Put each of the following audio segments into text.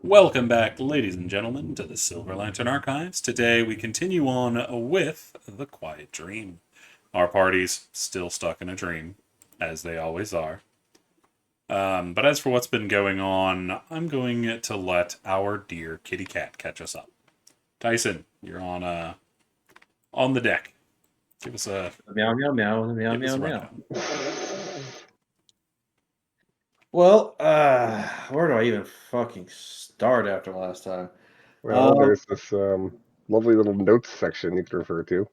Welcome back, ladies and gentlemen, to the Silver Lantern Archives. Today we continue on with The Quiet Dream. Our party's still stuck in a dream, as they always are. But as for what's been going on, I'm going to let our dear kitty cat catch us up. Tyson, you're on the deck. Give us a Meow, meow, meow, meow, give us meow, a meow. rundown. Well, where do I even fucking start after last time? Well, there's this lovely little notes section you can refer to.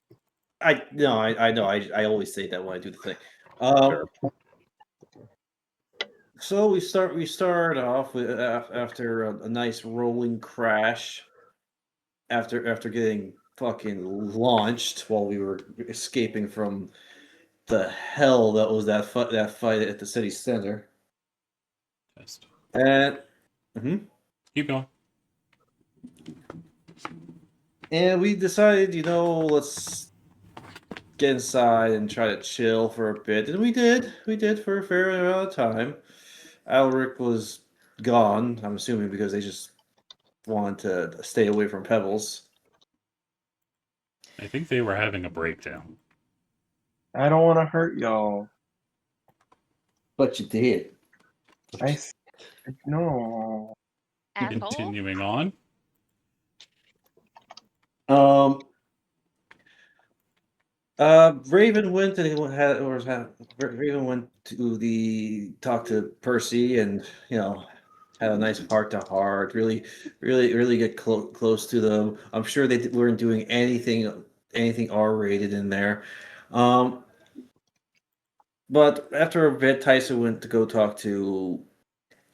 I know, I always say that when I do the thing. Sure. So we start off with after a nice rolling crash. After getting fucking launched while we were escaping from the hell that was that fight at the city center. Test. And Keep going. And we decided, let's get inside and try to chill for a bit. And we did. We did for a fair amount of time. Alric was gone, I'm assuming because they just wanted to stay away from Pebbles. I think they were having a breakdown. I don't want to hurt y'all. But you did. No. Asshole. Continuing on. Raven went Raven went to talk to Percy and had a nice heart to heart. Really get close to them. I'm sure they weren't doing anything R-rated in there. But after a bit, Tyson went to go talk to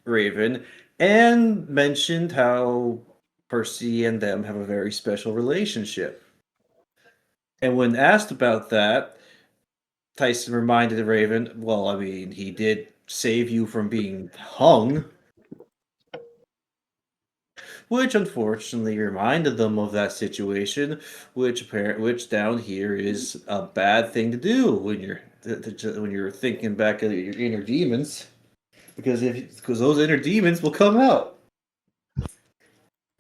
Raven and mentioned how Percy and them have a very special relationship. And when asked about that, Tyson reminded Raven, well, I mean, he did save you from being hung. Which unfortunately reminded them of that situation, which down here is a bad thing to do when you're thinking back of your inner demons, because those inner demons will come out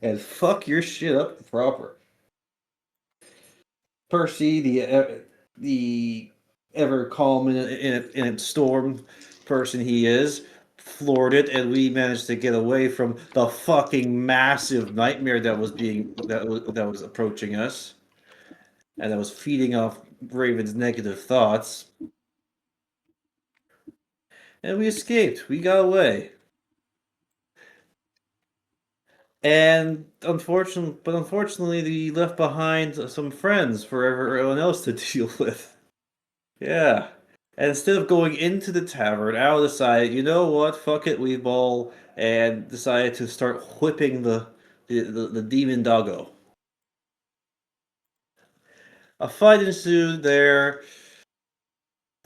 and fuck your shit up proper. Percy, the ever calm in a storm person he is, floored it, and we managed to get away from the fucking massive nightmare that was approaching us, and that was feeding off Raven's negative thoughts. And we escaped. We got away. And unfortunately, we left behind some friends for everyone else to deal with. Yeah. And instead of going into the tavern, Al decided, you know what, fuck it, Weeball, and decided to start whipping the demon doggo. A fight ensued there.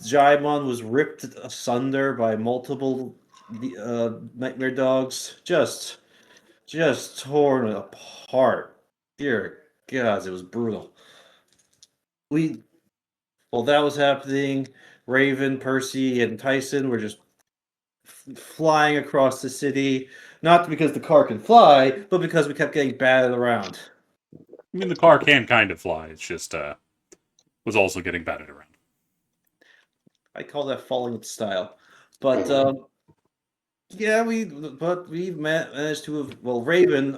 Jaimon was ripped asunder by multiple nightmare dogs. Just torn apart. Dear gods, it was brutal. While that was happening, Raven, Percy, and Tyson were just flying across the city. Not because the car can fly, but because we kept getting battered around. I mean, the car can kind of fly. It's just was also getting batted around. I call that falling in style. But yeah, Raven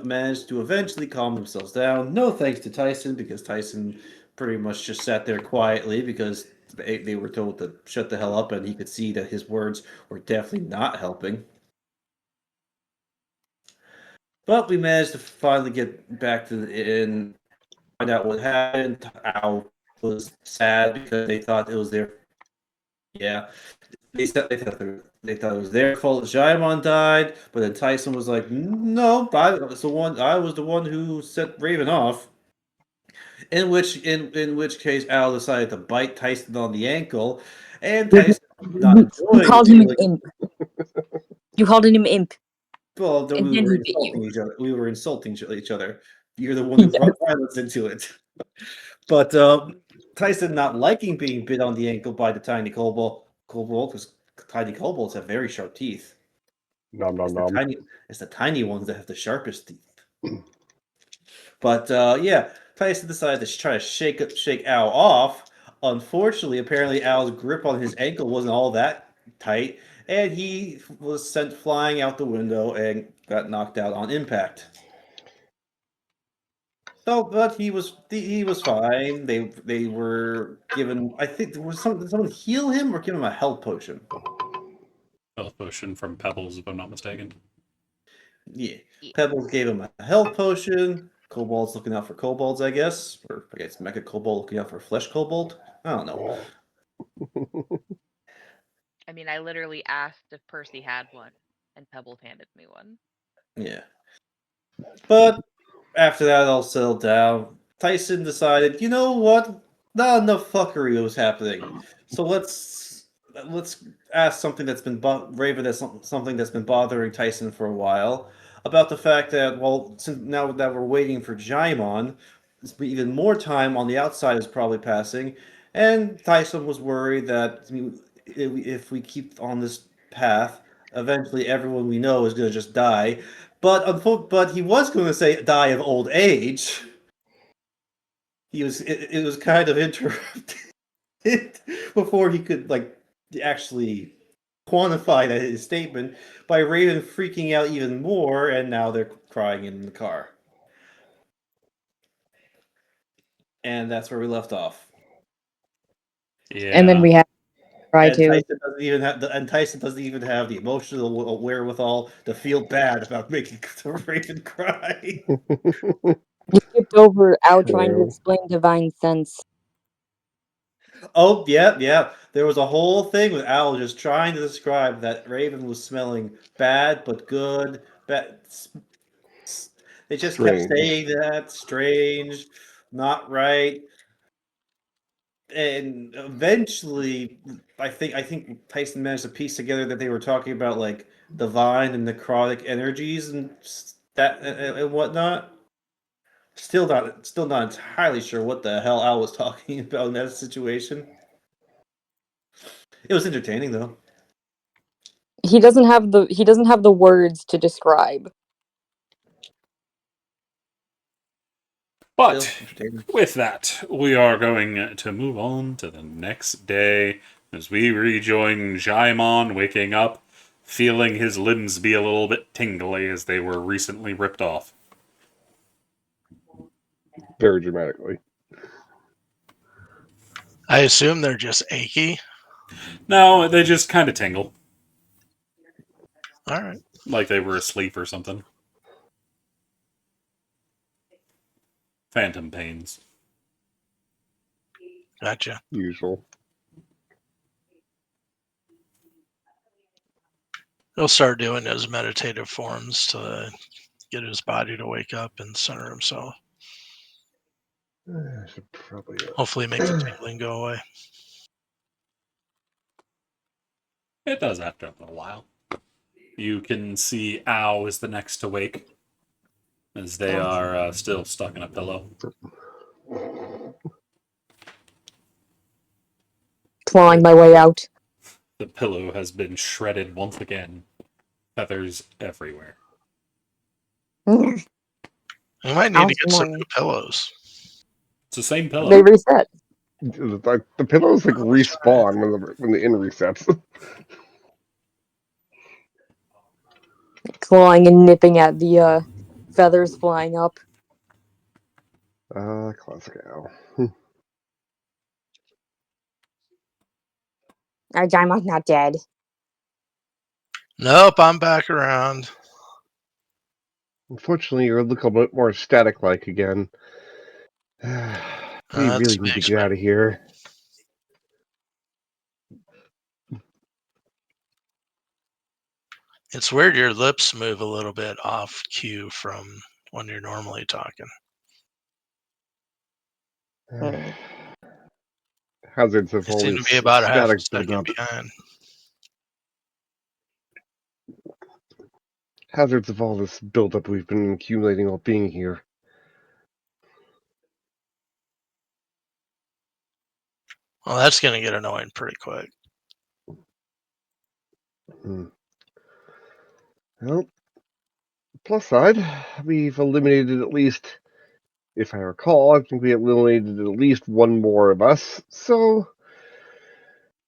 managed to eventually calm themselves down. No thanks to Tyson, because Tyson pretty much just sat there quietly because they were told to shut the hell up, and he could see that his words were definitely not helping. But we managed to finally get back to the inn, find out what happened. Al was sad because they thought it was their. Yeah, they thought it was their fault that Jaimon died, but then Tyson was like, "No, I was the one who set Raven off." In which case, Al decided to bite Tyson on the ankle, and Tyson not You called him an imp. You called him imp. Well, And we then were he bit you. insulting each other. We were insulting each other. You're the one who brought violence into it. But Tyson not liking being bit on the ankle by the tiny kobold, because tiny kobolds have very sharp teeth. Nom nom It's the nom. tiny, it's the tiny ones that have the sharpest teeth. But yeah, Tyson decided to try to shake Al off. Unfortunately, apparently Al's grip on his ankle wasn't all that tight, and he was sent flying out the window and got knocked out on impact. So, but he was fine. They were given. I think there was someone heal him or give him a health potion. Health potion from Pebbles, if I'm not mistaken. Yeah, Pebbles gave him a health potion. Kobold's looking out for kobolds, I guess, or I guess Mecha Kobold looking out for Flesh Kobold. I don't know. I mean, I literally asked if Percy had one, and Pebbles handed me one. Yeah, but after that all settled down, Tyson decided, you know what? Not enough fuckery was happening. So let's ask something that's been Raven, that's something that's been bothering Tyson for a while, about the fact that, well, since now that we're waiting for Jaimon, even more time on the outside is probably passing, and Tyson was worried that if we keep on this path, eventually everyone we know is going to just die. But he was going to say die of old age. It was kind of interrupted before he could actually quantify that his statement by Raven freaking out even more, and now they're crying in the car. And that's where we left off. Yeah. And then we have try And to. Tyson doesn't even have the emotional wherewithal to feel bad about making Raven cry. You skipped over Al trying to True. explain divine sense. Oh, yeah. There was a whole thing with Al just trying to describe that Raven was smelling bad but good. They just kept Strange. saying that. Strange, not right. And eventually, I think Tyson managed to piece together that they were talking about like divine and necrotic energies and that and whatnot. Still not entirely sure what the hell Al was talking about in that situation. It was entertaining though. He doesn't have the words to describe. But Still entertaining. with that, we are going to move on to the next day as we rejoin Jaimon waking up, feeling his limbs be a little bit tingly as they were recently ripped off. Very dramatically. I assume they're just achy. No, they just kind of tingle, All right. like they were asleep or something. Phantom pains. Gotcha. Usual. He'll start doing his meditative forms to get his body to wake up and center himself. I should probably. Hopefully make the tingling go away. It does after a little while. You can see Ow is the next to wake, as they are still stuck in a pillow. Clawing my way out. The pillow has been shredded once again. Feathers everywhere. We might need to How's get some morning? new pillows. It's the same They pillow. reset. Like the pillows like respawn when the inn resets. Clawing and nipping at the feathers flying up. Classic Al. Our Jaimon's not dead. Nope, I'm back around. Unfortunately, you're looking a bit more static-like again. We That's really to need be to get out of here. It's weird your lips move a little bit off cue from when you're normally talking. Hazards of You all seem this to be about a half a static second buildup. behind. Hazards of all this buildup we've been accumulating while being here. Well, that's going to get annoying pretty quick. Well, plus side, we've eliminated at least, if I recall, I think we eliminated at least one more of us, so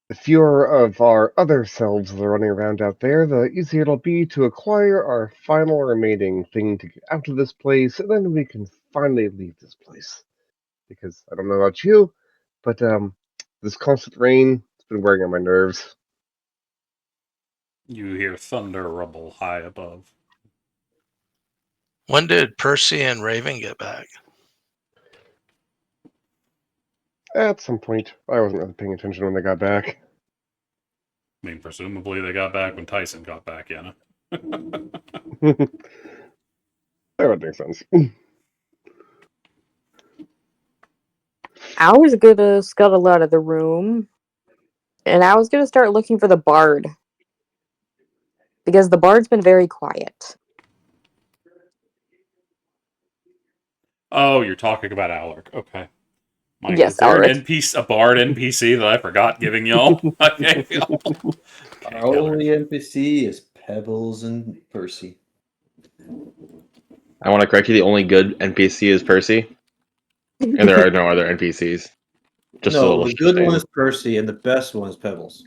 the fewer of our other selves that are running around out there, the easier it'll be to acquire our final remaining thing to get out of this place, and then we can finally leave this place. Because I don't know about you, but this constant rain has been wearing on my nerves. You hear thunder rumble high above. When did Percy and Raven get back? At some point, I wasn't really paying attention when they got back. I mean, presumably they got back when Tyson got back, Yana. That would make sense. I was gonna scuttle out of the room, and I was gonna start looking for the bard. Because the bard's been very quiet. Oh, you're talking about Alaric. Okay. Mike, Yes, is there Alaric. an NPC, a bard NPC that I forgot giving y'all? Okay. Our only NPC is Pebbles and Percy. I want to correct you. The only good NPC is Percy, and there are no other NPCs. Just a No, little the good shame. one is Percy, and the best one is Pebbles.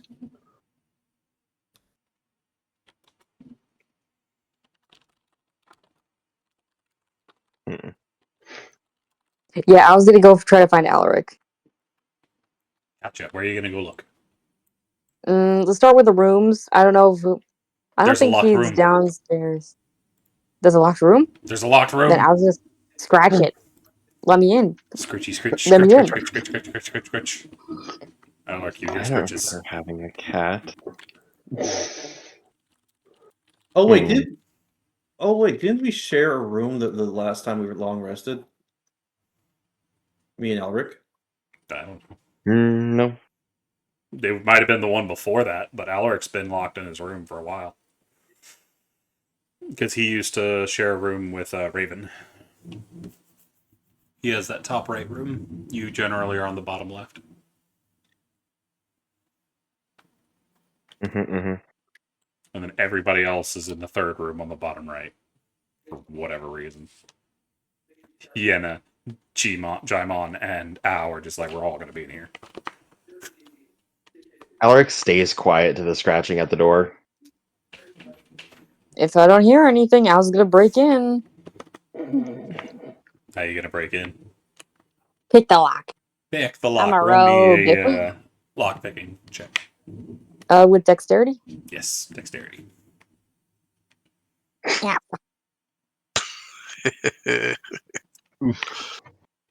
Yeah, I was gonna go try to find Alaric. Gotcha. Where are you going to go look? Let's start with the rooms. I don't know if I don't There's a think locked he's room. downstairs. There's a locked room? There's a locked room. Then I'll just scratch it. Let me in. Scritchy, scritch, Let me scritch, in. scritch, scritch, scritch, scritch, scritch, scritch. I don't like you I hear don't scritches. remember having a cat. Oh wait, Hmm. didn't we share a room the last time we were long rested? Me and Elric. I don't know. No. It might have been the one before that, but Alaric's been locked in his room for a while. Because he used to share a room with Raven. He has that top right room. You generally are on the bottom left. Mm-hmm. And then everybody else is in the third room on the bottom right. For whatever reason. Yenna, Jaimon, and Ao are just like, we're all going to be in here. Alaric stays quiet to the scratching at the door. If I don't hear anything, I was gonna break in. How you going to break in? Pick the lock. Pick the I'm lock. a Roll me rogue. a lock picking check. With dexterity? Yes, dexterity. Yeah.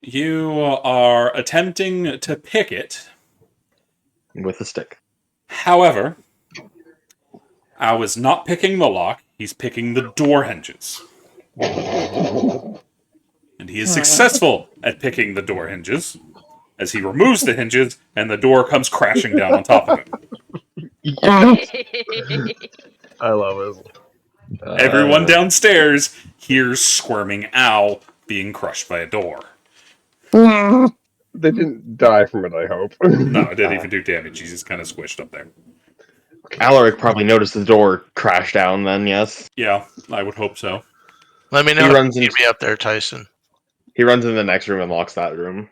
You are attempting to pick it. With a stick. However, Ao is not picking the lock. He's picking the door hinges. And he is successful at picking the door hinges as he removes the hinges and the door comes crashing down on top of him. I love it. Everyone downstairs hears squirming Ao being crushed by a door. They didn't die from it, I hope. No, it didn't even do damage. He's just kind of squished up there. Alaric probably noticed the door crash down then, yes. Yeah, I would hope so. Let me know He if runs you need into- me up there, Tyson. He runs into the next room and locks that room.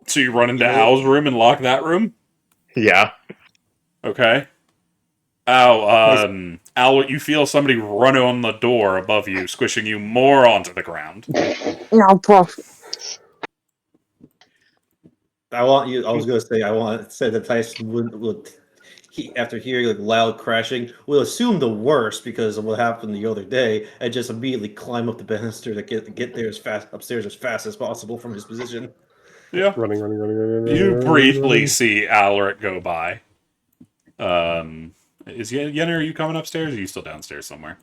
So you run into Ao's room and lock that room? Yeah. Okay. Ao, Al, you feel somebody run on the door above you, squishing you more onto the ground. No, prof. I want to say that Tyson would after hearing like loud crashing, will assume the worst because of what happened the other day, and just immediately climb up the banister to get there upstairs as fast as possible from his position. Yeah. running. You briefly see Alaric go by. Is Yenna, are you coming upstairs or are you still downstairs somewhere?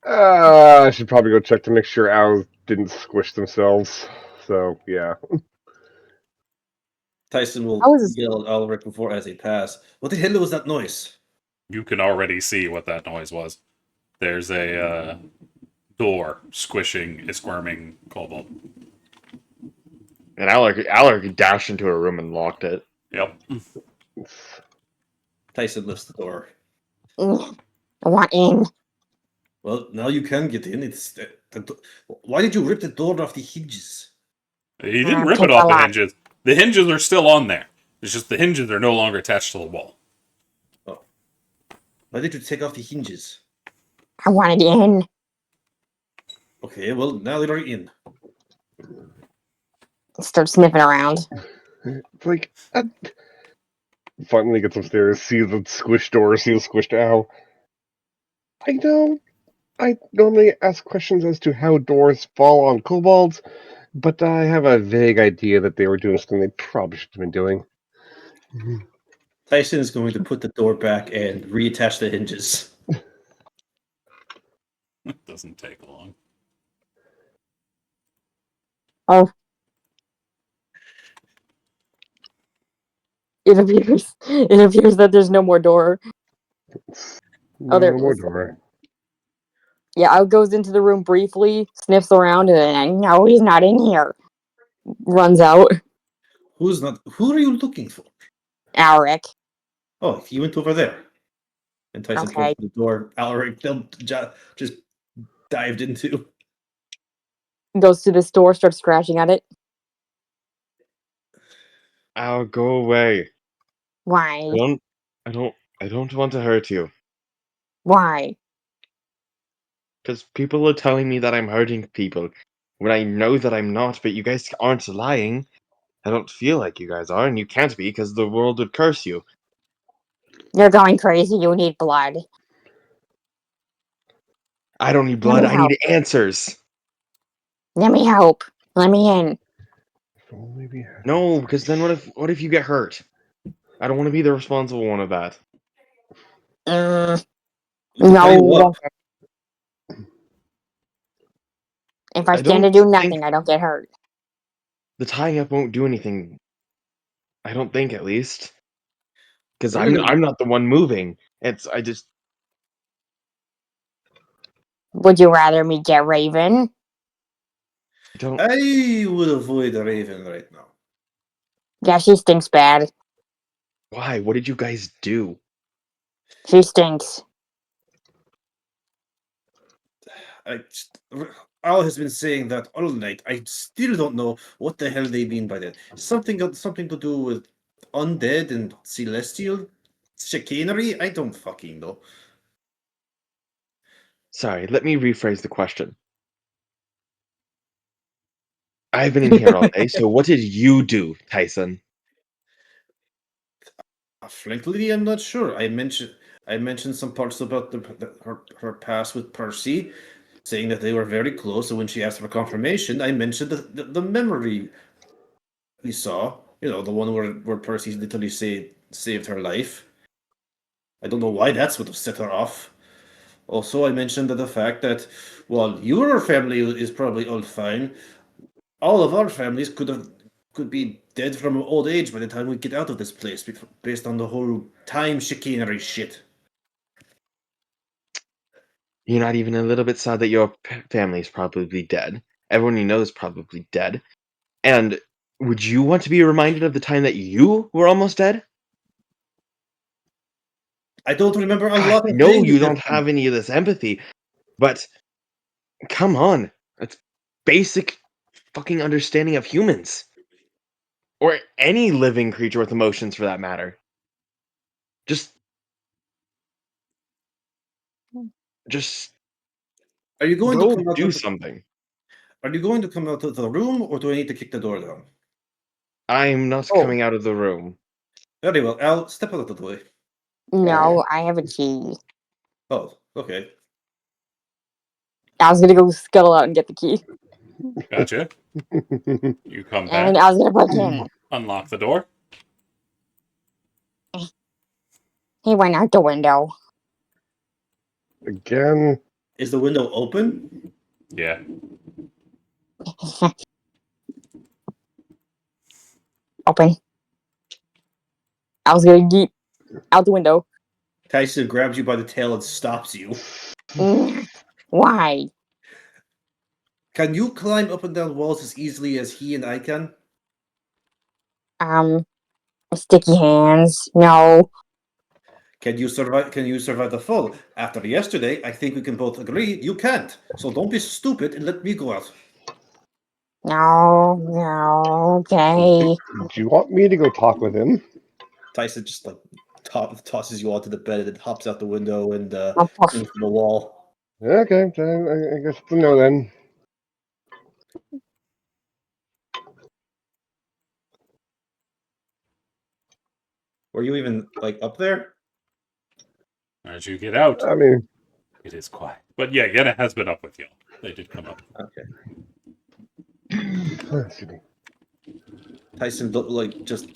I should probably go check to make sure owls didn't squish themselves. So, yeah. Tyson will I was- yell at Ulrich before as they pass. What the hell was that noise? You can already see what that noise was. There's a door squishing a squirming kobold. And Alaric dashed into a room and locked it. Yep. Tyson lifts the door. I want in. Well, now you can get in. Why did you rip the door off the hinges? He didn't rip Take it a off the lot. hinges. The hinges are still on there. It's just the hinges are no longer attached to the wall. Why did you take off the hinges? I wanted in. Okay, well, now they're in. Start sniffing around. It's like, finally gets upstairs, sees the squished door, sees the squished owl. I normally ask questions as to how doors fall on kobolds, but I have a vague idea that they were doing something they probably should have been doing. Tyson is going to put the door back and reattach the hinges. It doesn't take long. Oh. It appears that there's no more door. There No it more is. door. Yeah, Al goes into the room briefly, sniffs around, and then, no, he's not in here. Runs out. Who are you looking for? Alric. Oh, he went over there. And Tyson Okay. closed the door. Alaric just dived into. Goes to this door, starts scratching at it. Ow, go away. Why? I don't want to hurt you. Why? Because people are telling me that I'm hurting people when I know that I'm not, but you guys aren't lying. I don't feel like you guys are, and you can't be because the world would curse you. You're going crazy. You need blood. I don't need blood, me I need answers. Let me help. Let me in. If only we had No, because then what if you get hurt? I don't want to be the responsible one of that. Mm, Tell you what, no. If I I stand to don't do think- nothing, I don't get hurt. The tying up won't do anything. I don't think, at least. Because Really? I'm not the one moving. I just Would you rather me get Raven? don't. I would avoid Raven right now. Yeah, she stinks bad. Why? What did you guys do? She stinks. Al has been saying that all night. I still don't know what the hell they mean by that. Something to do with undead and celestial chicanery? I don't fucking know. Sorry, let me rephrase the question. I've been in here all day, so what did you do, Tyson? Frankly, I'm not sure. I mentioned some parts about her past with Percy, saying that they were very close. So when she asked for confirmation, I mentioned the memory we saw. You know, the one where Percy literally saved her life. I don't know why that's what set her off. Also, I mentioned the fact that while your family is probably all fine, all of our families could be dead from old age by the time we get out of this place, based on the whole time chicanery shit. You're not even a little bit sad that your family's probably dead. Everyone you know is probably dead. And would you want to be reminded of the time that you were almost dead? I don't remember a God, lot I of know things. you don't have any of this empathy, but come on. It's basic fucking understanding of humans. Or any living creature with emotions for that matter. Just Are you going go to come out? do something. Are you going to come out of the room, or do I need to kick the door down? I'm not coming out of the room. Very well, Al, step out of the way. No, I have a key. Oh, okay. I was gonna go scuttle out and get the key. Gotcha. You come And back, I was gonna break in. unlock the door. He went out the window. Again. Is the window open? Yeah. Open. I was gonna yeet out the window. Tyson grabs you by the tail and stops you. Why? Can you climb up and down walls as easily as he and I can? Sticky hands. No. Can you survive? Can you survive the fall? After yesterday, I think we can both agree you can't. So don't be stupid and let me go out. No, okay. Do you want me to go talk with him? Tyson just like tosses you onto the bed and hops out the window and Oh, swings from the wall. Okay, then I guess it's a no then. Were you even like up there? As you get out, I mean, it is quiet. But yeah, Yenna has been up with you. They did come up. Okay. excuse me. Tyson like just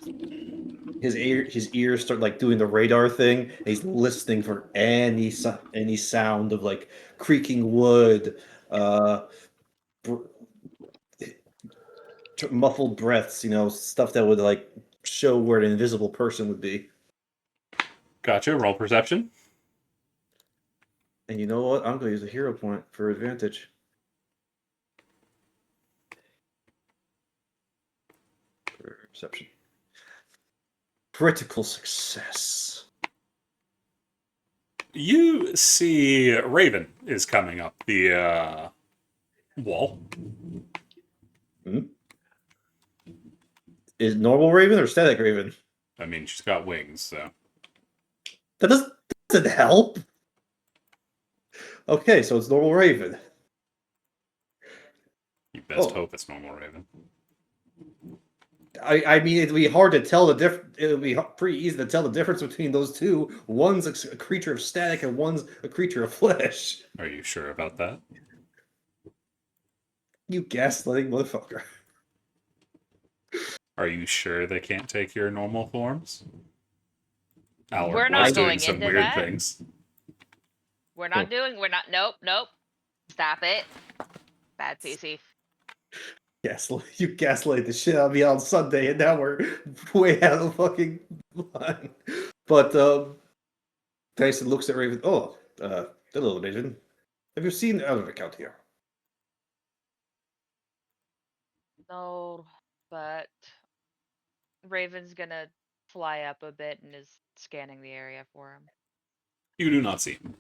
his ears start like doing the radar thing. And he's listening for any sound of like creaking wood, muffled breaths. You know, stuff that would like show where an invisible person would be. Gotcha. Roll perception. And you know what? I'm going to use a hero point for advantage. Perception. Critical success. You see Raven is coming up the wall. Is normal Raven or static Raven? I mean, she's got wings, so. That doesn't help. Okay, so it's normal Raven. You best Oh. hope it's normal Raven. I mean, it'd be hard to tell the difference. It would be pretty easy to tell the difference between those two. One's a creature of static, and one's a creature of flesh. Are you sure about that? You gaslighting motherfucker. Are you sure they can't take your normal forms? Alaric We're not was doing going some into weird that. things. We're not nope. Stop it. Bad PC. You gaslight the shit out of me on Sunday, and now we're way out of the fucking line. But Tyson looks at Raven. Oh, hello, Raven. Have you seen Alaric out here? No, but Raven's gonna fly up a bit and is scanning the area for him. You do not see him.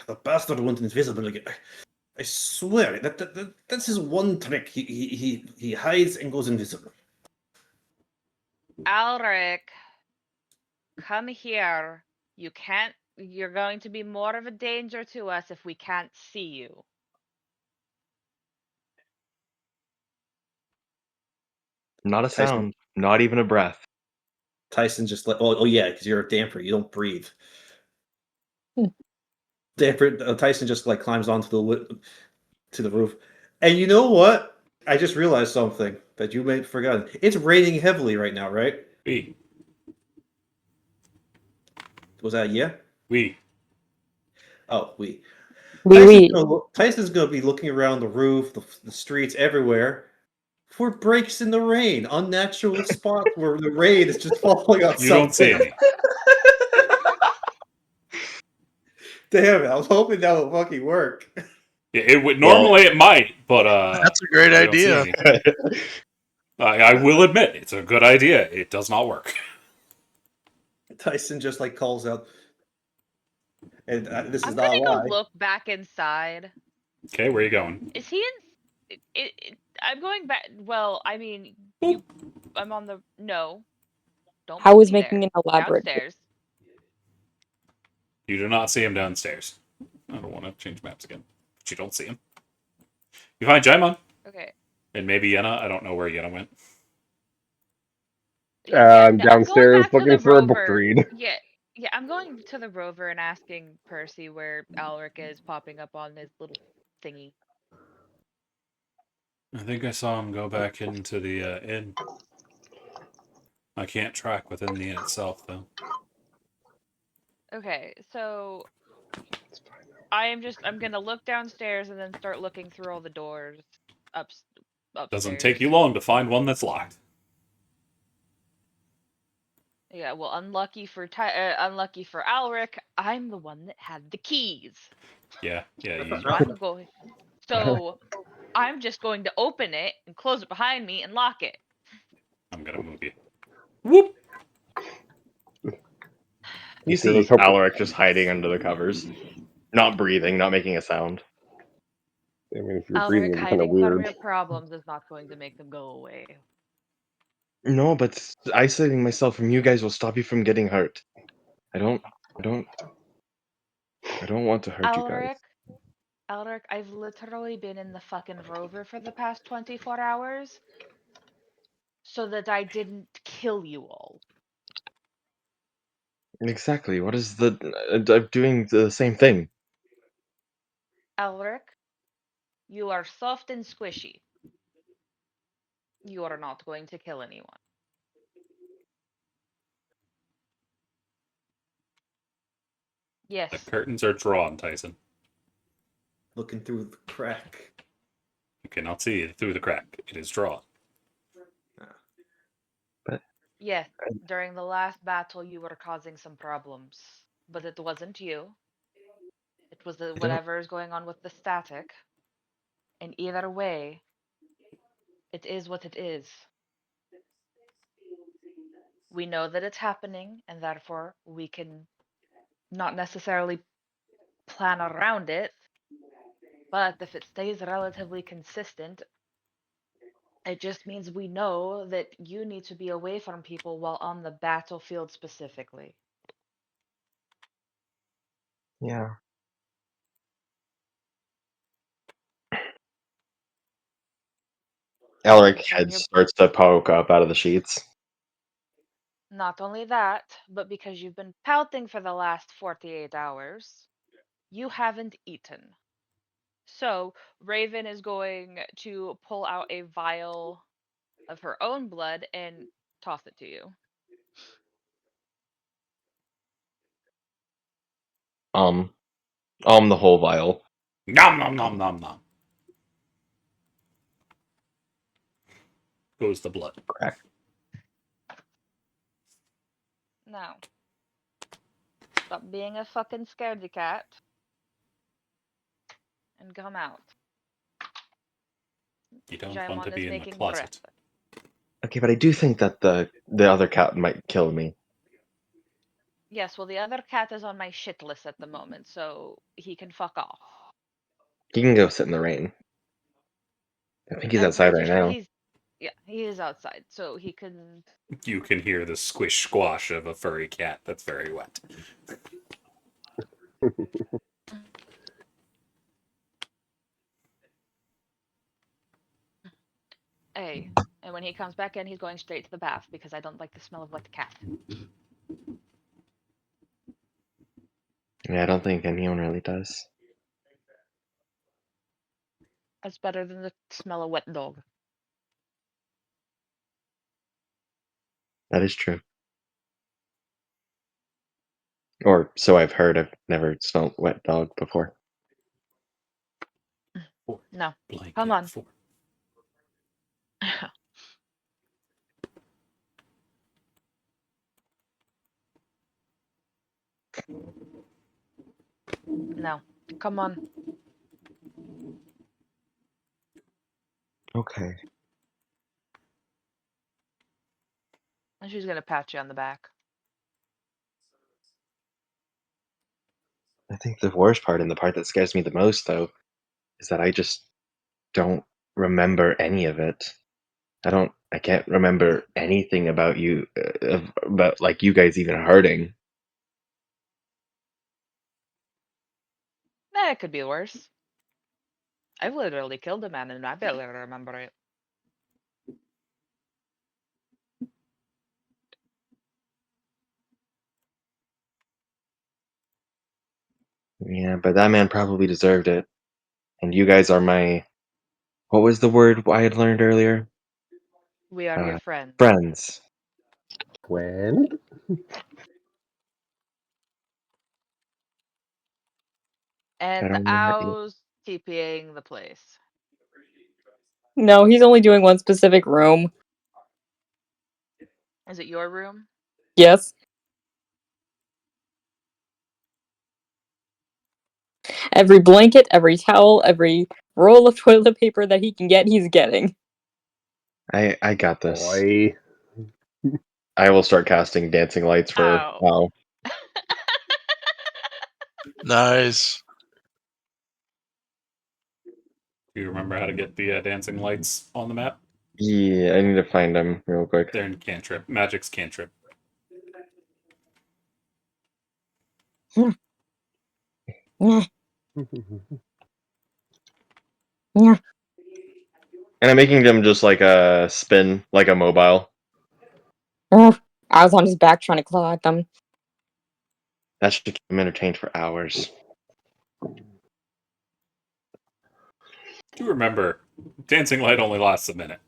The bastard went invisible again. I swear that's his one trick. He hides and goes invisible. Alric, come here. You're going to be more of a danger to us if we can't see you. Not a Tyson. sound, not even a breath. Tyson just like, oh yeah, because you're a damper, you don't breathe. Hmm. Damper. Tyson just like climbs onto the roof, and you know what? I just realized something that you may have forgotten. It's raining heavily right now, right? We. Was that yeah? We. Oh, we. We. Tyson's gonna be looking around the roof, the streets, everywhere for breaks in the rain, unnatural spots where the rain is just falling on You don't see any. Damn it! I was hoping that would fucking work. Yeah, it would normally it might, but That's a great I don't see idea. any. I will admit it's a good idea. It does not work. Tyson just like calls out, and this is I'm not a gonna go lie. look back inside. Okay, where are you going? Is he in? I'm going back. Well, I mean, I'm on the no. Don't. I put was me making there. an elaborate. Downstairs. You do not see him downstairs. I don't want to change maps again. But you don't see him. You find Jaimon. Okay. And maybe Yenna. I don't know where Yenna went. I'm no, I'm going downstairs back to looking the for a book to rover. read. Yeah, I'm going to the rover and asking Percy where Alaric is popping up on his little thingy. I think I saw him go back into the inn. I can't track within the inn itself, though. Okay, so I'm gonna look downstairs and then start looking through all the doors upstairs. Doesn't take you long to find one that's locked. Yeah, well, unlucky for Alaric, I'm the one that had the keys. Yeah. So I'm just going to open it and close it behind me and lock it. I'm gonna move you. Whoop! You sure see as hope- Alaric just hiding under the covers, not breathing, not making a sound. I mean, if you're Alaric breathing, it'd be kind of hiding from weird. your problems is not going to make them go away. No, but isolating myself from you guys will stop you from getting hurt. I don't want to hurt you guys. Alaric, I've literally been in the fucking rover for the past 24 hours so that I didn't kill you all. Exactly. What is the? I'm doing the same thing. Alaric, you are soft and squishy. You are not going to kill anyone. Yes. The curtains are drawn, Tyson. Looking through the crack. You cannot see it through the crack. It is drawn. Yes, during the last battle you were causing some problems, but it wasn't you. It was whatever is going on with the static. And either way, it is what it is. We know that it's happening, and therefore we can not necessarily plan around it, but if it stays relatively consistent, it just means we know that you need to be away from people while on the battlefield specifically. Yeah. Alaric head starts to poke up out of the sheets. Not only that, but because you've been pouting for the last 48 hours, you haven't eaten. So, Raven is going to pull out a vial of her own blood and toss it to you. The whole vial. Nom nom nom nom nom. Goes the blood. Crack. Now, stop being a fucking scaredy cat and come out. You don't Jaimon want to is be in the making closet. breakfast. Okay, but I do think that the other cat might kill me. Yes, well, the other cat is on my shit list at the moment, so he can fuck off. He can go sit in the rain. I think he's I'm outside pretty right sure now. he is outside, so he can. You can hear the squish squash of a furry cat that's very wet. Hey, and when he comes back in, he's going straight to the bath because I don't like the smell of wet cat. Yeah, I don't think anyone really does. That's better than the smell of wet dog. That is true. Or so I've heard. I've never smelled wet dog before. No, Blanket come on. for- No, come on. Okay. And she's gonna pat you on the back. I think the worst part and the part that scares me the most, though, is that I just don't remember any of it. I can't remember anything about you, about like you guys even hurting. It could be worse. I've literally killed a man and I barely remember it. Yeah, but that man probably deserved it. And you guys are my, what was the word I had learned earlier? We are your friends. Friends. When? And don't know how to- Ow's TPing the place. No, he's only doing one specific room. Is it your room? Yes. Every blanket, every towel, every roll of toilet paper that he can get, he's getting. I got this. Boy. I will start casting dancing lights for Ow. wow. Nice. Do you remember how to get the dancing lights on the map? Yeah, I need to find them real quick. They're in cantrip. Magic's cantrip. And I'm making them just like a spin, like a mobile. I was on his back trying to claw at them. That should keep them entertained for hours. Do you remember, dancing light only lasts a minute.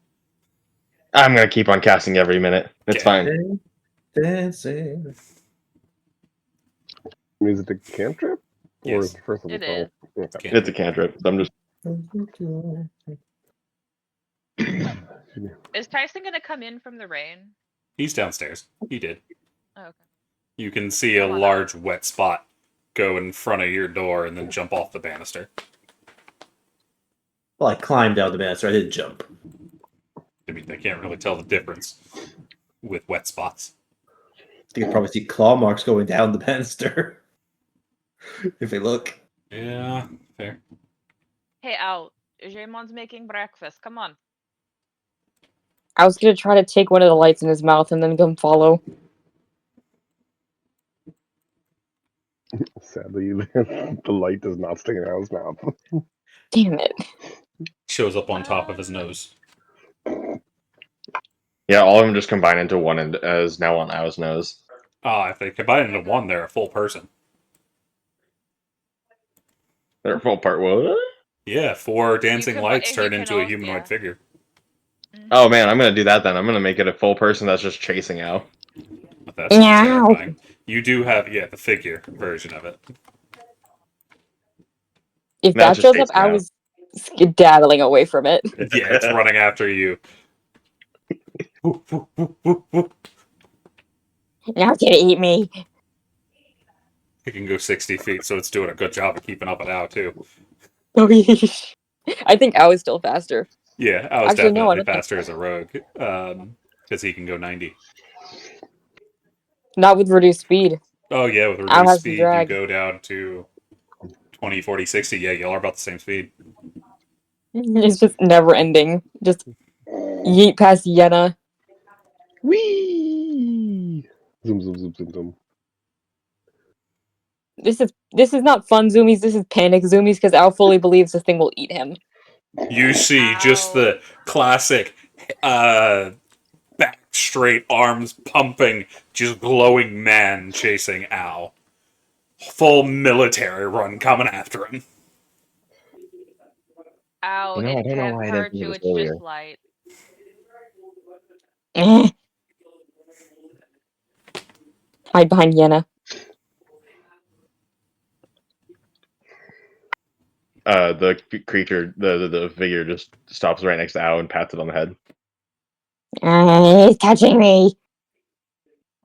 I'm gonna keep on casting every minute. It's Okay. fine. Dancing. Is it a cantrip? Or Yes. is it first of It all? is. Okay. It's a cantrip. So I'm just Is Tyson gonna come in from the rain? He's downstairs. He did. Oh, okay. You can see a Come on large wet spot go in front of your door and then jump off the banister. Well, I climbed down the banister. I didn't jump. I mean, they can't really tell the difference with wet spots. You can probably see claw marks going down the banister. If they look. Yeah, fair. Hey, Al, Jamon's making breakfast. Come on. I was gonna try to take one of the lights in his mouth and then come follow. Sadly, the light does not stick out of his mouth. Damn it. Shows up on top of his nose. yeah. All of them just combine into one and is now on Ao's nose. Ah, if they combine into one, they're a full person. They're full part. What? Yeah, 4 dancing can- lights you turn can into a also- humanoid yeah. figure. Oh man, I'm gonna do that then. I'm gonna make it a full person that's just chasing Ao. But that's Meow. terrifying. You do have, the figure version of it. If Matt that just shows up, takes I me out. was skedaddling away from it. Yeah, it's running after you. Whoop, whoop, whoop, whoop, whoop. Now it's gonna eat me. It can go 60 feet, so it's doing a good job of keeping up with Ao, too. Oh, yeesh. I think I was still faster. Yeah, I was Actually, no, I definitely don't think- faster as a rogue, because he can go 90. Not with reduced speed. Oh, yeah, with Ao reduced has to speed, you drag. go down to 20, 40, 60. Yeah, y'all are about the same speed. It's just never ending. Just yeet past Yenna. Whee! Zoom, zoom, zoom, zoom, zoom. This is not fun zoomies, this is panic zoomies because Ao fully believes this thing will eat him. You see just Ow. the classic back straight, arms pumping, just glowing man chasing Al. Full military run coming after him. Ow, You know, I it don't know can't why I didn't hurt do you, this it's earlier. just light. Eh. Hide behind Yenna. The creature, the figure just stops right next to Ao and pats it on the head. He's touching me.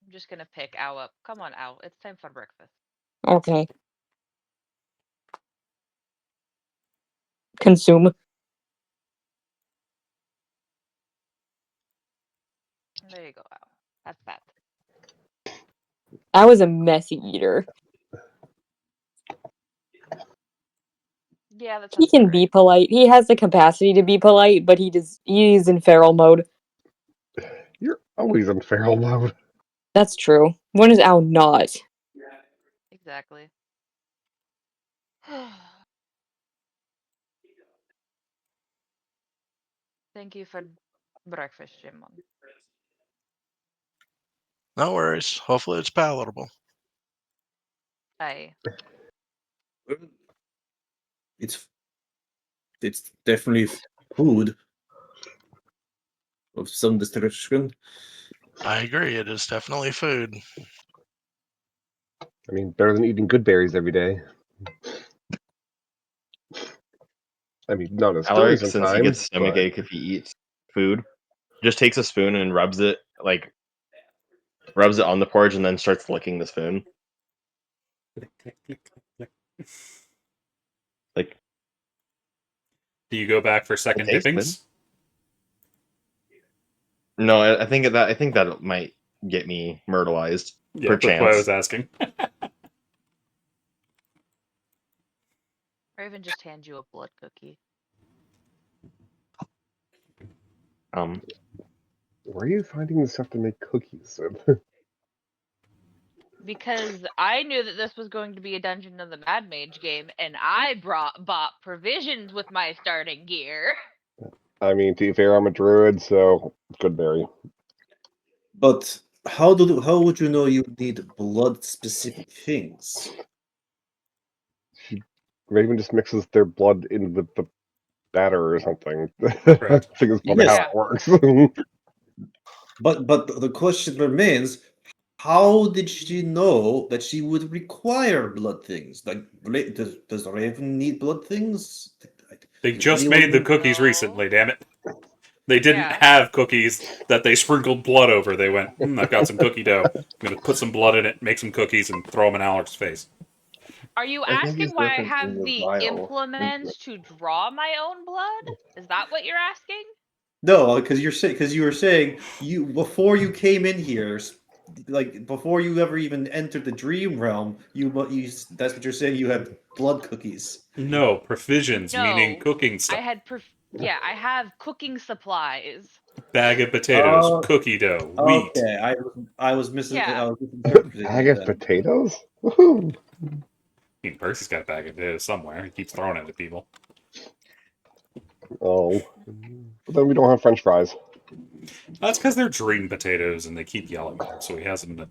I'm just gonna pick Ow up. Come on, Ow. It's time for breakfast. Okay. Consume. There you go, Ow. That's that. I was a messy eater. Yeah, that He sounds can about be right. polite. He has the capacity to be polite, but he's in feral mode. You're always in feral mode. That's true. When is Ao not? Exactly. Thank you for breakfast, Jimon. No worries. Hopefully it's palatable. Aye. It's definitely food of some description. I agree. It is definitely food. I mean, better than eating good berries every day. I mean, not as Alaric, silly since he gets sometimes, stomachache if he eats food, just takes a spoon and rubs it on the porridge and then starts licking the spoon. Click, click, click, click, click. Like, Do you go back for second tastes dippings? no, I think that might get me myrtleized. Yeah, that's why I was asking. Raven just hand you a blood cookie. Where are you finding the stuff to make cookies with? Because I knew that this was going to be a Dungeon of the Mad Mage game, and I bought provisions with my starting gear. I mean, to be fair, I'm a druid, so good berry. But how would you know you need blood specific things? Raven just mixes their blood in with the batter or something. Correct. I think it's probably Yes. how it works. But the question remains: how did she know that she would require blood things? Like, does Raven need blood things? They Does just anyone made the need- cookies No. recently, damn it. They didn't Yeah. have cookies that they sprinkled blood over. They went, I've got some cookie dough. I'm going to put some blood in it, make some cookies, and throw them in Alec's face. Are you I think asking it's why I different have in the the vial. implements to draw my own blood? Is that what you're asking? No, because you were saying you before you came in here, like before you ever even entered the dream realm. That's what you're saying. You had blood cookies. No, provisions, meaning No. cooking I stuff. I have cooking supplies. Bag of potatoes, Oh, cookie dough, wheat. Okay, I was missing. Yeah. I was misinterpreting Bag you of then. potatoes? Woohoo! I mean, Percy's got a bag of potatoes somewhere. He keeps throwing it at people. Oh. But then we don't have french fries. That's because they're dream potatoes and they keep yelling at him, so he has them in the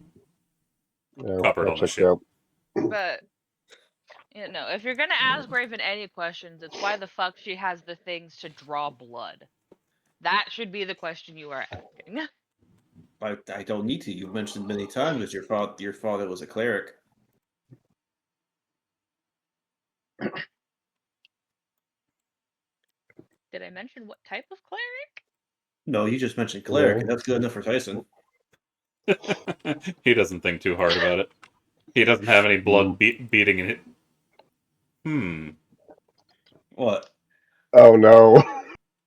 Yeah, cupboard that on the checks ship. out. But if you're gonna ask Raven any questions, it's why the fuck she has the things to draw blood. That should be the question you are asking. I don't need to. You've mentioned many times that your father was a cleric. Did I mention what type of cleric? No, you just mentioned cleric, No. and that's good enough for Tyson. He doesn't think too hard about it. He doesn't have any blood beating in it. What? Oh no.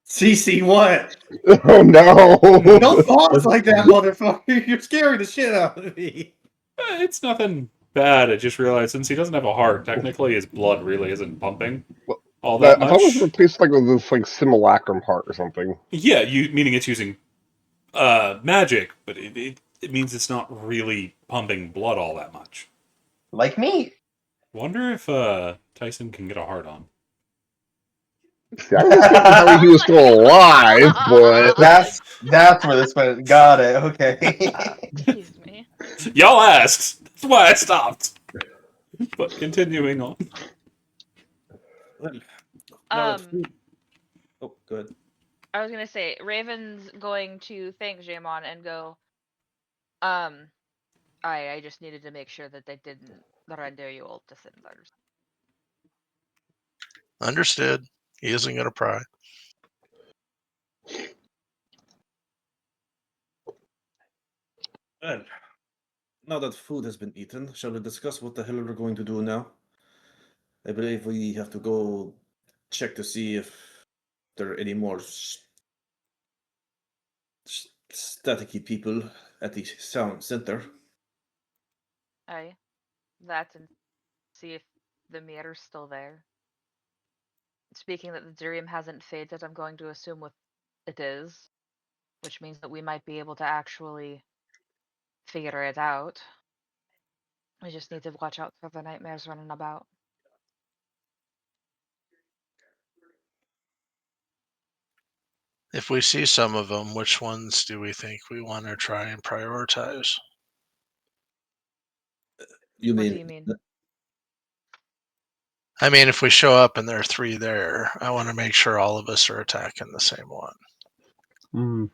CC, what? Oh no. Don't pause like that, motherfucker! You're scaring the shit out of me. It's nothing bad. I just realized since he doesn't have a heart, technically his blood really isn't pumping all that I thought it was much. replaced like with this like simulacrum heart or something. Yeah, meaning it's using magic, but it means it's not really pumping blood all that much. Like me. Wonder if Tyson can get a heart on. See, I was thinking how he was still alive, but That's where this went. Got it. Okay. Excuse me. Y'all asked. That's why I stopped. But continuing on. Oh, good. I was gonna say Raven's going to thank Jaemon and go. I just needed to make sure that they didn't render you all to cinders. Understood. He isn't going to pry. Well, now that food has been eaten, shall we discuss what the hell we're going to do now? I believe we have to go check to see if there are any more staticky people at the sound center. Aye. That and see if the mirror's still there. Speaking that the dream hasn't faded, I'm going to assume it is, which means that we might be able to actually figure it out. We just need to watch out for the nightmares running about. If we see some of them, which ones do we think we want to try and prioritize? What do you mean? I mean, if we show up and there are 3 there, I want to make sure all of us are attacking the same one.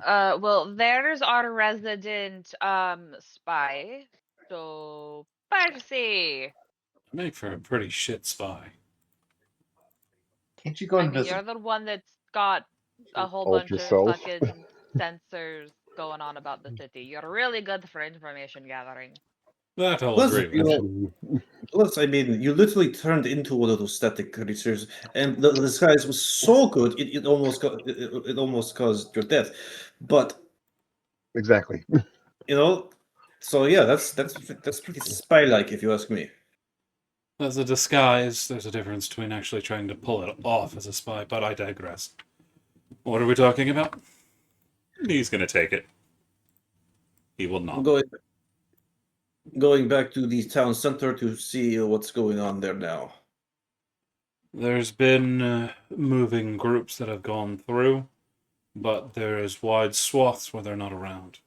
Well, there's our resident spy. So Percy. Make for a pretty shit spy. Can't you go I mean, invisible? you're the one that's got a whole Hold bunch yourself. of fucking sensors going on about the city. You're really good for information gathering. That I'll Plus, agree you with. know, plus, I mean, you literally turned into one of those static creatures, and the disguise was so good it almost caused your death. But exactly. you know, so yeah, that's pretty spy-like if you ask me. As a disguise, there's a difference between actually trying to pull it off as a spy, but I digress. What are we talking about? He's going to take it. He will not. Going back to the town center to see what's going on there now. There's been moving groups that have gone through, but there's wide swaths where they're not around.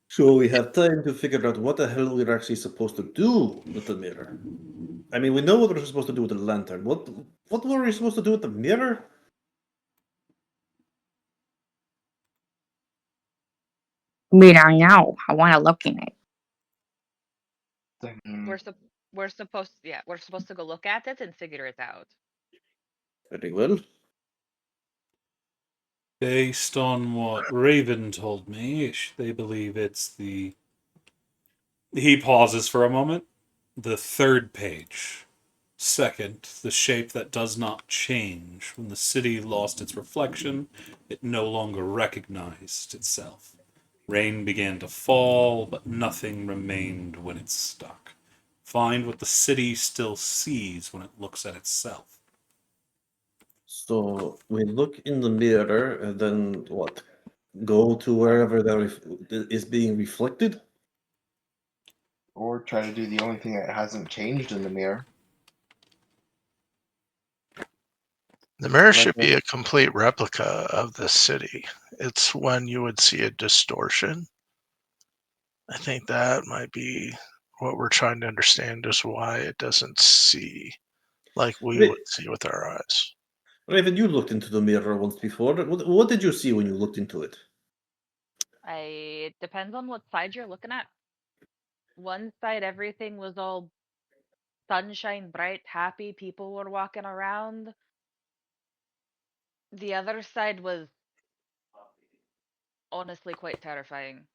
So we have time to figure out what the hell we're actually supposed to do with the mirror. I mean, we know what we're supposed to do with the lantern. What were we supposed to do with the mirror? We don't know. I want to look in it. I mean, We're supposed to go look at it and figure it out. Very well. Based on what Raven told me, they believe it's the... He pauses for a moment. The third page. Second, the shape that does not change. When the city lost its reflection, it no longer recognized itself. Rain began to fall, but nothing remained when it stuck. Find what the city still sees when it looks at itself. So we look in the mirror and then what? Go to wherever that is being reflected? or try to do the only thing that hasn't changed in the mirror. The mirror Like should be the- a complete replica of the city. It's when you would see a distortion. I think that might be what we're trying to understand is why it doesn't see like we Wait. would see with our eyes. Raven, you looked into the mirror once before. What did you see when you looked into it? It depends on what side you're looking at. One side, everything was all sunshine, bright, happy. People were walking around. The other side was honestly quite terrifying.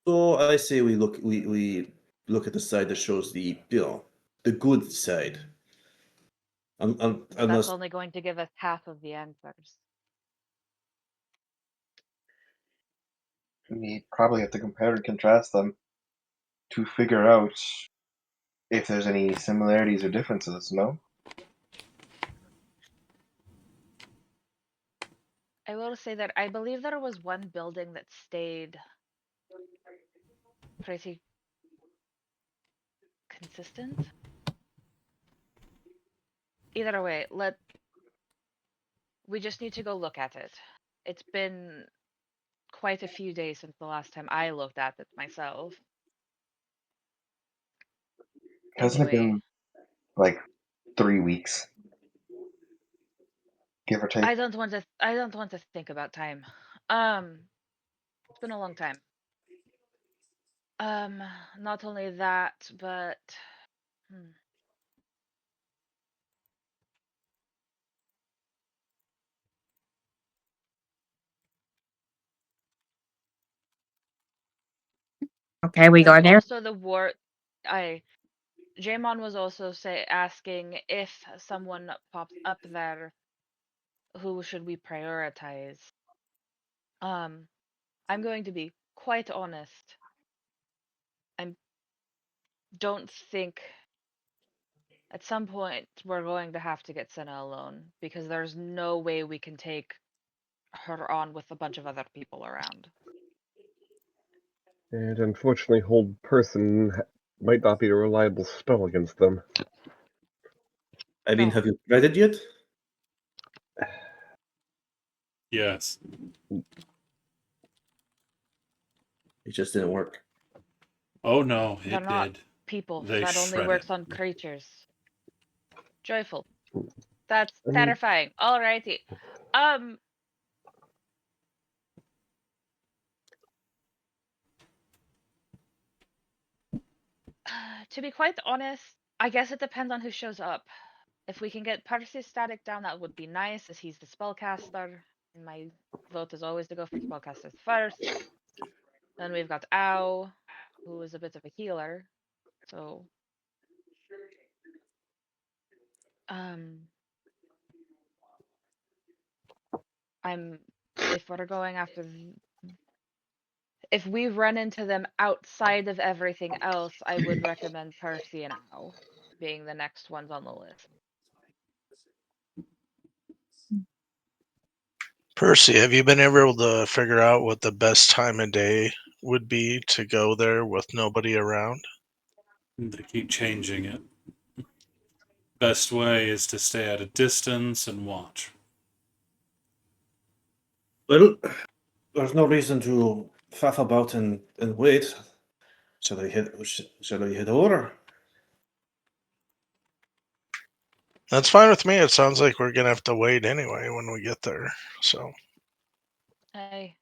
So I say we look at the side that shows the the good side. That's Unless only going to give us half of the answers. We probably have to compare and contrast them to figure out if there's any similarities or differences, no? I will say that I believe there was one building that stayed pretty consistent. Either way, we just need to go look at it. It's been quite a few days since the last time I looked at it myself. Hasn't it Anyway, been like 3 weeks? Give or take. I don't want to think about time. It's been a long time. Not only that, but Okay, we go there's there. also the war. Jaemon was also asking if someone pops up there, who should we prioritize? I'm going to be quite honest. I don't think at some point we're going to have to get Senna alone because there's no way we can take her on with a bunch of other people around. And unfortunately, hold person might not be a reliable spell against them. I mean, No. have you tried it yet? Yes. It just didn't work. Oh no, They're it not did. people. They That only shred works it. on creatures. Joyful. That's I mean- terrifying. Alrighty. To be quite honest, I guess it depends on who shows up. If we can get Percy Static down, that would be nice, as he's the spellcaster. And my vote is always to go for spellcasters first. Then we've got Ow, who is a bit of a healer. So, if we're going after, if we run into them outside of everything else, I would recommend Percy and Al being the next ones on the list. Percy, have you been able to figure out what the best time of day would be to go there with nobody around? They keep changing it. Best way is to stay at a distance and watch. Well, there's no reason to faff about and wait. Shall I head over? That's fine with me. It sounds like we're gonna have to wait anyway when we get there. So Hey,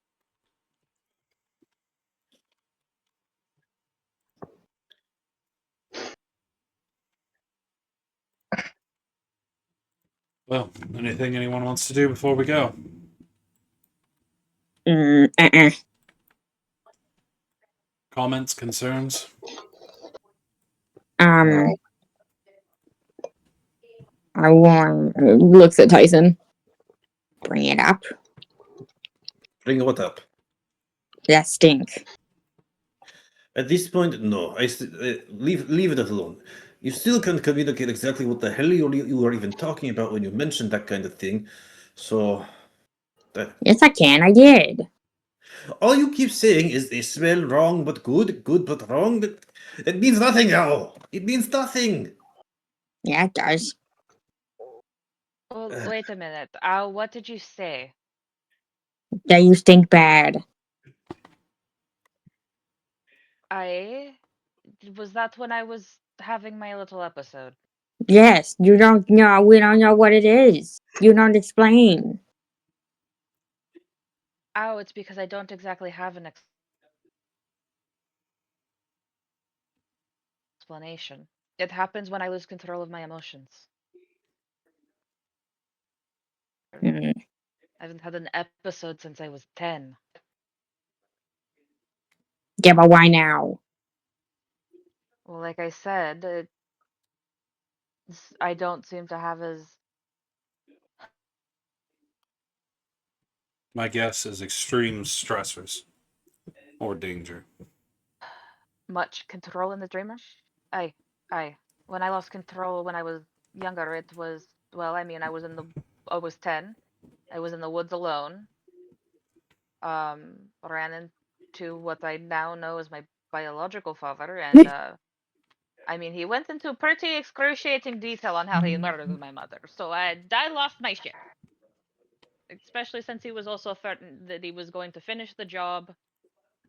Well, anything anyone wants to do before we go? Comments, concerns? I want looks at Tyson. Bring it up. Bring what up? That stink. At this point, no. Leave it alone. You still can't communicate exactly what the hell you were even talking about when you mentioned that kind of thing. So, Yes, I can. I did. all you keep saying is they smell wrong but good, good but wrong. It means nothing now. It means nothing. Yeah, it does. well, wait a minute. Al, what did you say? That you stink bad. Was that when I was having my little episode? Yes, you don't know. We don't know what it is. You don't explain. Oh, it's because I don't exactly have an explanation. It happens when I lose control of my emotions. Mm. I haven't had an episode since I was 10. Yeah, but why now? Well, like I said, I don't seem to have as My guess is extreme stressors or danger. much control in the dreamer. I, when I lost control when I was younger, it was, well, I mean, I was 10. I was in the woods alone. Ran into what I now know as my biological father, and I mean, he went into pretty excruciating detail on how he murdered my mother. So I lost my shit. Especially since he was also threatened that he was going to finish the job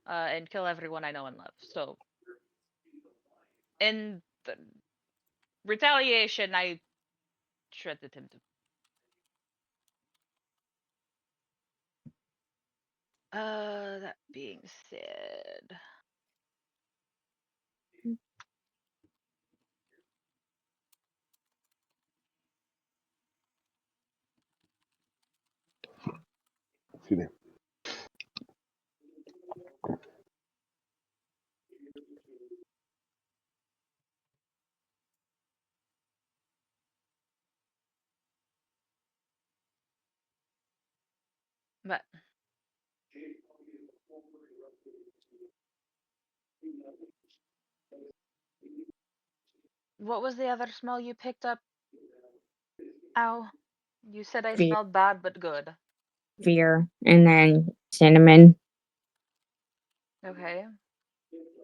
and kill everyone I know and love. So, in the retaliation, I shredded him to. That being said, Excuse me. but what was the other smell you picked up? Ow. You said I Fear, smelled bad but good. fear, and then cinnamon. Okay.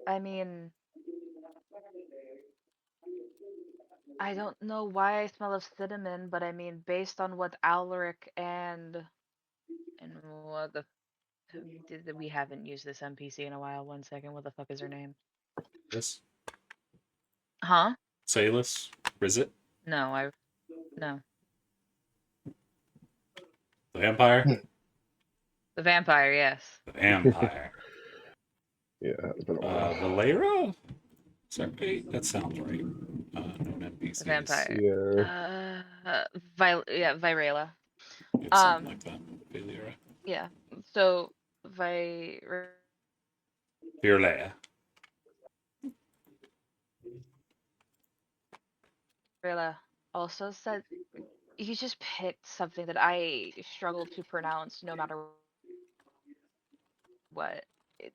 I mean, I don't know why I smell of cinnamon, but I mean, based on what Alaric and what the we haven't used this NPC in a while. 1 second, what the fuck is her name? This? Huh? Salus? Rizit? No, no. The vampire? The vampire, yes. The vampire. Yeah, it's been a while. Valera? Is that right? That sounds right. Known NPCs. The vampire. Yeah. Virela. It's something like that. Valera. Yeah. So Virlea. Virela also said you just picked something that I struggle to pronounce no matter what.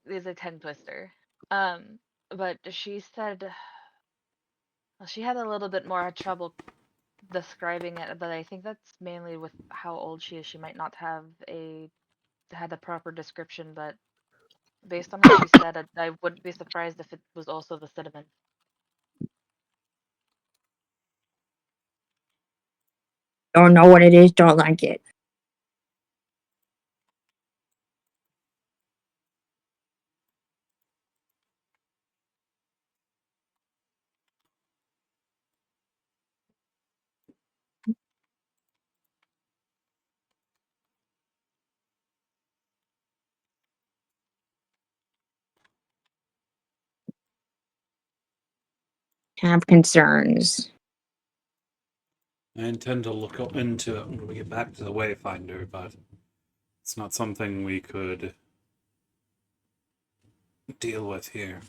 is a 10 twister. But she said well, she had a little bit more trouble describing it, but I think that's mainly with how old she is. She might not have had a proper description, but based on what she said, I wouldn't be surprised if it was also the cinnamon. Don't know what it is, don't like it. Have concerns. I intend to look up into it when we get back to the Wayfinder, but it's not something we could deal with here.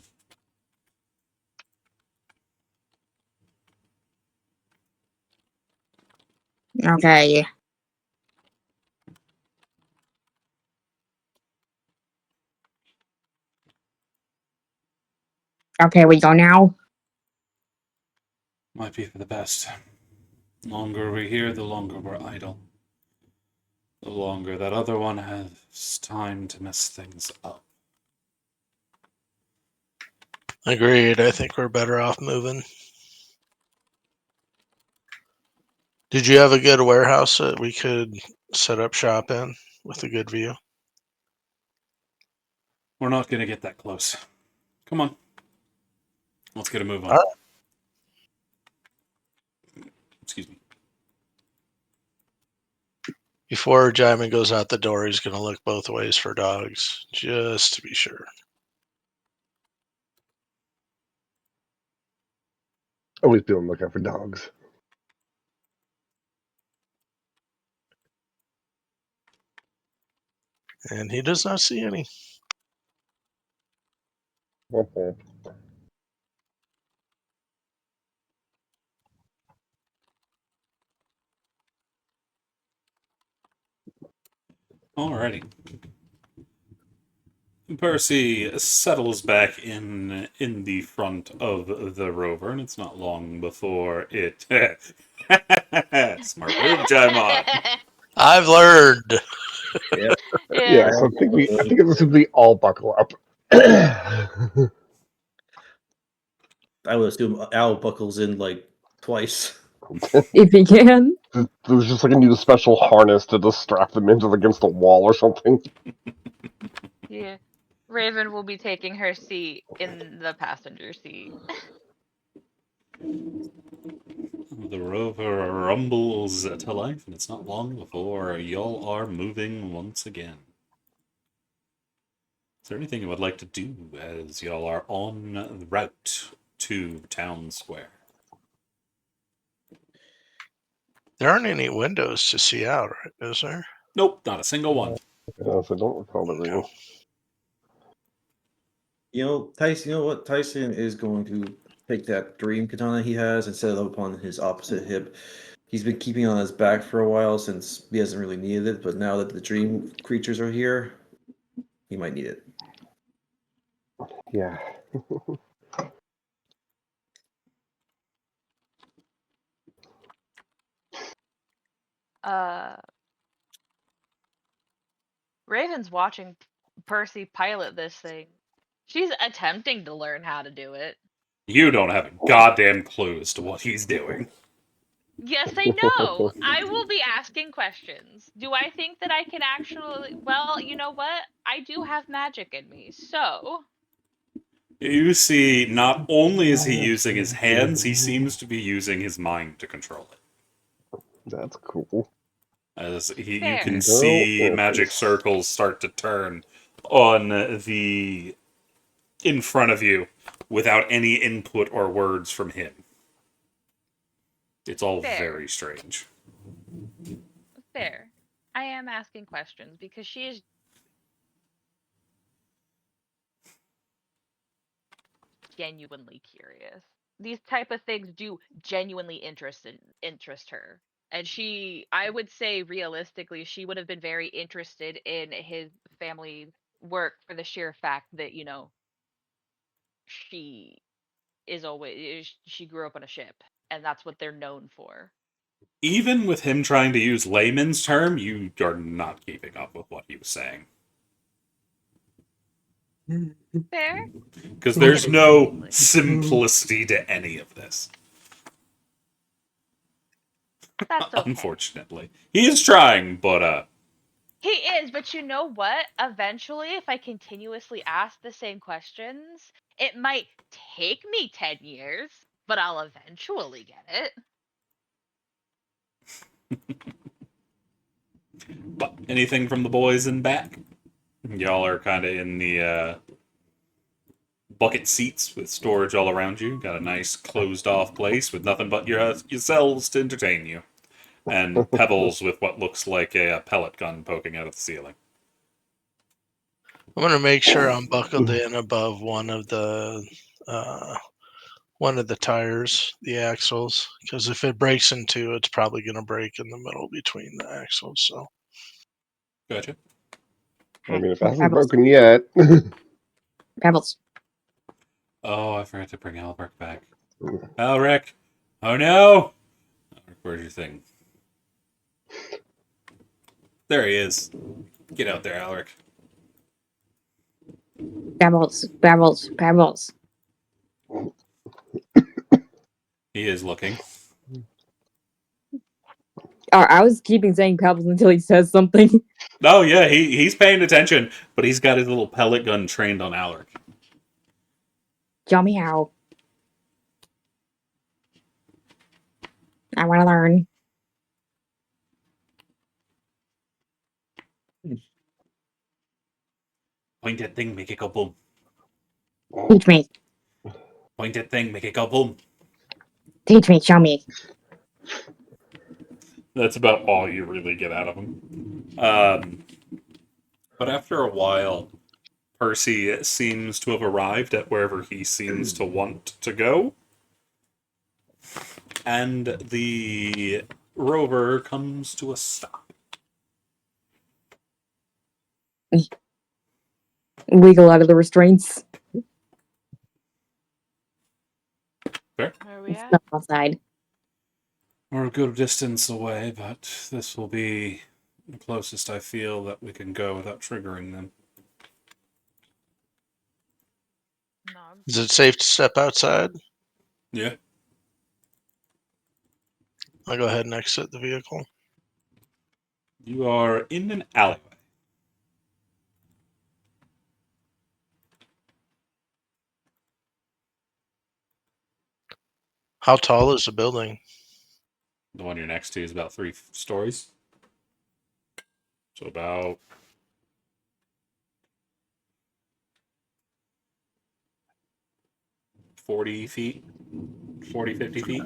Okay. Okay, we go now? Might be for the best. The longer we're here, the longer we're idle. The longer that other one has time to mess things up. Agreed. I think we're better off moving. Did you have a good warehouse that we could set up shop in with a good view? We're not going to get that close. Come on. Let's get a move on. All right. Excuse me. Before Jaimin goes out the door, he's going to look both ways for dogs, just to be sure. Always be on the lookout for dogs. And he does not see any. Okay. Alrighty. Percy settles back in the front of the rover, and it's not long before it. Smart move, Jaimon. I've learned. Yep. Yeah, so I think it's simply all buckle up. I would assume Al buckles in like twice. If he can. There's just like a new special harness to just strap them into against the wall or something. Yeah. Raven will be taking her seat in the passenger seat. The rover rumbles to life, and it's not long before y'all are moving once again. Is there anything you would like to do as y'all are on the route to Town Square? There aren't any windows to see out, right? Is there? Nope, not a single one. Yes, I don't recall there being. You know, Tyson. You know what? Tyson is going to take that dream katana he has and set it up on his opposite hip. He's been keeping it on his back for a while since he hasn't really needed it, but now that the dream creatures are here, he might need it. Yeah. Raven's watching Percy pilot this thing. She's attempting to learn how to do it. You don't have a goddamn clue as to what he's doing. Yes, I know. I will be asking questions. Do I think that I can actually? Well, you know what? I do have magic in me, so. You see, not only is he using his hands, he seems to be using his mind to control it. That's cool. As you Fair. can No see interface. magic circles start to turn on the in front of you without any input or words from him. It's all Fair. very strange. Fair. I am asking questions because she is genuinely curious. These type of things do genuinely interest her. And I would say realistically, she would have been very interested in his family work for the sheer fact that, she she grew up on a ship, and that's what they're known for. Even with him trying to use layman's term, you are not keeping up with what he was saying. Fair? Because there's no simplicity to any of this. That's okay. Unfortunately. He is trying, but He is, but you know what? Eventually, if I continuously ask the same questions, it might take me 10 years, but I'll eventually get it. But anything from the boys in back? Y'all are kind of in the bucket seats with storage all around you. Got a nice closed-off place with nothing but yourselves to entertain you. And pebbles with what looks like a pellet gun poking out of the ceiling. I'm gonna make sure I'm buckled in above one of the tires, the axles, because if it breaks in two, it's probably gonna break in the middle between the axles. So. Gotcha. I mean, if it hasn't Pebbles. broken yet. Pebbles. Oh, I forgot to bring Alric back. Alric! Oh no! Alric, where's your thing? There he is. Get out there, Alric. Pebbles. Pebbles. Pebbles. He is looking. I was keeping saying Pebbles until he says something. Oh yeah, he's paying attention, but he's got his little pellet gun trained on Alric. Show me how. I want to learn. Point that thing, make it go boom. Teach me. Point that thing, make it go boom. Teach me. Show me. That's about all you really get out of him. But after a while, Percy seems to have arrived at wherever he seems to want to go. And the rover comes to a stop. Wiggle out of the restraints. Fair. Where are we at? Step outside. We're a good distance away, but this will be the closest I feel that we can go without triggering them. No. Is it safe to step outside? Yeah. I'll go ahead and exit the vehicle. You are in an alleyway. How tall is the building? The one you're next to is about 3 stories. So about 40 feet, 40, 50 feet.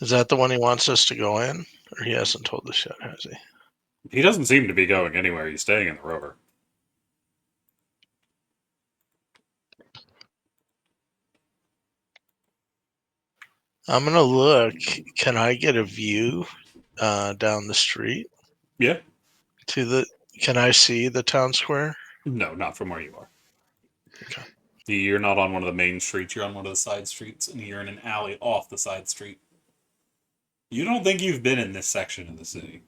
Is that the one he wants us to go in? Or he hasn't told us yet, has he? He doesn't seem to be going anywhere. He's staying in the rover. I'm gonna look. Can I get a view down the street? Yeah. Can I see the town square? No, not from where you are. Okay. You're not on one of the main streets. You're on one of the side streets, and you're in an alley off the side street. You don't think you've been in this section of the city.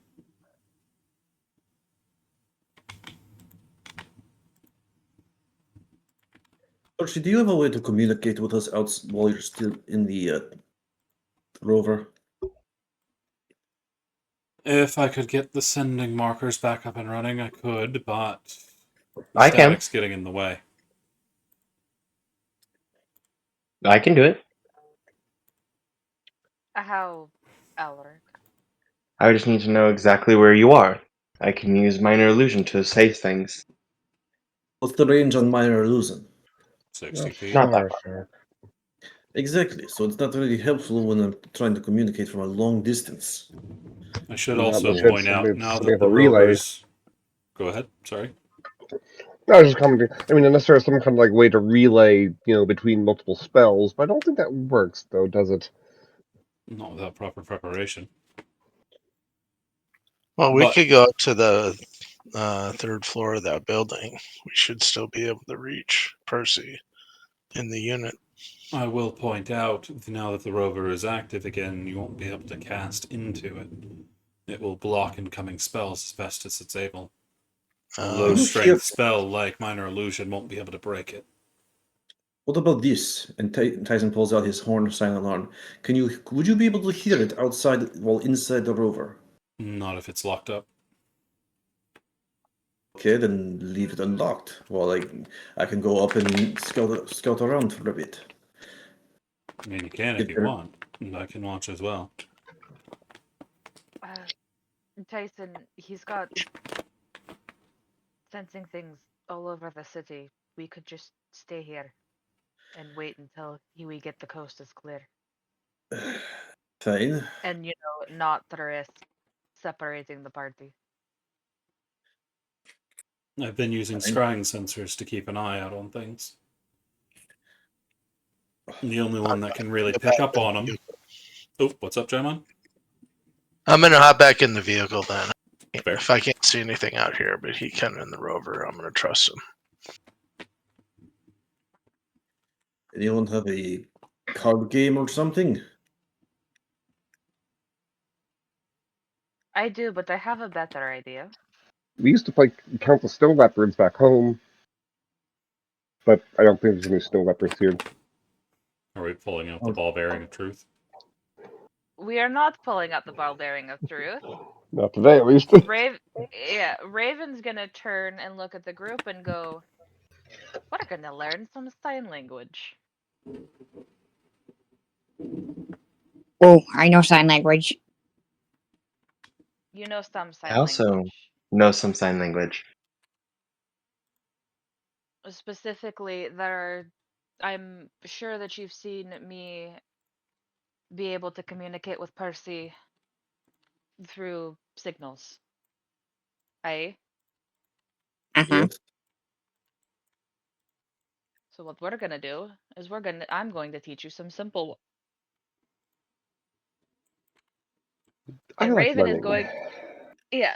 Archie, do you have a way to communicate with us out while you're still in the rover? If I could get the sending markers back up and running, I could, but I can. static's getting in the way. I can do it. How, Alric? I just need to know exactly where you are. I can use minor illusion to say things. What's the range on minor illusion? 60 feet. Not that far. Exactly. So it's not really helpful when I'm trying to communicate from a long distance. I should Yeah, also but point out it's now something that the for relay. rovers... Go ahead. Sorry. I was just commenting. I mean, unless there's some kind of like way to relay, between multiple spells, but I don't think that works, though, does it? Not without proper preparation. Well, we But- could go up to the third floor of that building. We should still be able to reach Percy in the unit. I will point out, now that the rover is active again, you won't be able to cast into it. It will block incoming spells as best as it's able. A low Uh, strength spell like Minor Illusion won't be able to break it. What about this? And Tyson pulls out his horn of silent alarm. Would you be able to hear it outside, inside the rover? Not if it's locked up. Okay, then leave it unlocked. I can go up and scout around for a bit. I mean, you can if you want, and I can watch as well. Tyson, he's got sensing things all over the city. We could just stay here and wait until we get the coast is clear. Fine. And, not risk separating the party. I've been using scrying sensors to keep an eye out on things. And the only one that can really pick up on them. Oh, what's up, Gemma? I'm gonna hop back in the vehicle then. Fair. If I can't see anything out here, but he can in the rover, I'm gonna trust him. Anyone have a card game or something? I do, but I have a better idea. We used to play Count the Snow Leopards back home, but I don't think there's any snow leopards here. Are we pulling out the ball bearing of truth? We are not pulling up the ball bearing of truth. Not today, at least. Raven's gonna turn and look at the group and go, "We're gonna learn some sign language." Oh, I know sign language. You know some sign I also language. know some sign language. Specifically, I'm sure that you've seen me be able to communicate with Percy through signals. Aye? Uh-huh. Yes. So what we're gonna do is I'm going to teach you some simple. I And like Raven is learning. going. Yeah.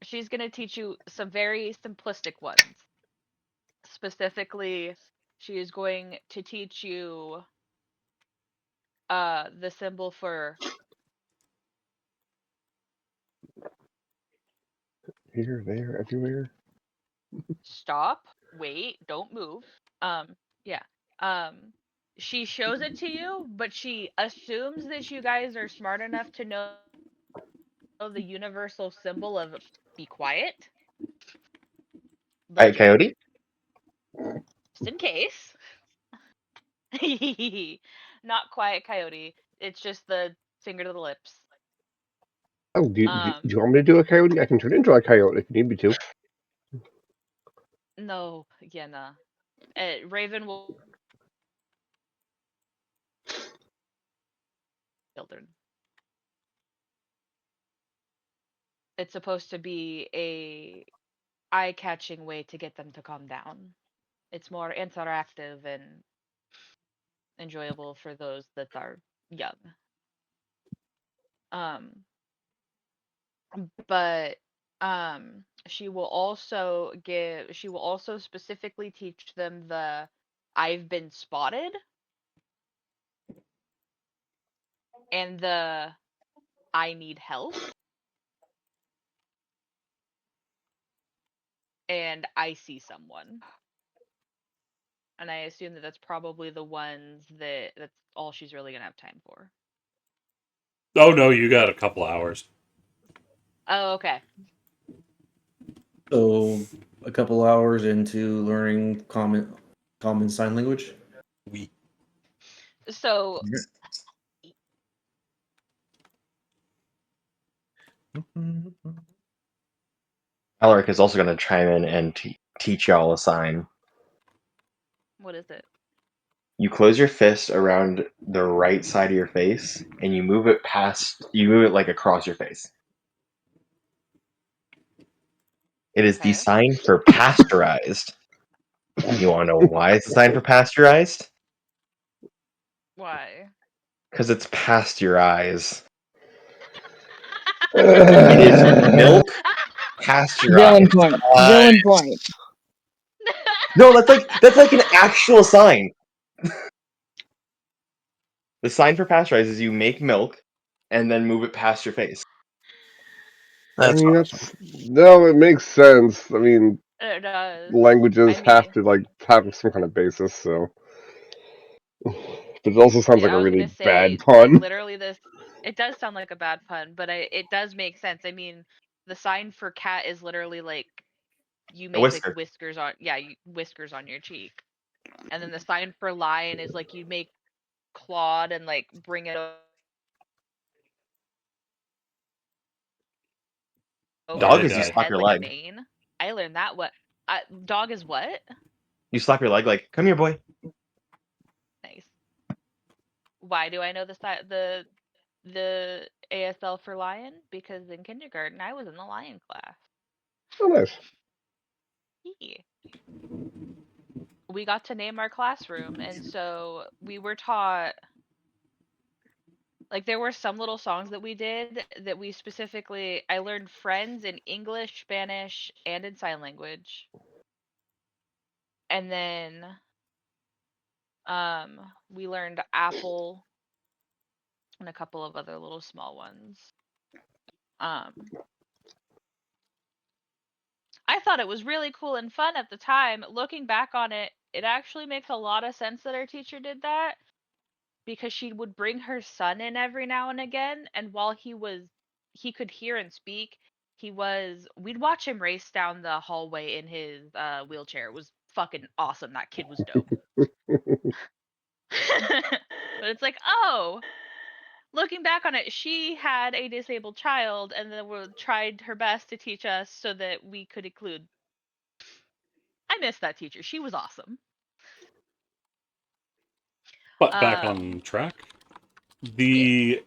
She's gonna teach you some very simplistic ones. Specifically, she is going to teach you the symbol for Here, there, everywhere. stop, wait, don't move. Yeah. She shows it to you, but she assumes that you guys are smart enough to know the universal symbol of be quiet. Alright, Coyote? Just in case. Not quiet coyote. It's just the finger to the lips. Oh, do you want me to do a coyote? I can turn into a coyote if you need me to. No, yeah, nah. Raven will. Children. It's supposed to be a eye-catching way to get them to calm down. It's more interactive and enjoyable for those that are young. But she will also specifically teach them the I've been spotted and the I need help and I see someone. And I assume that that's probably the ones that's all she's really gonna have time for. Oh no, you got a couple hours. Oh, okay. So, a couple hours into learning common sign language. We. So Alaric is also going to chime in and teach y'all a sign. what is it? You close your fist around the right side of your face, and you move it like across your face. It is the Okay. sign for pasteurized. You want to know why it's the sign for pasteurized? Why? Because it's past your eyes. It is milk pasteurized. Villain point. Villain point. No, that's like an actual sign. The sign for pasteurized is you make milk and then move it past your face. I That's mean, awesome. no, it makes sense. I mean, It does. languages I have mean, to like have some kind of basis, so. But it also sounds like I a was really gonna say, bad like, pun. literally this. It does sound like a bad pun, but it does make sense. I mean, the sign for cat is literally like you A make like whisker. whiskers on, yeah, whiskers on your cheek, and then the sign for lion is like you make clawed and like bring it over Dog I is you your died. slap head your like a leg. mane. I learned that. What? Dog is what? You slap your leg like, come here, boy. Nice. Why do I know the ASL for lion? Because in kindergarten I was in the lion class. Oh, nice. Yeah. We got to name our classroom, and so we were taught, like, there were some little songs that we did that we specifically, I learned Friends in English, Spanish, and in sign language. And then we learned Apple and a couple of other little small ones. I thought it was really cool and fun at the time. Looking back on it, it actually makes a lot of sense that our teacher did that, because she would bring her son in every now and again, and while he could hear and speak, we'd watch him race down the hallway in his wheelchair. It was fucking awesome. That kid was dope. But it's like, oh, looking back on it, she had a disabled child and then tried her best to teach us so that we could include. I miss that teacher. She was awesome. But back on track. The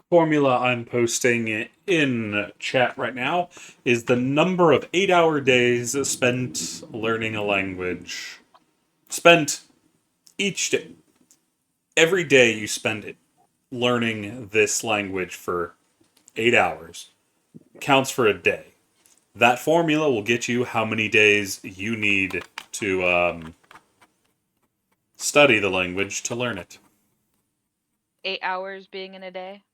formula I'm posting in chat right now is the number of 8-hour days spent learning a language. Spent each day. Every day you spend it learning this language for 8 hours counts for a day. That formula will get you how many days you need to study the language to learn it. 8 hours being in a day.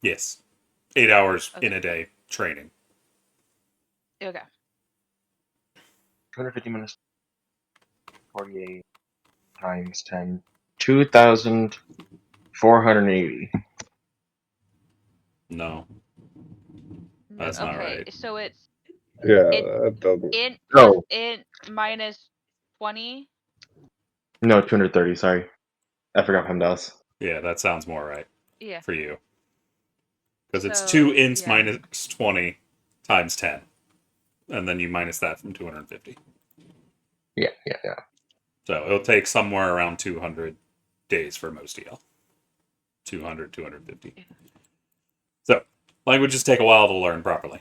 Yes. 8 hours Okay. in a day training. Okay. 250 minutes. 48 times 10. 2,480. No. That's not Okay, right. so it's Yeah, it that doesn't. int No. plus int minus 20. No, 230, sorry. I forgot PEMDAS. Yeah, that sounds more right Yeah. for you. Because it's So, 2 ints yeah. minus 20 times 10. And then you minus that from 250. Yeah. So it'll take somewhere around 200 days for most of y'all. 200, 250. So, languages take a while to learn properly.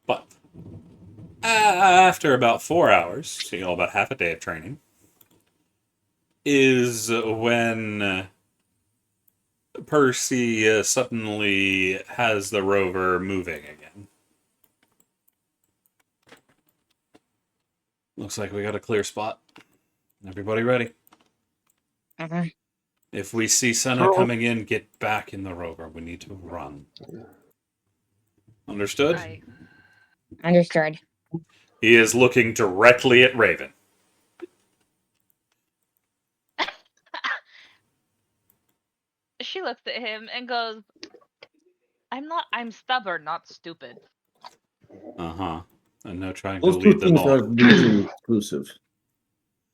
But after about 4 hours, so about half a day of training, is when Percy suddenly has the rover moving again. Looks like we got a clear spot. Everybody ready? Uh-huh. If we see Senna coming in, get back in the rover. We need to run. Understood? Right. Understood. He is looking directly at Raven. She looks at him and goes, I'm stubborn, not stupid. Uh-huh. And no trying to Those two lead them things are all. mutually exclusive.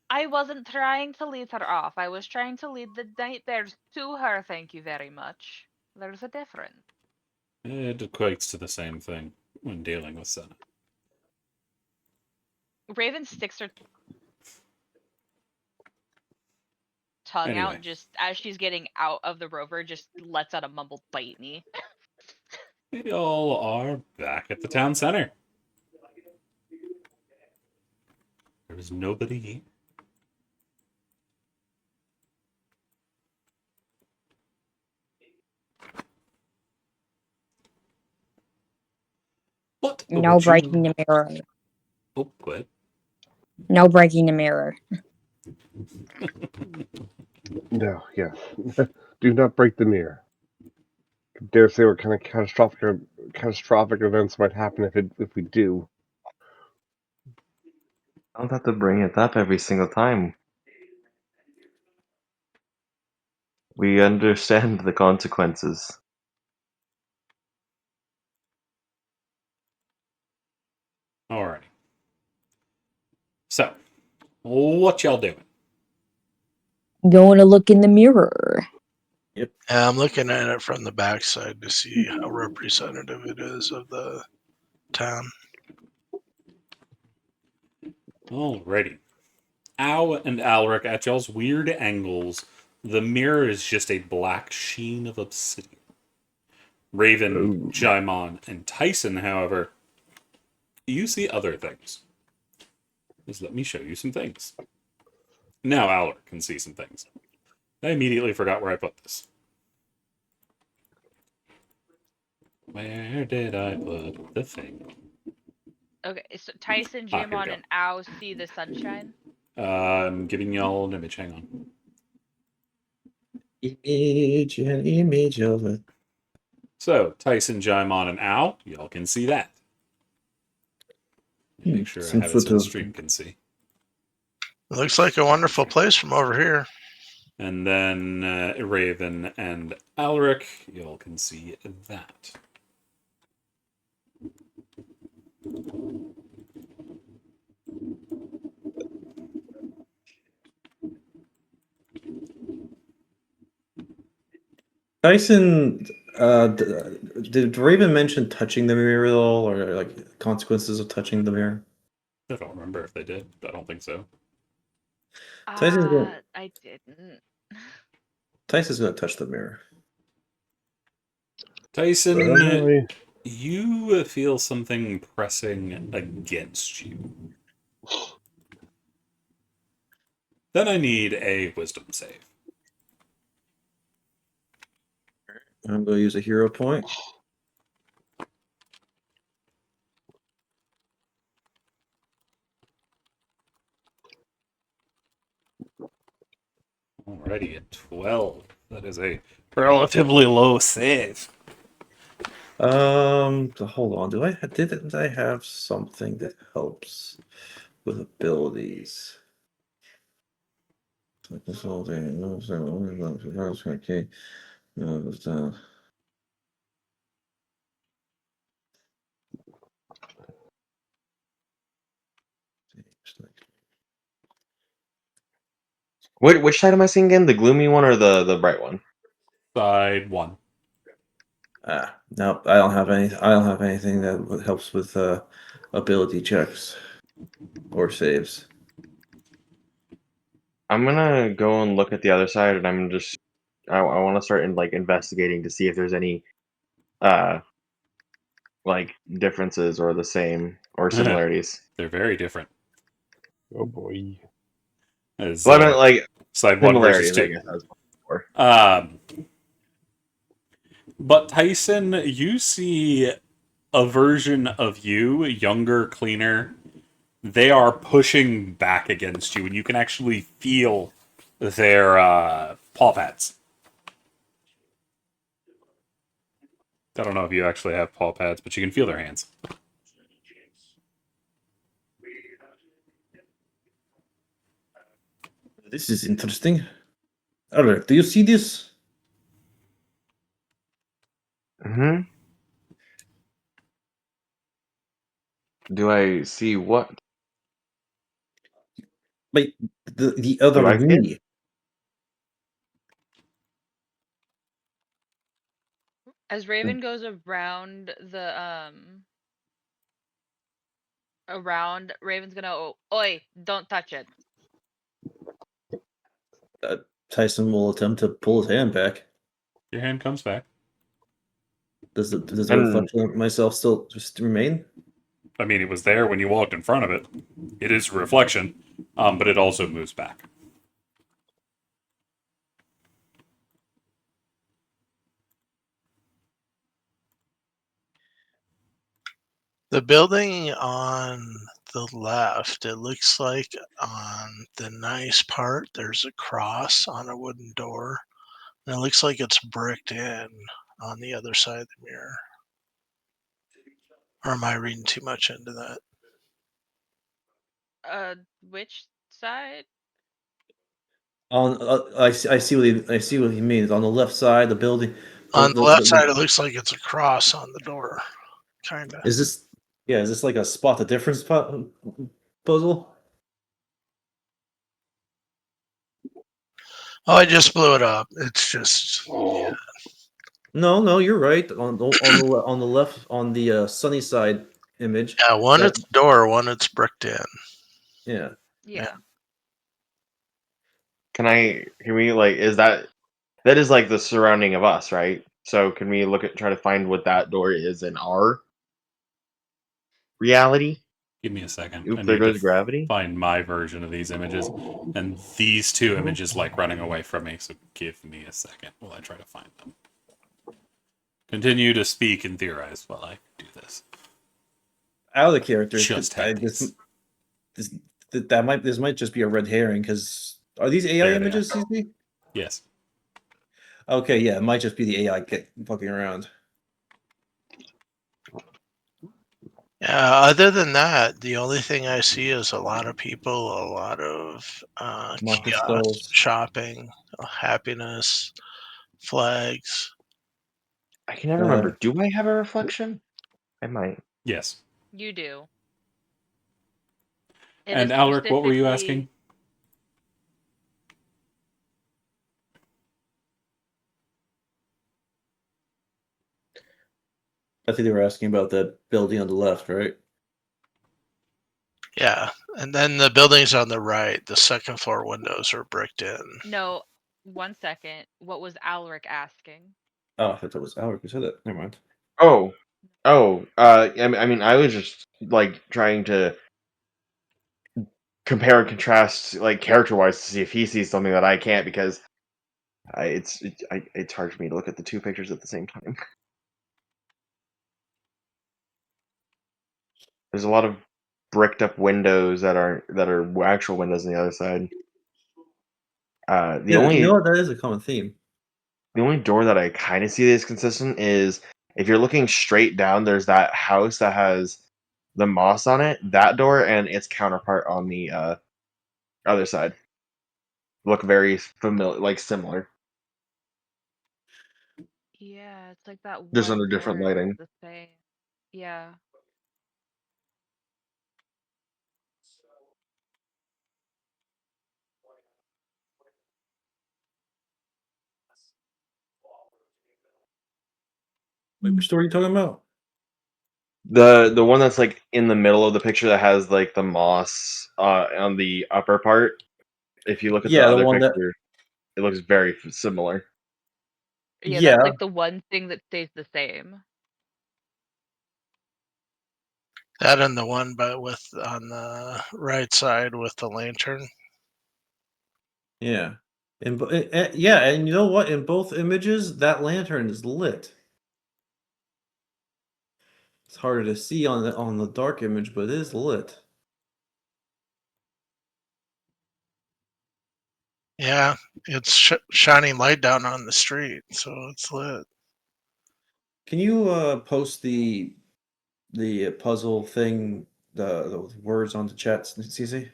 I wasn't trying to lead her off. I was trying to lead the nightmares to her, thank you very much. There's a difference. It equates to the same thing when dealing with Senna. Raven sticks her tongue Anyway. out just as she's getting out of the rover, just lets out a mumbled bite me. Y'all are back at the town center. There is nobody here. No but breaking you... the mirror. Oh, go ahead. No breaking the mirror. No, yes. Do not break the mirror. Dare say what kind of catastrophic events might happen if we do. I don't have to bring it up every single time. We understand the consequences. Alrighty. So, what y'all doing? Going to look in the mirror. Yeah, I'm looking at it from the backside to see how representative it is of the town. Alrighty. Al and Alric, at y'all's weird angles, the mirror is just a black sheen of obsidian. Raven, Ooh. Jaimon, and Tyson, however, you see other things. Just let me show you some things. Now Alric can see some things. I immediately forgot where I put this. Where did I put the thing? Okay, so Tyson, Here we Jaimon, go. and Ao see the sunshine. I'm giving y'all an image. Hang on. An image of it. So, Tyson, Jaimon, and Al, y'all can see that. Make sure I Some have it so sort the of stream can see. It looks like a wonderful place from over here. And then Raven and Alric, y'all can see that. Tyson. Did Raven mention touching the mirror at all, or like consequences of touching the mirror? I don't remember if they did. I don't think so. Tyson's gonna, I didn't. Tyson's gonna touch the mirror. Tyson, you feel something pressing against you. Then I need a wisdom save. I'm gonna use a hero point. Alrighty, at 12. That is a relatively low save. Hold on. Didn't I have something that helps with abilities? Okay. Which side am I seeing again? The gloomy one or the bright one? Side 1. No, I don't have any. I don't have anything that helps with ability checks or saves. I'm gonna go and look at the other side, and I want to start investigating to see if there's any like differences or the same or similarities. They're very different. Oh boy. As, Well, I meant like side 1 versus similarities, I 2. guess I was looking for. But Tyson, you see a version of you, younger, cleaner. They are pushing back against you, and you can actually feel their paw pads. I don't know if you actually have paw pads, but you can feel their hands. This is interesting. Alright, do you see this? Mm-hmm. Do I see what? Wait, the other Do I see it? me. As Raven goes around Raven's gonna oi, don't touch it. Tyson will attempt to pull his hand back. Your hand comes back. Does the And- reflection of myself still just remain? I mean, it was there when you walked in front of it. It is a reflection, but it also moves back. The building on the left, it looks like on the nice part, there's a cross on a wooden door. And it looks like it's bricked in on the other side of the mirror. Or am I reading too much into that? Which side? On I see what he means. On the left side, the building. On the left side, it looks like it's a cross on the door. Kinda. Is this? Yeah, is this like a spot the difference puzzle? Oh, I just blew it up. It's just yeah. No, you're right. On the left, on the sunny side image. Yeah, one that- it's a door, one it's bricked in. Yeah. Yeah. Can we like is that is like the surrounding of us, right? So can we try to find what that door is in our reality? Give me a second. Oop, I there need to goes gravity. find my version of these images. And these two images like running away from me, so give me a second while I try to find them. Continue to speak and theorize while I do this. Out of character. Just have this these. might just be a red herring because are these AI There they images, CC? Yes. Okay, yeah, it might just be the AI fucking around. Yeah, other than that, the only thing I see is a lot of people, a lot of Market kiosks, stalls. shopping, happiness, flags. I can never remember. Do I have a reflection? I might. Yes. You do. It And is Alric, what were you specifically- asking? I think they were asking about that building on the left, right? Yeah, and then the buildings on the right, the second floor windows are bricked in. No, 1 second. What was Alric asking? Oh, I thought that was Alric who said that. Never mind. I mean, I was just like trying to compare and contrast, like character-wise, to see if he sees something that I can't because it's hard for me to look at the two pictures at the same time. There's a lot of bricked up windows that are actual windows on the other side. You know what? That is a common theme. The only door that I kind of see that is consistent is if you're looking straight down, there's that house that has the moss on it. That door and its counterpart on the other side look very familiar, like similar. Yeah, it's like that Just one under different door is lighting. the same. Yeah. Wait, which store are you talking about? The one that's like in the middle of the picture that has like the moss on the upper part. If you look at Yeah, the the other one that- picture, it looks very similar. Yeah, Yeah. that's like the one thing that stays the same. That and the one but with on the right side with the lantern. Yeah. Yeah, and you know what? In both images, that lantern is lit. It's harder to see on the dark image, but it is lit. Yeah, it's shining light down on the street, so it's lit. Can you post the puzzle thing, the words onto chat, CC?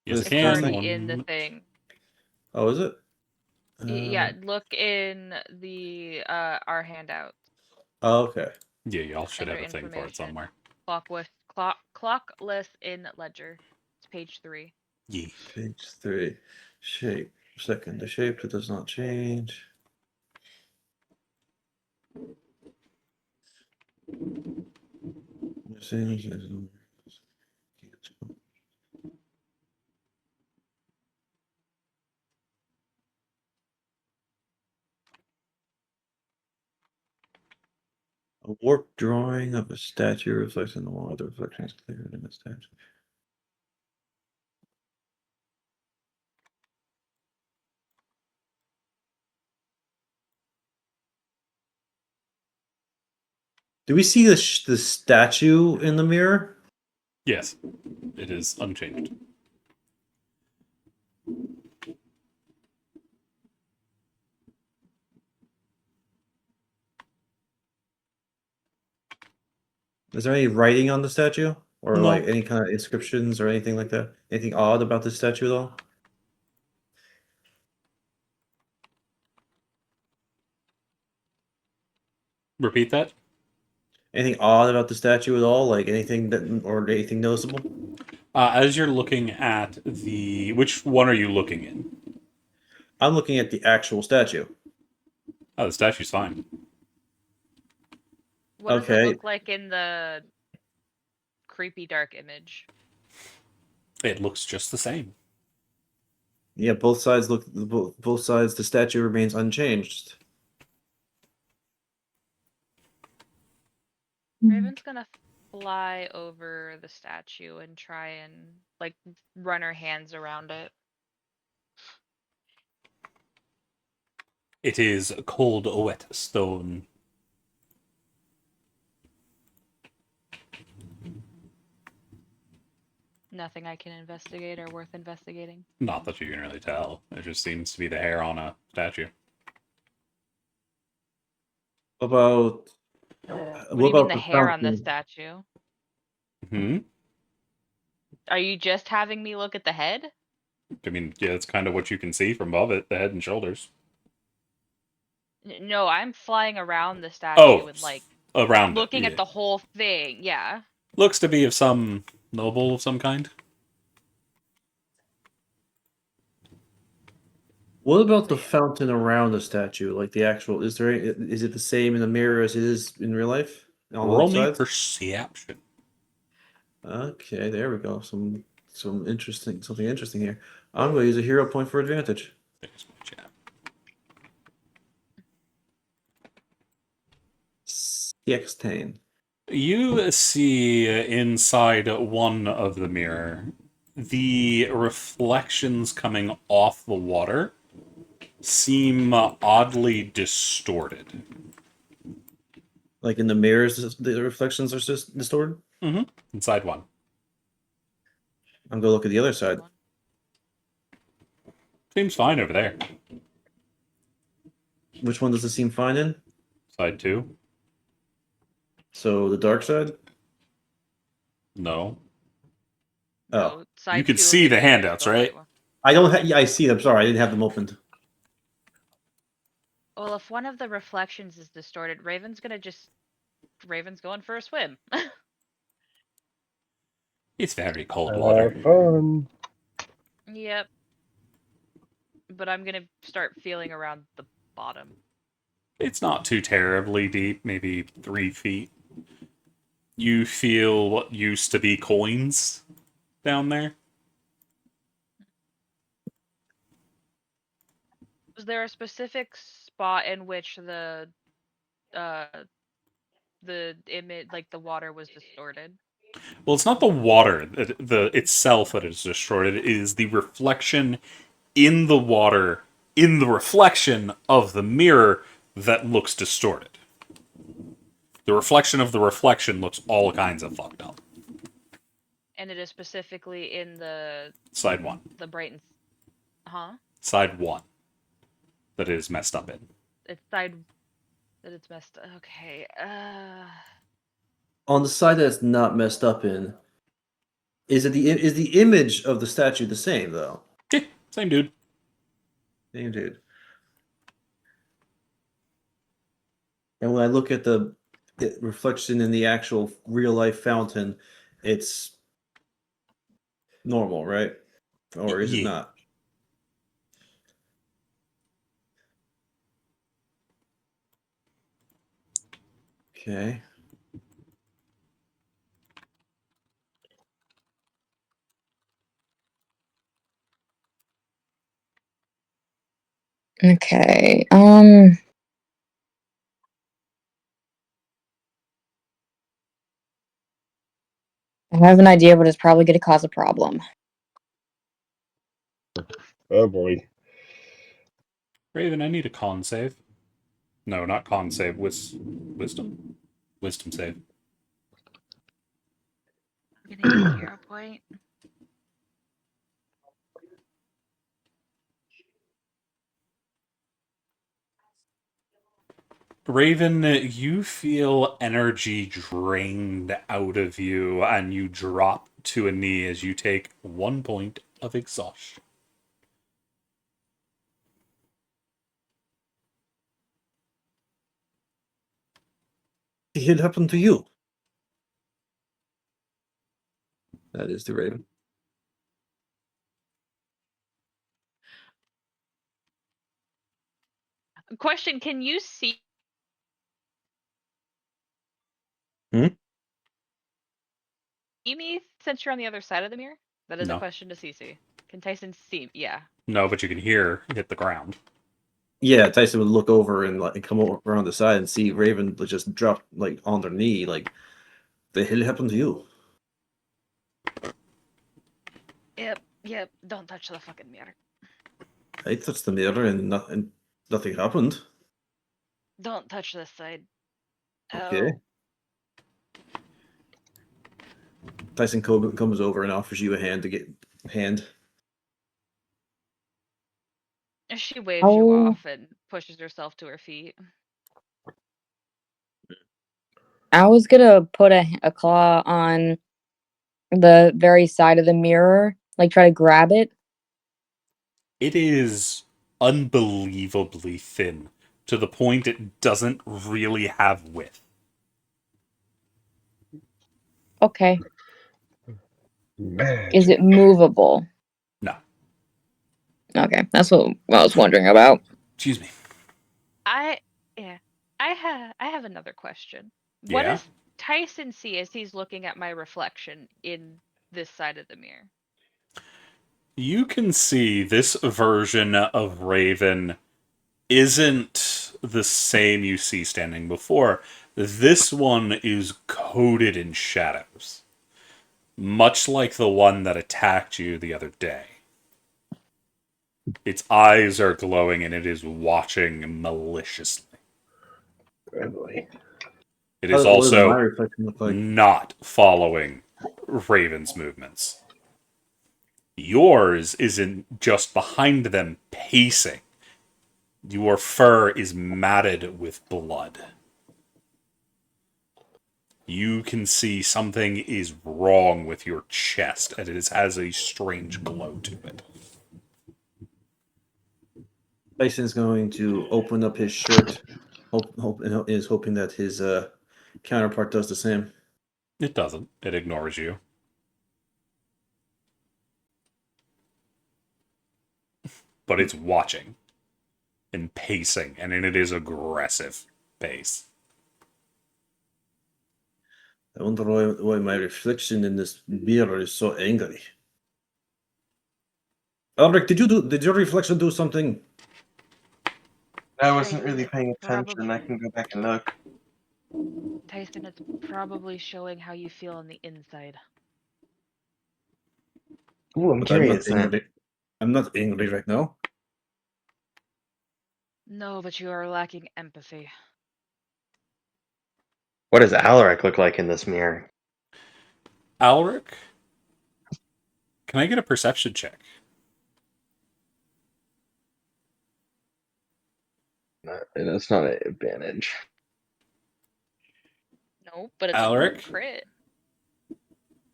Yes, It's can. already in the thing. Oh, is it? Yeah, look in the our handout. Oh, okay. Yeah, y'all should Under have a thing for it information. somewhere. Clockless in ledger. It's page 3. Yeah. Page 3. Shape. Second, the shape that does not change. A warped drawing of a statue reflects in the wall. The reflection is clearer than the statue. Do we see the statue in the mirror? Yes, it is unchanged. Is there any writing on the statue? Or No. like any kind of inscriptions or anything like that? Anything odd about the statue at all? Repeat that. Anything odd about the statue at all? Like anything that or anything noticeable? As you're looking at which one are you looking in? I'm looking at the actual statue. Oh, the statue's fine. What does it Okay. look like in the creepy dark image? It looks just the same. Yeah, both sides look. Both sides. The statue remains unchanged. Raven's gonna fly over the statue and try and like run her hands around it. It is cold, wet stone. Nothing I can investigate or worth investigating. Not that you can really tell. It just seems to be the hair on a statue. About What do you mean the hair on the fountain? statue? Hmm. Are you just having me look at the head? I mean, yeah, it's kind of what you can see from above it, the head and shoulders. No, I'm flying around the statue Oh, and like around looking it, at the whole thing. Yeah. Looks to be of some noble of some kind. What about the fountain around the statue? Like the actual? Is it the same in the mirror as it is in real life? On Roll both me sides? perception. Okay, there we go. Something interesting here. I'm going to use a hero point for advantage. There's my chat. 16. You see inside one of the mirror, the reflections coming off the water seem oddly distorted. Like in the mirrors, the reflections are just distorted. Mm-hmm. Inside one. I'm going to look at the other side. Seems fine over there. Which one does it seem fine in? Side two. So the dark side? No. Oh. No, side You could 2 of see the mirror is handouts, the light right? one. I don't have. Yeah, I see them. Sorry, I didn't have them opened. Well, if one of the reflections is distorted, Raven's going for a swim. It's very cold water. Have fun. Yep. But I'm gonna start feeling around the bottom. It's not too terribly deep, maybe 3 feet. You feel what used to be coins down there. Was there a specific spot in which the image, like the water, was distorted? Well, it's not the water the itself that is distorted. It is the reflection in the water, in the reflection of the mirror that looks distorted. The reflection of the reflection looks all kinds of fucked up. And it is specifically in the Side one. the Brighton, huh? Side one. That it is messed up in. It's side that it's messed. Okay. On the side that's not messed up in, is the image of the statue the same though? Yeah, same dude. Same dude. And when I look at the reflection in the actual real life fountain, it's normal, right? Or is it Yeah. not? Okay. Okay. I have an idea, but it's probably going to cause a problem. Oh boy. Raven, I need a con save. No, not con save. Wisdom. Wisdom save. I'm gonna need a hero point. Raven, you feel energy drained out of you, and you drop to a knee as you take 1 point of exhaustion. The hell happened to you? That is the Raven. Question: can you see me since you're on the other side of the mirror? That is No. a question to Cece. Can Tyson see? Yeah. No, but you can hear hit the ground. Yeah, Tyson would look over and like come over around the side and see Raven just drop like on their knee. Like, the hell happened to you? Yep. Don't touch the fucking mirror. I touched the mirror and nothing happened. Don't touch this side. Okay. Oh. Tyson comes over and offers you a hand. She waves you Oh. off and pushes herself to her feet. I was gonna put a claw on the very side of the mirror, like try to grab it. It is unbelievably thin, to the point it doesn't really have width. Okay. Man. Is it movable? No. Okay, that's what I was wondering about. Excuse me. I have another question. What Yeah? does Tyson see as he's looking at my reflection in this side of the mirror? You can see this version of Raven isn't the same you see standing before. This one is coated in shadows, much like the one that attacked you the other day. Its eyes are glowing and it is watching maliciously. Really? It is What does my also reflection look like? not following Raven's movements. Yours isn't just behind them, pacing. Your fur is matted with blood. You can see something is wrong with your chest, and it has a strange glow to it. Tyson's going to open up his shirt, is hoping that his counterpart does the same. It doesn't. It ignores you. But it's watching and pacing, and it is aggressive pace. I wonder why my reflection in this mirror is so angry. Ulrich, did your reflection do something? I wasn't really paying Tyson, attention. I can go back and look. Tyson, it's probably showing how you feel on the inside. Ooh, I'm But I'm not curious then. angry. I'm not angry right now. No, but you are lacking empathy. What does Alaric look like in this mirror? Alric, can I get a perception check? That's not an advantage. No, but it's Alaric? a crit.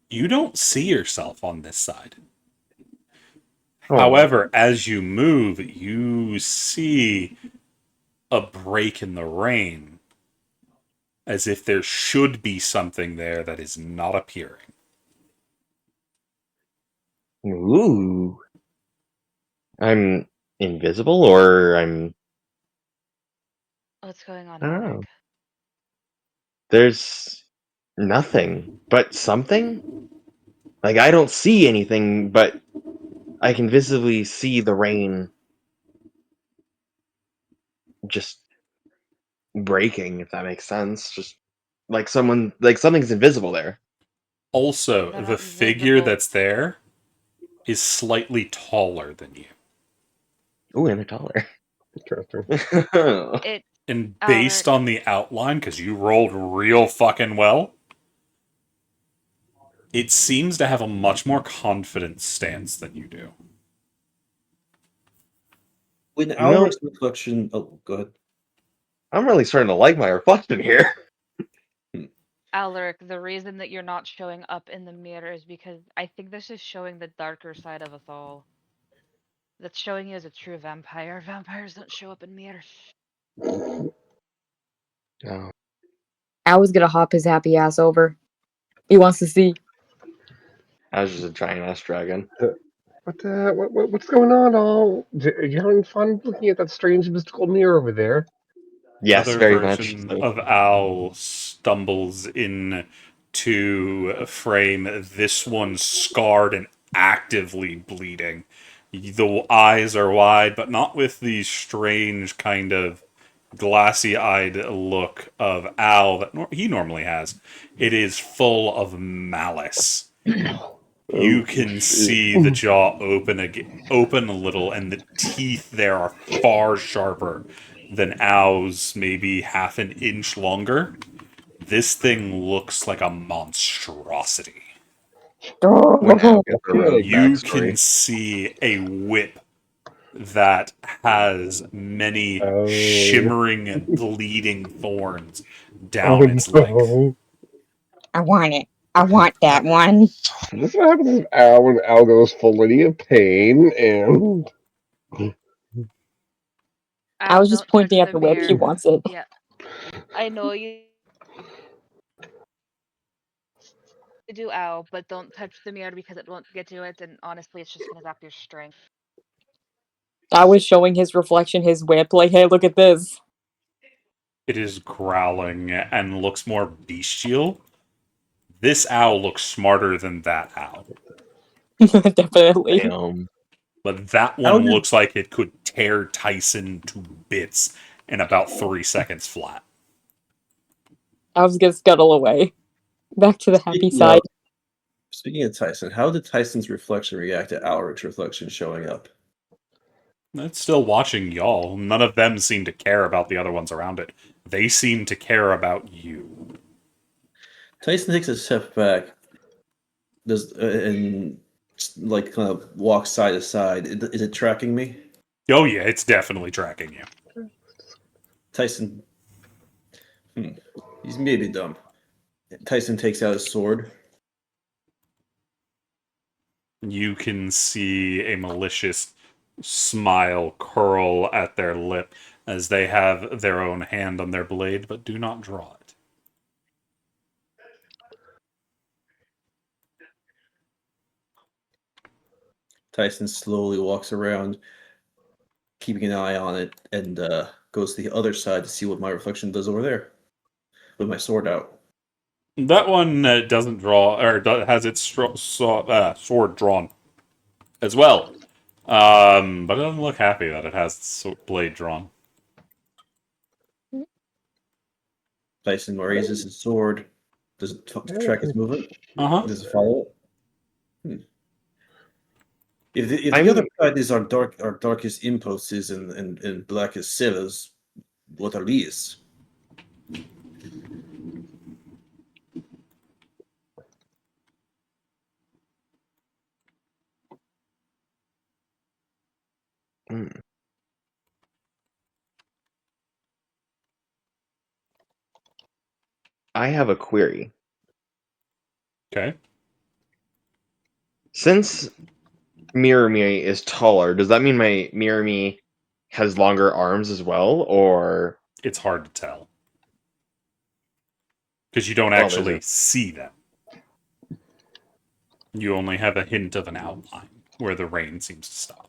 You don't see yourself on this side. Oh. However, as you move, you see a break in the rain, as if there should be something there that is not appearing. Ooh. I'm invisible, or I'm... What's going on, I don't know. Alec? There's nothing, but something? Like, I don't see anything, but I can visibly see the rain just breaking, if that makes sense. Just like something's invisible there. Also, They're the not figure visible. that's there is slightly taller than you. Ooh, and they're taller. Interesting. And based on the outline, because you rolled real fucking well, it seems to have a much more confident stance than you do. When know- Alric's reflection, oh, go ahead. I'm really starting to like my reflection here. Alaric, the reason that you're not showing up in the mirror is because I think this is showing the darker side of us all. That's showing you as a true vampire. Vampires don't show up in mirrors. No. I was gonna hop his happy ass over. He wants to see. I was just a giant ass dragon. What's going on, all? Are you having fun looking at that strange mystical mirror over there? Yes, Other very much. version So. of Al stumbles in to frame. This one's scarred and actively bleeding. The eyes are wide, but not with the strange kind of glassy-eyed look of Al that he normally has. It is full of malice. You can see the jaw open a little, and the teeth there are far sharper than Al's, maybe half an inch longer. This thing looks like a monstrosity. When Al gets a rogue You backstory. can see a whip that has many shimmering, bleeding thorns down its length. I want it. I want that one. This is what happens with Al when Al goes fully of pain and. I was just Don't touch pointing at the whip. He mirror. wants it. Yeah. I know you do, Al, but don't touch the mirror because it won't get to it, and honestly, it's just gonna zap your strength. I was showing his reflection, his whip, like, hey, look at this. It is growling and looks more bestial. This owl looks smarter than that owl. Definitely. Damn. But that one looks like it could tear Tyson to bits in about 3 seconds flat. I was gonna scuttle away. Back to the happy side. Speaking of Tyson, how did Tyson's reflection react to Alric's reflection showing up? It's still watching y'all. None of them seem to care about the other ones around it. They seem to care about you. Tyson takes a step back, and like kind of walks side to side. Is it tracking me? Oh yeah, it's definitely tracking you. Tyson, he's maybe dumb. Tyson takes out his sword. You can see a malicious smile curl at their lip as they have their own hand on their blade, but do not draw it. Tyson slowly walks around, keeping an eye on it, and goes to the other side to see what my reflection does over there with my sword out. That one doesn't draw, or has its sword drawn as well. But it doesn't look happy that it has its blade drawn. Tyson raises his sword. Does it track its movement? Uh-huh. Does it follow it? If the other side is our darkest impulses and blackest cells, what are these? I have a query. Okay. Since Mirror Me is taller, does that mean my Mirror Me has longer arms as well, or it's hard to tell because you don't actually see them. You only have a hint of an outline where the rain seems to stop.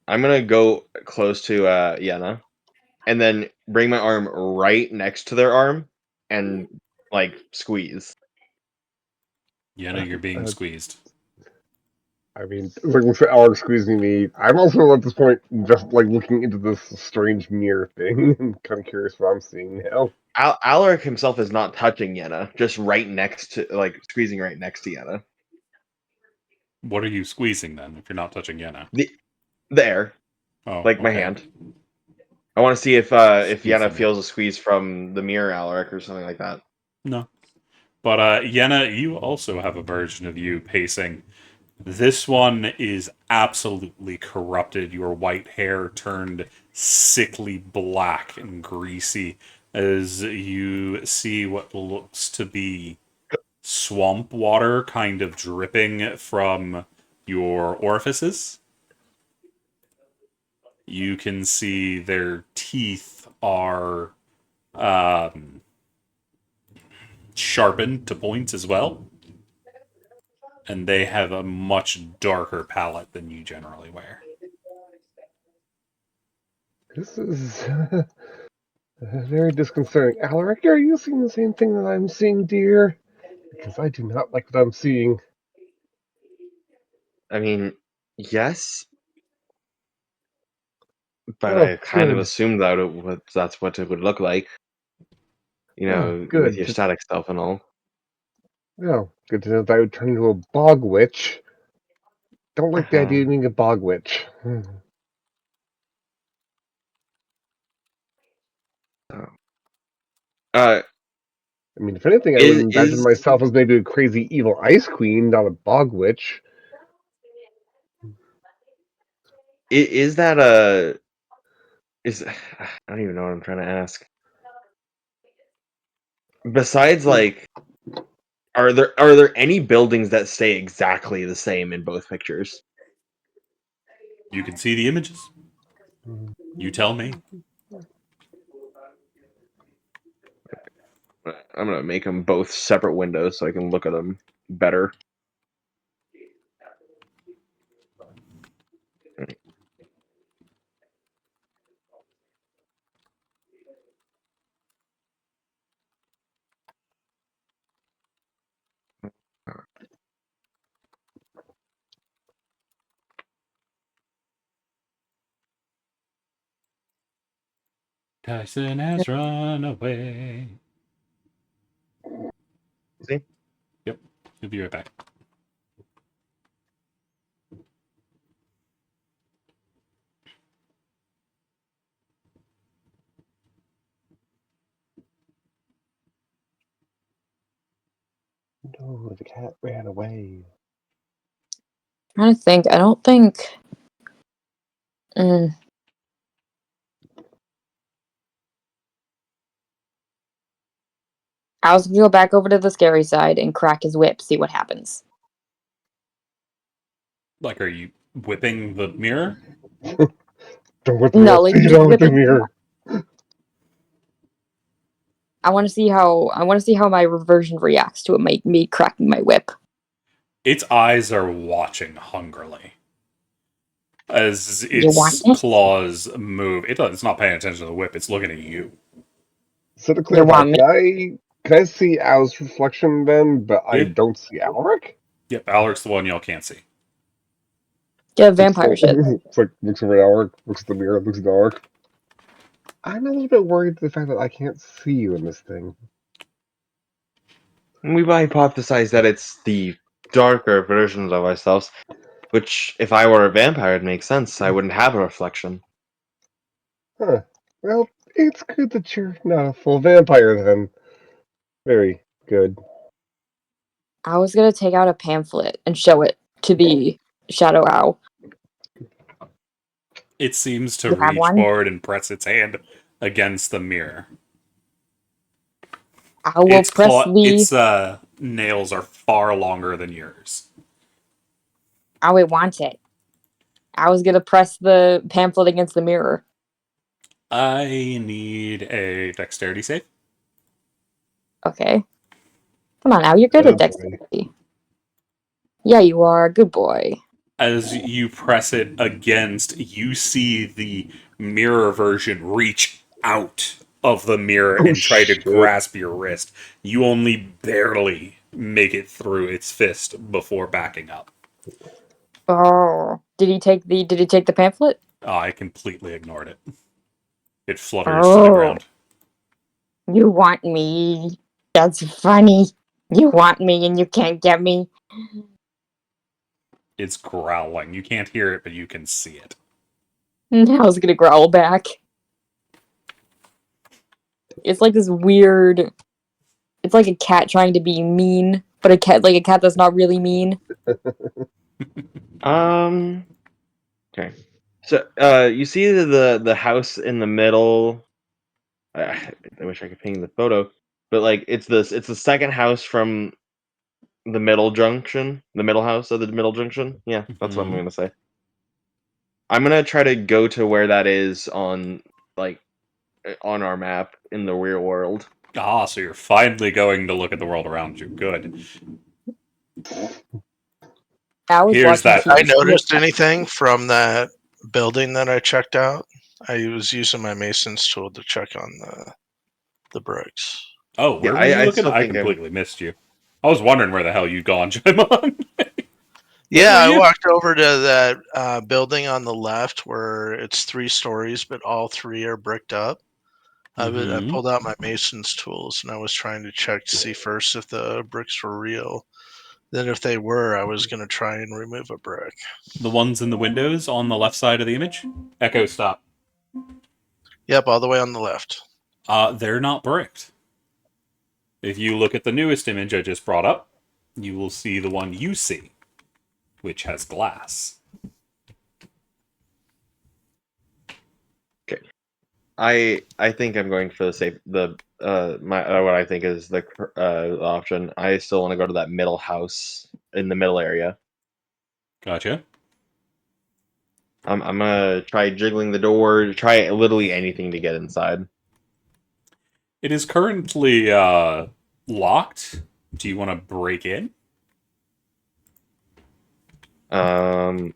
I'm gonna go close to Yenna, and then bring my arm right next to their arm and like squeeze. Yenna, you're being squeezed. I mean, looking for Alex squeezing me. I'm also at this point just like looking into this strange mirror thing. I'm kind of curious what I'm seeing now. Alaric himself is not touching Yenna, just right next to, like, squeezing right next to Yenna. What are you squeezing then if you're not touching Yenna? The air. Oh, like my okay. hand. I want to see if Squeeze Yenna them in. feels a squeeze from the mirror, Alaric, or something like that. No. But Yenna, you also have a version of you pacing. This one is absolutely corrupted. Your white hair turned sickly black and greasy as you see what looks to be swamp water kind of dripping from your orifices. You can see their teeth are sharpened to points as well. And they have a much darker palette than you generally wear. This is very disconcerting. Alaric, are you seeing the same thing that I'm seeing, dear? Because I do not like what I'm seeing. I mean, yes, but Oh, I kind of good. assumed that that's what it would look like. You Oh, know, with good. your static stuff and all. Well, good to know that I would turn into a bog witch. Don't like the idea of being a bog witch. Uh, I mean, if anything, I would imagine is myself as maybe a crazy evil ice queen, not a bog witch. is that a is I don't even know what I'm trying to ask. Besides, like, are there any buildings that stay exactly the same in both pictures? You can see the images. You tell me. I'm gonna make them both separate windows so I can look at them better. Tyson has run away. See? Yep. He'll be right back. No, the cat ran away. Trying to think. I don't think. Mm. I was gonna go back over to the scary side and crack his whip, see what happens. Like, are you whipping the mirror? Don't whip No, the like mirror. just Don't whip the whipping. mirror. I want to see how my reversion reacts to me cracking my whip. Its eyes are watching hungrily as You want its it? claws move. It's not paying attention to the whip. It's looking at you. So to You clarify, want me? can I see Al's reflection then, but I Yeah. don't see Alaric? Yep, Alaric's the one y'all can't see. Yeah, vampire shit. It's like looks over at Alaric, looks at the mirror, looks at Alaric. I'm a little bit worried the fact that I can't see you in this thing. We've hypothesized that it's the darker versions of ourselves, which, if I were a vampire, it makes sense. I wouldn't have a reflection. Huh. Well, it's good that you're not a full vampire then. Very good. I was gonna take out a pamphlet and show it to the Shadow Owl. It seems to You have reach one? forward and press its hand against the mirror. I will press the. Its nails are far longer than yours. Oh, it wants it. I was gonna press the pamphlet against the mirror. I need a dexterity save. Okay. Come on now, you're good Oh, at dexterity. Yeah, you are. Good boy. As you press it against, you see the mirror version reach out of the mirror and try to shit. grasp your wrist. You only barely make it through its fist before backing up. Oh, did he take the pamphlet? Oh, I completely ignored it. It flutters to the ground. You want me? That's funny. You want me and you can't get me. It's growling. You can't hear it, but you can see it. I was gonna growl back. It's like this weird. It's like a cat trying to be mean, but a cat that's not really mean. Okay. So, you see the house in the middle. I wish I could paint the photo, but like it's the second house from the middle junction, the middle house of the middle junction. Yeah, that's what I'm Mhm. gonna say. I'm gonna try to go to where that is on on our map in the real world. Ah, so you're finally going to look at the world around you. Good. I was Here's watching that. I TV. noticed anything from that building that I checked out. I was using my mason's tool to check on the bricks. Oh, where Yeah, were you I looking? still I think I'm. completely missed you. I was wondering where the hell you'd gone, Jaimon. Yeah, were I you? walked over to that building on the left where it's 3 stories, but all 3 are bricked up. I Mhm. pulled out my mason's tools and I was trying to check to see first if the bricks were real. Then, if they were, I was going to try and remove a brick. The ones in the windows on the left side of the image? Echo, stop. Yep, all the way on the left. They're not bricked. If you look at the newest image I just brought up, you will see the one you see, which has glass. Okay. I think I'm going for what I think is the option. I still want to go to that middle house in the middle area. Gotcha. I'm gonna try jiggling the door, try literally anything to get inside. It is currently locked. Do you want to break in? Anyone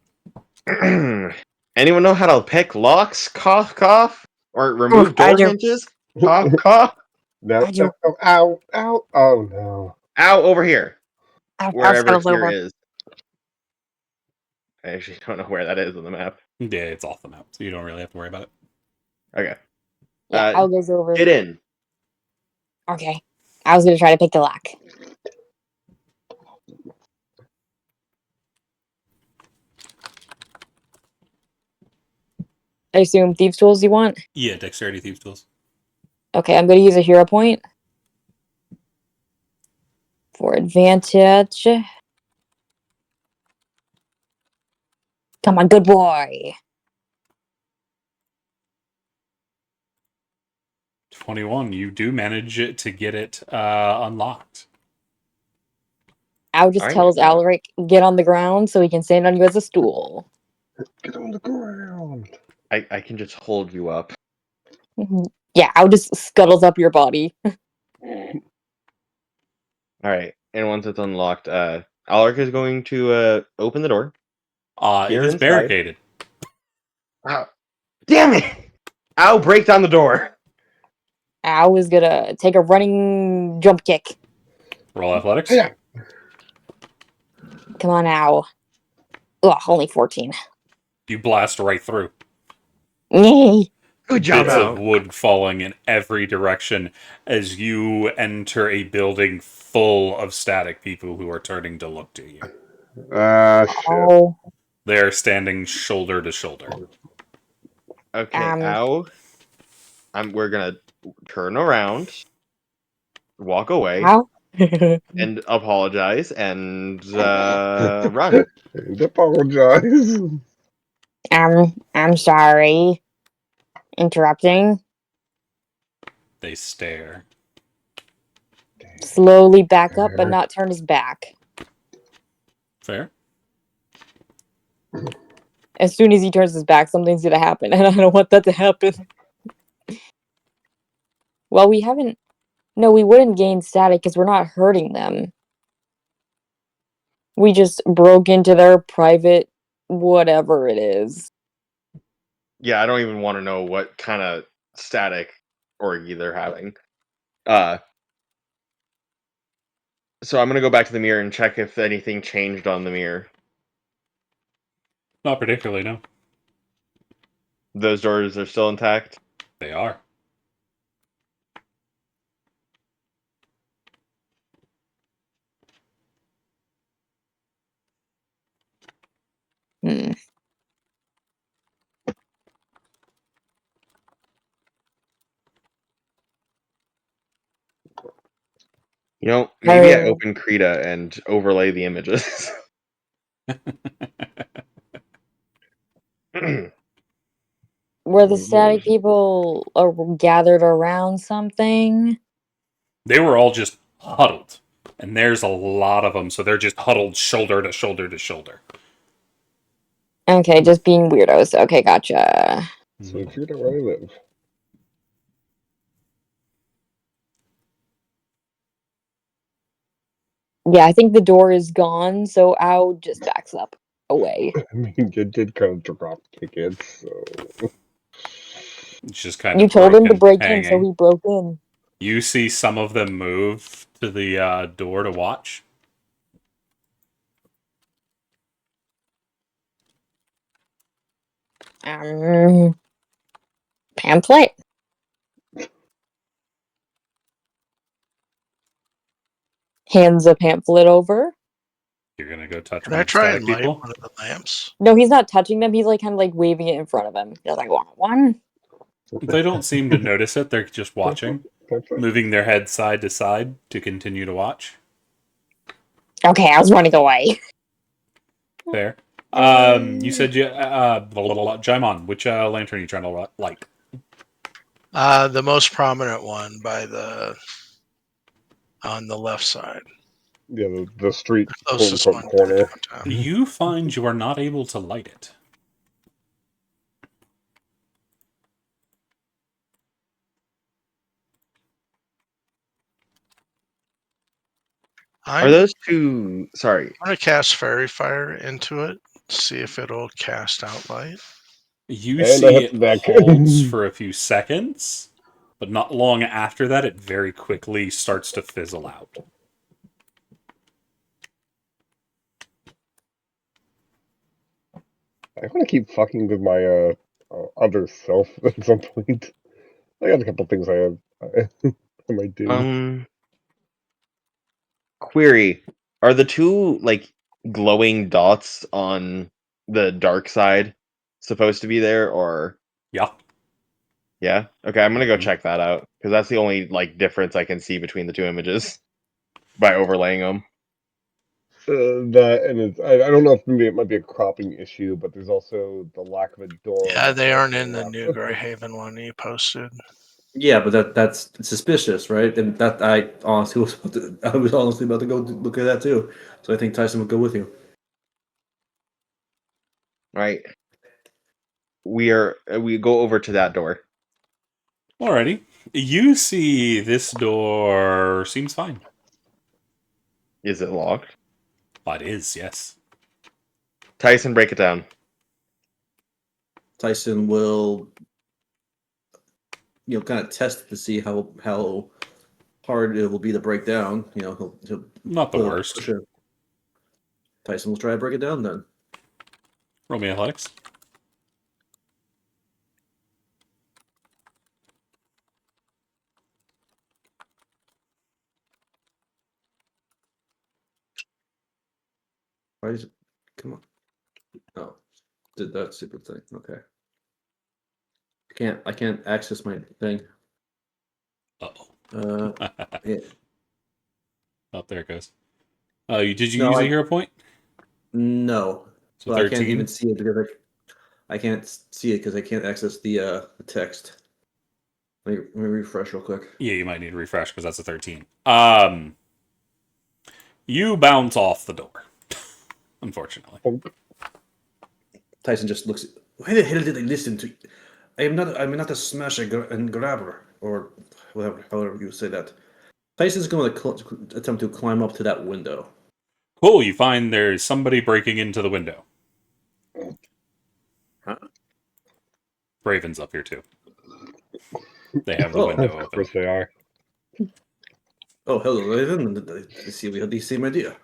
know how to pick locks? Cough, cough, or remove I door do. hinges? Cough, cough. No, I do. no, ow, ow, oh no. Ow, over here, I've wherever settled here over. is. I actually don't know where that is on the map. Yeah, it's off the map, so you don't really have to worry about it. Okay. Yeah, I'll goes over. Get in. Okay. I was gonna try to pick the lock. I assume thieves' tools you want? Yeah, dexterity thieves tools. Okay, I'm gonna use a hero point for advantage. Come on, good boy. 21. You do manage to get it unlocked. Al just Alright. tells Alaric, get on the ground so he can stand on you as a stool. Get on the ground. I can just hold you up. Yeah, Al just scuttles up your body. Alright. And once it's unlocked, Alaric is going to open the door. It Peer is inside. barricaded. Ow. Damn it! Ow, break down the door. Al is gonna take a running jump kick. Roll athletics. Yeah. Come on, Al. Ugh, only 14. You blast right through. Yay. Good job, Bits Al. of wood falling in every direction as you enter a building full of static people who are turning to look to you. Shit. Oh, They are standing shoulder to shoulder. Okay, Um, Ow. We're gonna turn around, walk away, Al? and apologize, and run. And apologize. I'm sorry. Interrupting. They stare. Slowly back up, but not turn his back. Fair. As soon as he turns his back, something's gonna happen, and I don't want that to happen. Well, we haven't. No, we wouldn't gain static because we're not hurting them. We just broke into their private whatever it is. Yeah, I don't even want to know what kind of static orgy they're having. So I'm gonna go back to the mirror and check if anything changed on the mirror. Not particularly, no. Those doors are still intact. They are. Hmm. You know, maybe I Oh. open Krita and overlay the images. Were the Oh, static Lord. people gathered around something? They were all just huddled, and there's a lot of them, so they're just huddled shoulder to shoulder to shoulder. Okay, just being weirdos. Okay, gotcha. So I figured out where I live. Yeah, I think the door is gone, so Ao just backs up away. I mean, it did kind of drop tickets, so It's just kind You of told him to broken, break in, so hanging. he broke in. You see some of them move to the door to watch. Pamphlet. Hands a pamphlet over. You're gonna go touch Can one I of the try static and light people. one of the lamps? No, he's not touching them. He's like kind of like waving it in front of him. He's like, want one? They don't seem to notice it. They're just watching, moving their heads side to side to continue to watch. Okay, I was running away. There. You said you Jaimon, which lantern are you trying to light? The most prominent one on the left side. yeah, the street The quote closest unquote one to corner. downtown. You find you are not able to light it. Are those two? Sorry. I'm going to cast Fairy Fire into it, see if it'll cast out light. You And I see hit it the deck. holds for a few seconds, but not long after that, it very quickly starts to fizzle out. I want to keep fucking with my other self at some point. I got a couple things I might do. Query: are the two like glowing dots on the dark side supposed to be there, or Yeah. yeah? Okay, I'm gonna go Mhm. check that out because that's the only like difference I can see between the two images by overlaying them. That and I don't know if maybe it might be a cropping issue, but there's also the lack of a door. Yeah, on they the aren't in the left. new Greyhaven one you posted. Yeah, but that's suspicious, right? And that I honestly was about to go look at that too. So I think Tyson would go with you. Right. We go over to that door. Alrighty. You see this door seems fine. Is it locked? It is, yes. Tyson, break it down. Tyson will, kind of test it to see how hard it will be to break down. He'll Not the put a worst. pusher. Tyson will try to break it down then. Roll me athletics. Why is it? Come on. Oh, did that stupid thing. Okay. I can't access my thing. Uh-oh. Yeah. Oh, there it goes. Did you No, use a hero point? No, So but I can't 13? even see it because I can't see it because I can't access the text. Let me refresh real quick. Yeah, you might need to refresh because that's a 13. You bounce off the door. Unfortunately. Tyson just looks. Why the hell did I listen to? I'm not a smasher and grabber or whatever. However you say that. Tyson's going to attempt to climb up to that window. Cool, you find there's somebody breaking into the window. Huh? Raven's up here too. They have the window Of open. course they are. Oh, hello, Raven. I see we had the same idea.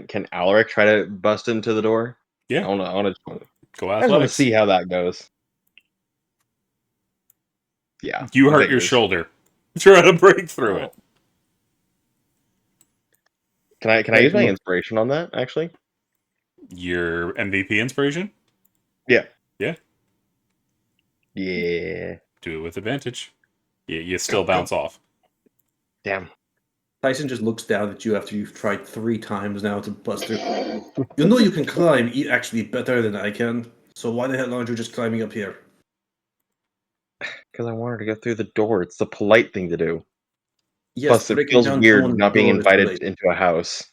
Can Alaric try to bust into the door? Yeah. I want to Go I just want to athletics. see how that goes. Yeah. You I hurt think your it is. shoulder. Try to break through it. Can I use my inspiration on that, actually? Your MVP inspiration? Yeah. Yeah. Yeah. Do it with advantage. You still bounce off. Damn. Tyson just looks down at you after you've tried 3 times now to bust through. You know you can climb actually better than I can, so why the hell aren't you just climbing up here? Because I wanted to go through the door. It's the polite thing to do. Yes, Plus, it breaking feels down weird someone's not being door is invited polite. into a house.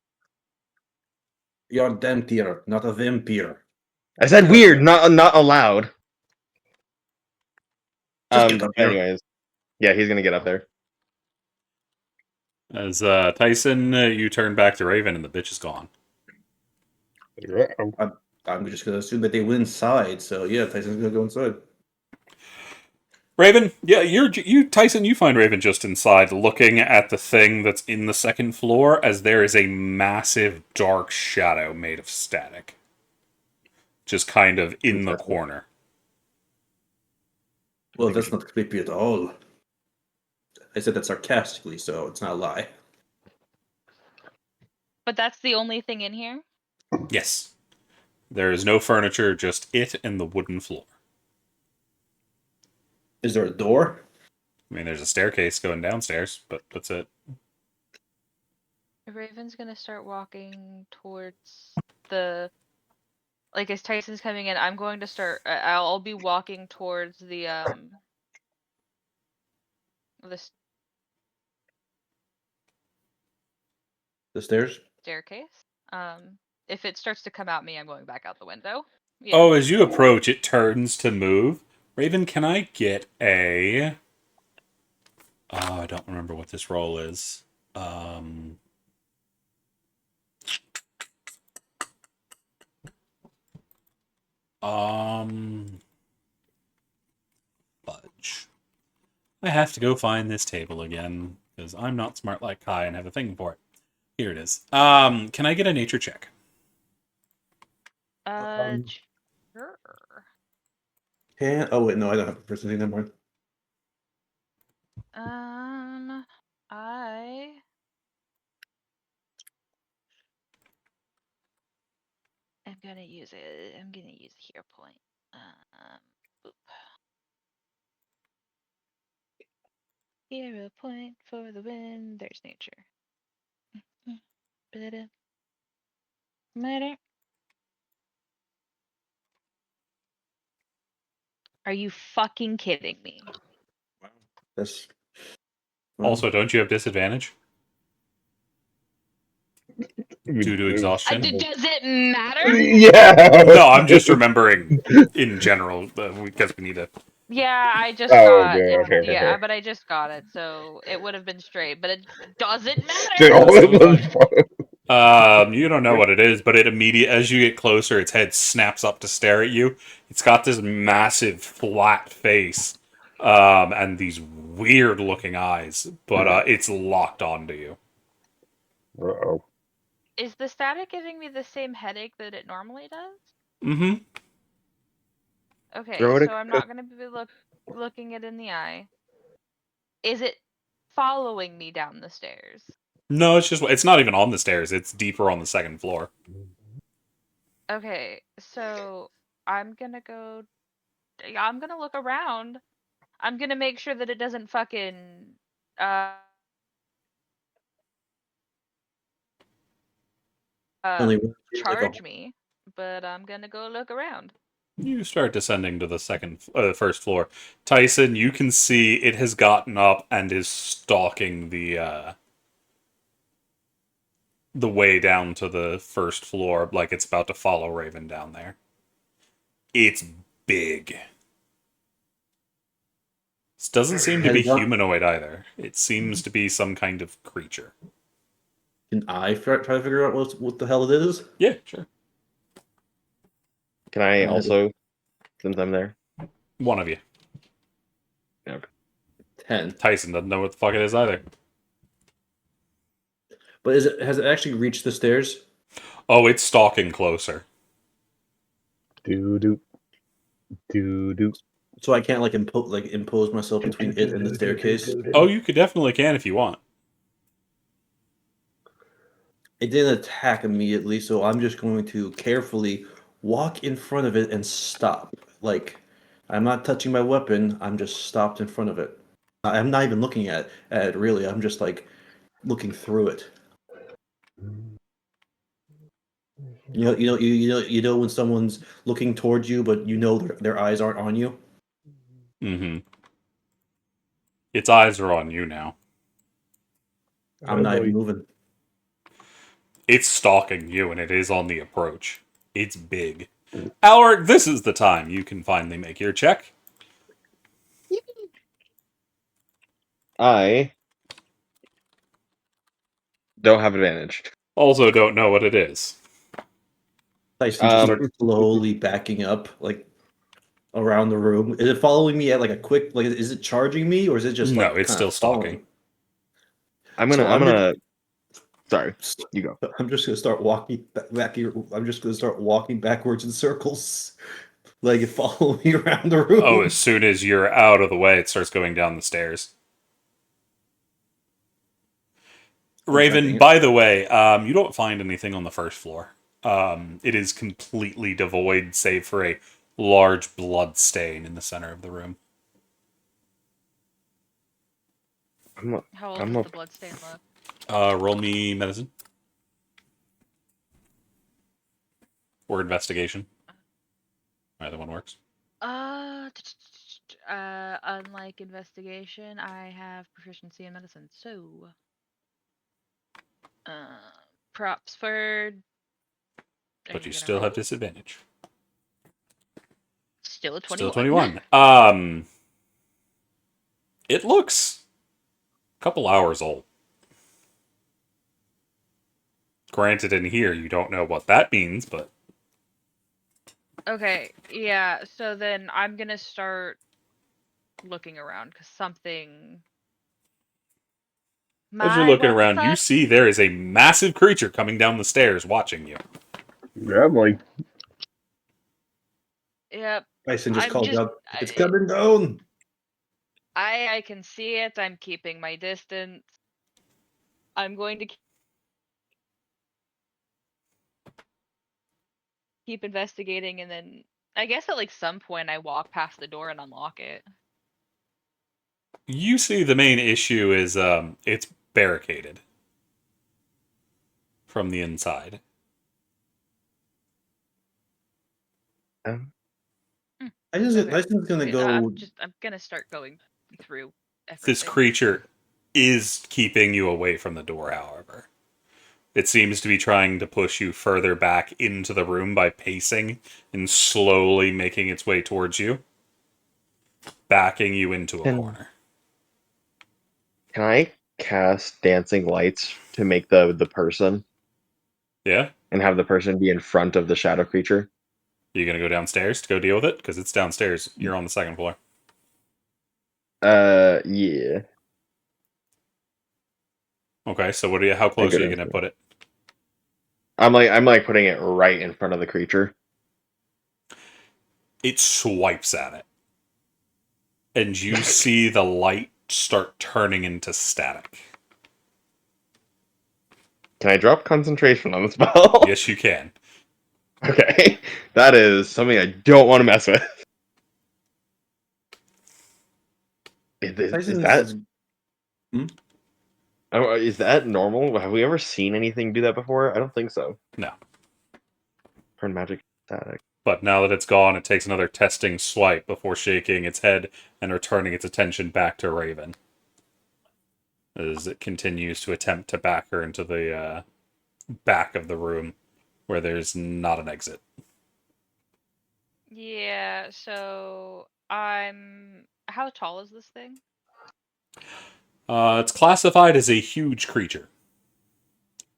You're a vampire, not a vampire. I said weird, not allowed. Just get up here. Anyways, yeah, he's gonna get up there. As Tyson, you turn back to Raven, and the bitch is gone. I'm just gonna assume that they went inside, so yeah, Tyson's gonna go inside. Raven, yeah, Tyson, you find Raven just inside, looking at the thing that's in the second floor, as there is a massive dark shadow made of static, just kind of in the corner. Well, that's not creepy at all. I said that sarcastically, so it's not a lie. But that's the only thing in here? Yes, there is no furniture, just it and the wooden floor. Is there a door? I mean, there's a staircase going downstairs, but that's it. Raven's gonna start walking towards the, like, as Tyson's coming in, I'm going to start. I'll be walking towards the this The stairs? staircase. If it starts to come at me, I'm going back out the window. Yeah. Oh, as you approach, it turns to move. Raven, can I get a... Oh, I don't remember what this roll is. Fudge. I have to go find this table again, because I'm not smart like Kai and have a thing for it. Here it is. Can I get a nature check? Sure. Oh wait, no, I don't have a person thing anymore. I'm gonna use it. I'm gonna use a hero point. Boop. Hero point for the win. There's nature. Matter. Are you fucking kidding me? Wow. That's Also, don't you have disadvantage? Due to exhaustion? Does it matter? Yeah. No, I'm just remembering in general, because we need to... Yeah, I just Oh, got yeah, it. okay, Yeah, okay. but I just got it, so it would have been straight, but it doesn't Dude, matter. all it was You don't know what it is, but it as you get closer, its head snaps up to stare at you. It's got this massive flat face, and these weird looking eyes, but it's locked onto you. Uh-oh. Is the static giving me the same headache that it normally does? Mm-hmm. Okay, Throw it so I'm not gonna be looking it in the eye. Is it following me down the stairs? No, it's not even on the stairs. It's deeper on the second floor. Okay, so I'm gonna look around. I'm gonna make sure that it doesn't fucking only one charge me, but I'm gonna go look around. You start descending to the first floor. Tyson, you can see it has gotten up and is stalking the way down to the first floor, like it's about to follow Raven down there. It's big. This doesn't seem to be humanoid either. It seems to be some kind of creature. Can I try to figure out what the hell it is? Yeah, sure. Can I also, since I'm there? One of you. Okay. 10. Tyson doesn't know what the fuck it is either. But has it actually reached the stairs? Oh, it's stalking closer. Doo-doo. Doo-doo. So I can't impose myself between it and the staircase? Oh, you definitely can if you want. It didn't attack immediately, so I'm just going to carefully walk in front of it and stop. Like, I'm not touching my weapon, I'm just stopped in front of it. I'm not even looking at it, really. I'm just like looking through it. You know when someone's looking towards you, but you know their eyes aren't on you. Mm-hmm. Its eyes are on you now. I'm not even moving. It's stalking you, and it is on the approach. It's big. Alaric, this is the time you can finally make your check. I don't have advantage. Also, don't know what it is. Tyson just starts slowly backing up, like around the room. Is it following me at like a quick? Like, is it charging me, or is it just No, like it's still stalking. I'm gonna. Sorry, you go. I'm just gonna start walking back here. I'm just gonna start walking backwards in circles, like follow me around the room. Oh, as soon as you're out of the way, it starts going down the stairs. Raven, by the way, you don't find anything on the first floor. It is completely devoid, save for a large blood stain in the center of the room. How old does the bloodstain look? Roll me medicine. Or investigation. Either one works. Unlike investigation, I have proficiency in medicine, so props for. But you still have disadvantage. Still a 21. Still 21. It looks a couple hours old. Granted, in here, you don't know what that means, but... Okay, yeah, so then I'm gonna start looking around, because something... As you're looking around, you see there is a massive creature coming down the stairs watching you. Grably. Yep. Tyson just called out, it's coming down! I can see it, I'm keeping my distance. I'm going to keep investigating, and then I guess at like some point I walk past the door and unlock it. You see the main issue is it's barricaded from the inside. Tyson's gonna go. I'm gonna start going through everything. This creature is keeping you away from the door, however. It seems to be trying to push you further back into the room by pacing and slowly making its way towards you, backing you into a corner. Can I cast dancing lights to make the person? Yeah? And have the person be in front of the shadow creature? You gonna go downstairs to go deal with it? Because it's downstairs. You're on the second floor. Yeah. Okay, so how close are you gonna put it? I'm like putting it right in front of the creature. It swipes at it. And you see the light start turning into static. Can I drop concentration on the spell? Yes, you can. Okay. That is something I don't want to mess with. Is that normal? Have we ever seen anything do that before? I don't think so. No. Turn magic static. But now that it's gone, it takes another testing swipe before shaking its head and returning its attention back to Raven. As it continues to attempt to back her into the back of the room where there's not an exit. Yeah, so how tall is this thing? It's classified as a huge creature.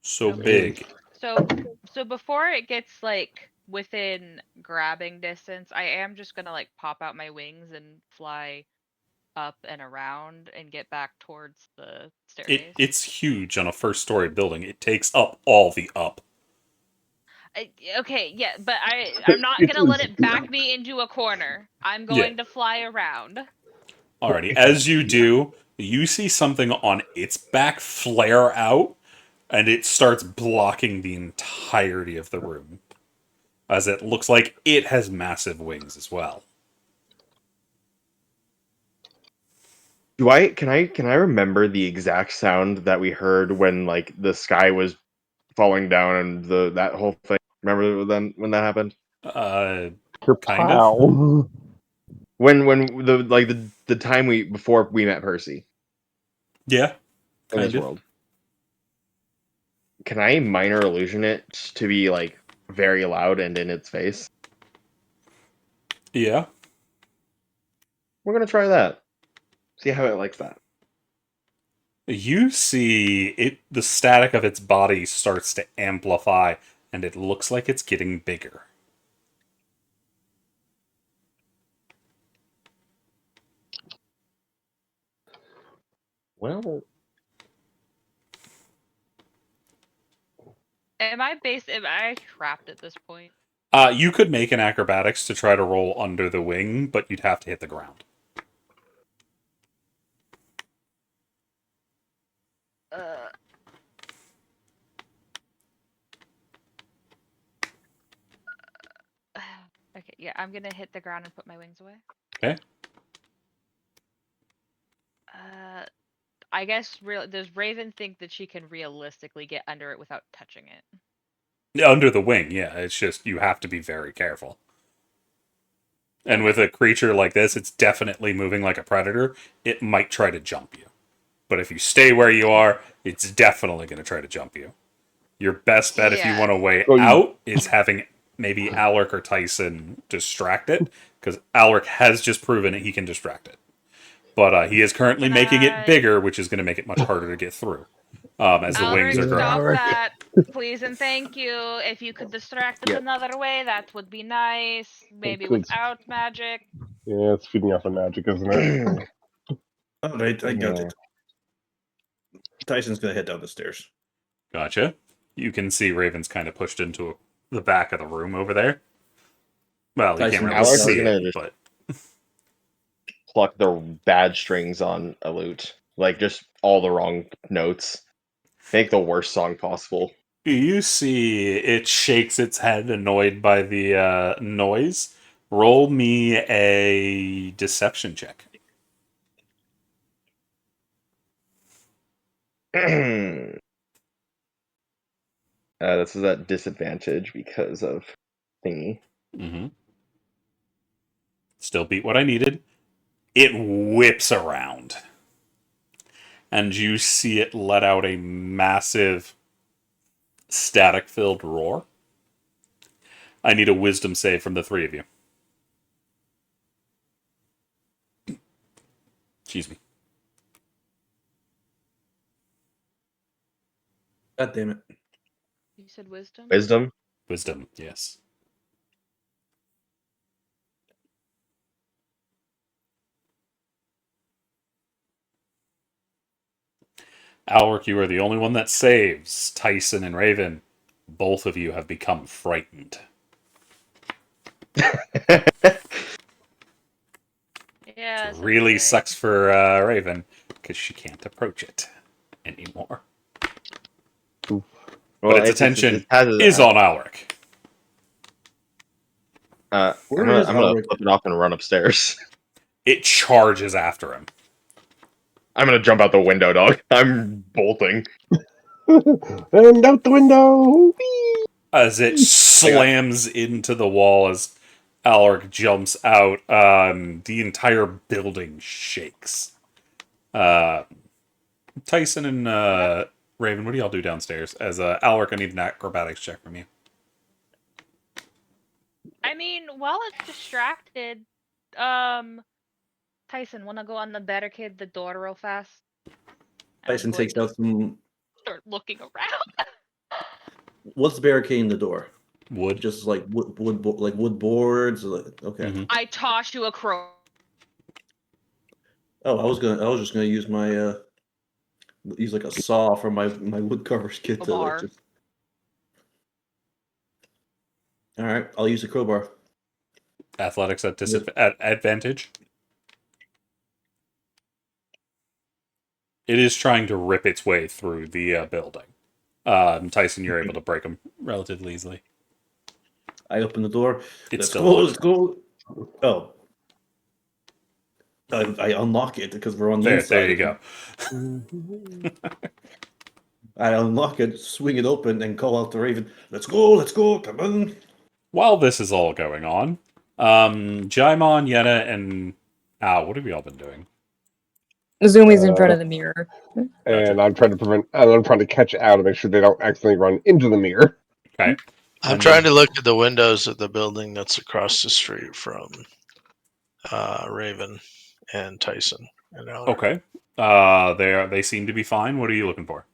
So big. So before it gets like within grabbing distance, I am just gonna like pop out my wings and fly up and around and get back towards the staircase. It's huge on a first-story building. It takes up all the up. Okay, yeah, but I'm not gonna let it back me into a corner. I'm going to fly around. Alrighty, as you do, you see something on its back flare out, and it starts blocking the entirety of the room. As it looks like it has massive wings as well. Can I remember the exact sound that we heard when like the sky was falling down and that whole thing? Remember when that happened? Kind of. When the time before we met Percy Yeah, in kind this of. world. Can I minor illusion it to be like very loud and in its face? Yeah. We're gonna try that. See how it likes that. You see it. The static of its body starts to amplify, and it looks like it's getting bigger. Well, Am I trapped at this point? You could make an acrobatics to try to roll under the wing, but you'd have to hit the ground. Okay, yeah, I'm gonna hit the ground and put my wings away. Okay. I guess does Raven think that she can realistically get under it without touching it? Under the wing, yeah. It's just you have to be very careful. And with a creature like this, it's definitely moving like a predator. It might try to jump you. But if you stay where you are, it's definitely going to try to jump you. Your best bet if you want a way out is having maybe Alaric or Tyson distract it, because Alaric has just proven that he can distract it. But he is currently making it bigger, which is going to make it much harder to get through. As the wings are growing. Stop that, please and thank you. If you could distract it another way, that would be nice. Maybe without magic. Yeah, it's feeding off of magic, isn't it? All right, I got it. Tyson's gonna head down the stairs. Gotcha. You can see Raven's kind of pushed into the back of the room over there. Well, you can't really see it, but pluck the bad strings on a lute, like just all the wrong notes. Make the worst song possible. You see it shakes its head, annoyed by the noise. Roll me a deception check. This is at disadvantage because of thingy. Mm-hmm. Still beat what I needed. It whips around. And you see it let out a massive static-filled roar. I need a wisdom save from the three of you. Excuse me. God damn it. You said wisdom? Wisdom? Wisdom, yes. Alaric, you are the only one that saves. Tyson and Raven, both of you have become frightened. Yeah. Really sucks for Raven, because she can't approach it anymore. Oof. But its attention is on Alaric. I'm gonna flip it off and run upstairs. It charges after him. I'm gonna jump out the window, dog. I'm bolting. And out the window! Whee! As it slams into the wall as Alaric jumps out, the entire building shakes. Tyson and Raven, what do y'all do downstairs? As Alaric, I need an acrobatics check from you. I mean, while it's distracted, Tyson, wanna go on the barricade the door real fast? Tyson takes out some. Start looking around. What's barricading the door? Wood, just like wood like wood boards. Okay. Mm-hmm. I toss you a crow. Oh, I was just gonna use my use like a saw from my wood carver's kit to like just. All right, I'll use the crowbar. Athletics at at advantage. It is trying to rip its way through the building. Tyson, you're able to break them relatively easily. I open the door. It's Let's go. Oh. I unlock it because we're on the There, inside. there you go. I unlock it, swing it open, and call out to Raven, let's go, come on. While this is all going on, Jaimon, Yenna, and Al, what have you all been doing? Zoomies in front of the mirror. And I'm trying to catch out and make sure they don't accidentally run into the mirror. Okay. I'm And trying then- to look at the windows of the building that's across the street from Raven and Tyson. And Elric. Okay. They seem to be fine. What are you looking for?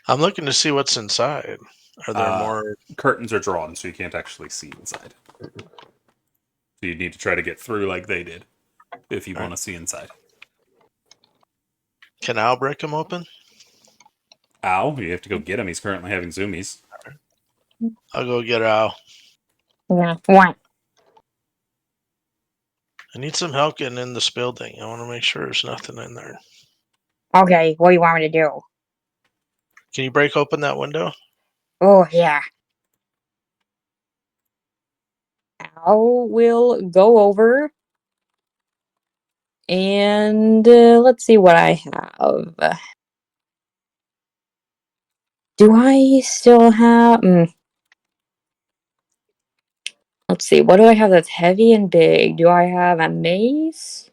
I'm looking to see what's inside. Are there more? Curtains are drawn, so you can't actually see inside. So you need to try to get through like they did if you want to see inside. Can Al break them open? Al, you have to go get him. He's currently having zoomies. I'll go get Al. What? I need some help getting in this building. I want to make sure there's nothing in there. Okay, what do you want me to do? Can you break open that window? Oh, yeah. Al will go over and let's see what I have. Do I still have... Let's see, what do I have that's heavy and big? Do I have a mace?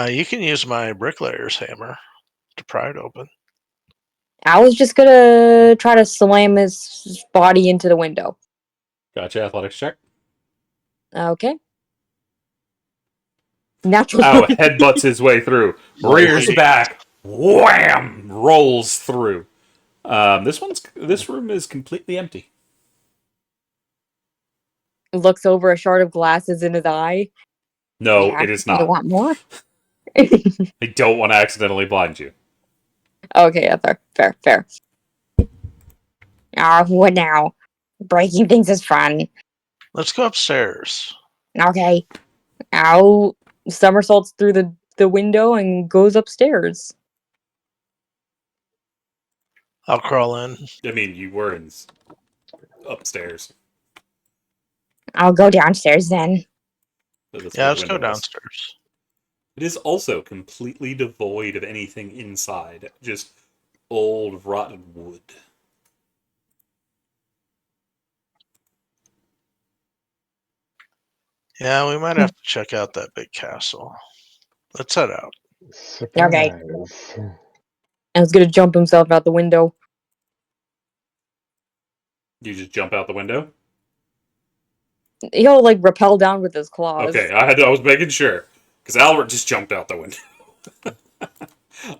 You can use my bricklayer's hammer to pry it open. I was just gonna try to slam his body into the window. Gotcha. Athletics check. Okay. Natural. Al headbutts his way through, rears back, wham, rolls through. This room is completely empty. Looks over a shard of glasses in his eye. No, Yeah, it is You not. want more? I don't want to accidentally blind you. Okay, yeah, fair. What now? Breaking things is fun. Let's go upstairs. Okay. Al somersaults through the window and goes upstairs. I'll crawl in. I mean, you were upstairs. I'll go downstairs then. So that's Yeah, where let's the go window is. downstairs. It is also completely devoid of anything inside. Just old rotten wood. Yeah, we might have to check out that big castle. Let's head out. Okay. Surprise. Al's gonna jump himself out the window. You just jump out the window? He'll like rappel down with his claws. Okay, I was making sure. Because Albert just jumped out the window.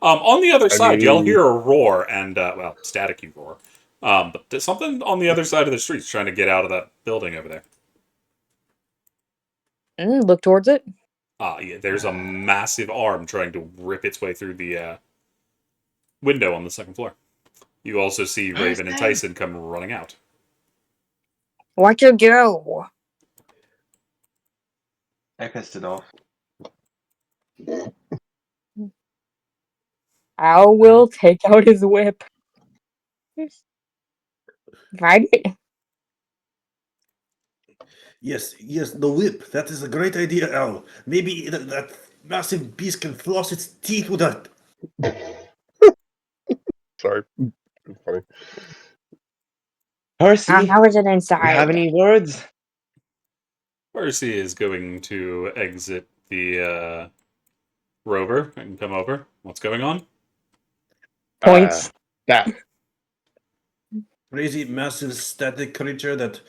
On the other side, y'all hear a roar and, staticky roar. But there's something on the other side of the street trying to get out of that building over there. Look towards it. Yeah, there's a massive arm trying to rip its way through the window on the second floor. You also see Raven and Tyson come running out. What you do? I pissed it off. Al will take out his whip. Find it. Yes, the whip. That is a great idea, Al. Maybe that massive beast can floss its teeth with that. Sorry. It's funny. Percy, How is it you inside? have any words? Percy is going to exit the rover and come over. What's going on? Points. That Crazy, massive, static creature that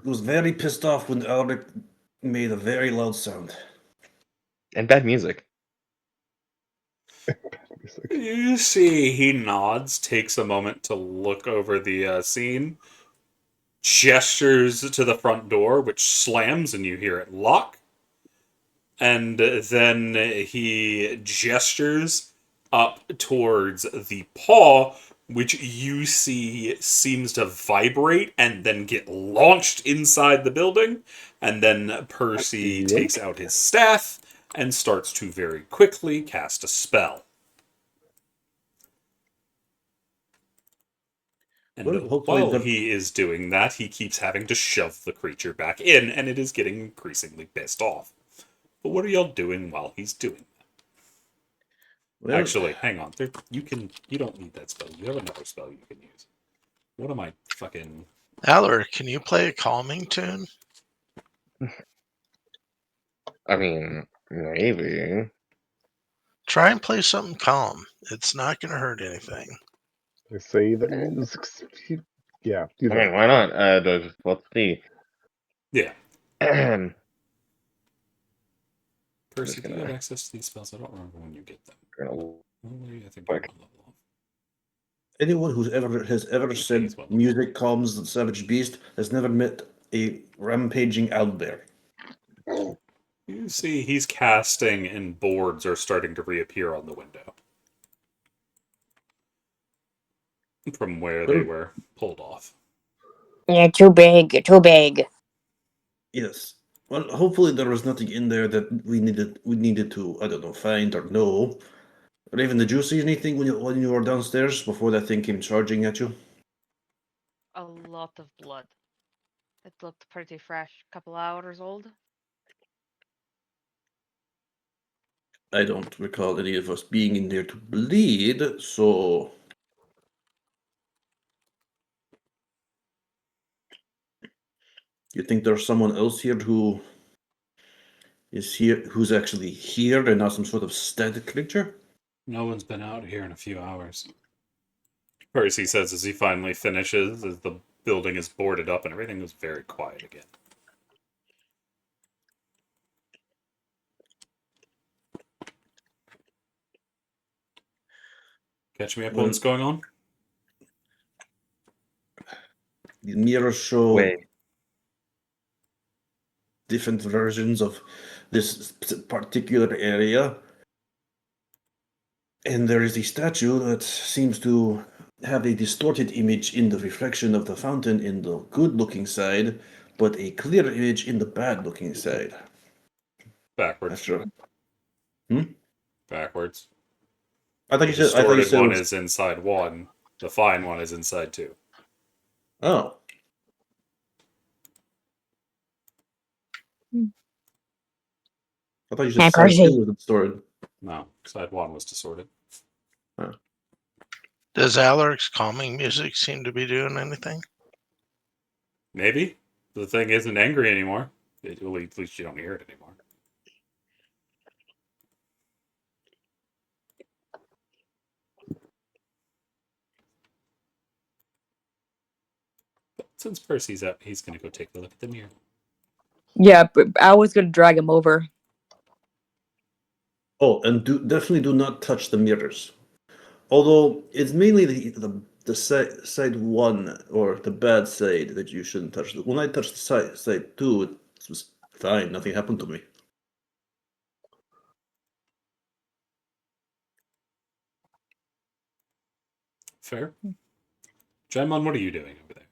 was very pissed off when Albert made a very loud sound. and bad music. You see, he nods, takes a moment to look over the scene, gestures to the front door, which slams, and you hear it lock. And then he gestures up towards the paw, which you see seems to vibrate and then get launched inside the building. And then Percy takes out his staff and starts to very quickly cast a spell. And Well, hopefully while the- he is doing that, he keeps having to shove the creature back in, and it is getting increasingly pissed off. But what are y'all doing while he's doing that? Well, Actually, hang on. You don't need that spell. You have another spell you can use. What am I fucking... Alaric, can you play a calming tune? I mean, maybe. Try and play something calm. It's not going to hurt anything. I say that music's. Yeah, do I that. mean, why not? Let's see. Yeah. I'm Percy, just do you have gonna- access to these spells? I don't remember when you get them. gonna Only, I think, Quick. on level off. anyone has ever said Please, well. music calms the savage beast has never met a rampaging owlbear. You see, he's casting, and boards are starting to reappear on the window from where they were pulled off. Yeah, too big. You're too big. Yes. Well, hopefully there was nothing in there that we needed to, I don't know, find or know. Raven, did you see anything when you were downstairs before that thing came charging at you? A lot of blood. It looked pretty fresh, couple hours old. I don't recall any of us being in there to bleed, so you think there's someone else here who is here, who's actually here and not some sort of static creature? No one's been out here in a few hours. Percy says as he finally finishes, as the building is boarded up and everything was very quiet again. Catch me up on what's going on? The mirrors show wait. different versions of this particular area. And there is a statue that seems to have a distorted image in the reflection of the fountain in the good-looking side, but a clear image in the bad-looking side. Backwards. After, Backwards. I thought The you said. I thought you distorted said. one is inside one. The fine one is inside two. Oh. I thought you said Hey, side Percy. 2 was distorted. No, side one was distorted. Does Alaric's calming music seem to be doing anything? Maybe. The thing isn't angry anymore. At least you don't hear it anymore. But since Percy's up, he's going to go take a look at the mirror. Yeah, but I was gonna drag him over. Oh, and definitely do not touch the mirrors. Although it's mainly the side 1 or the bad side that you shouldn't touch. When I touched the side 2, it was fine. Nothing happened to me. Fair. Genmon, what are you doing over there?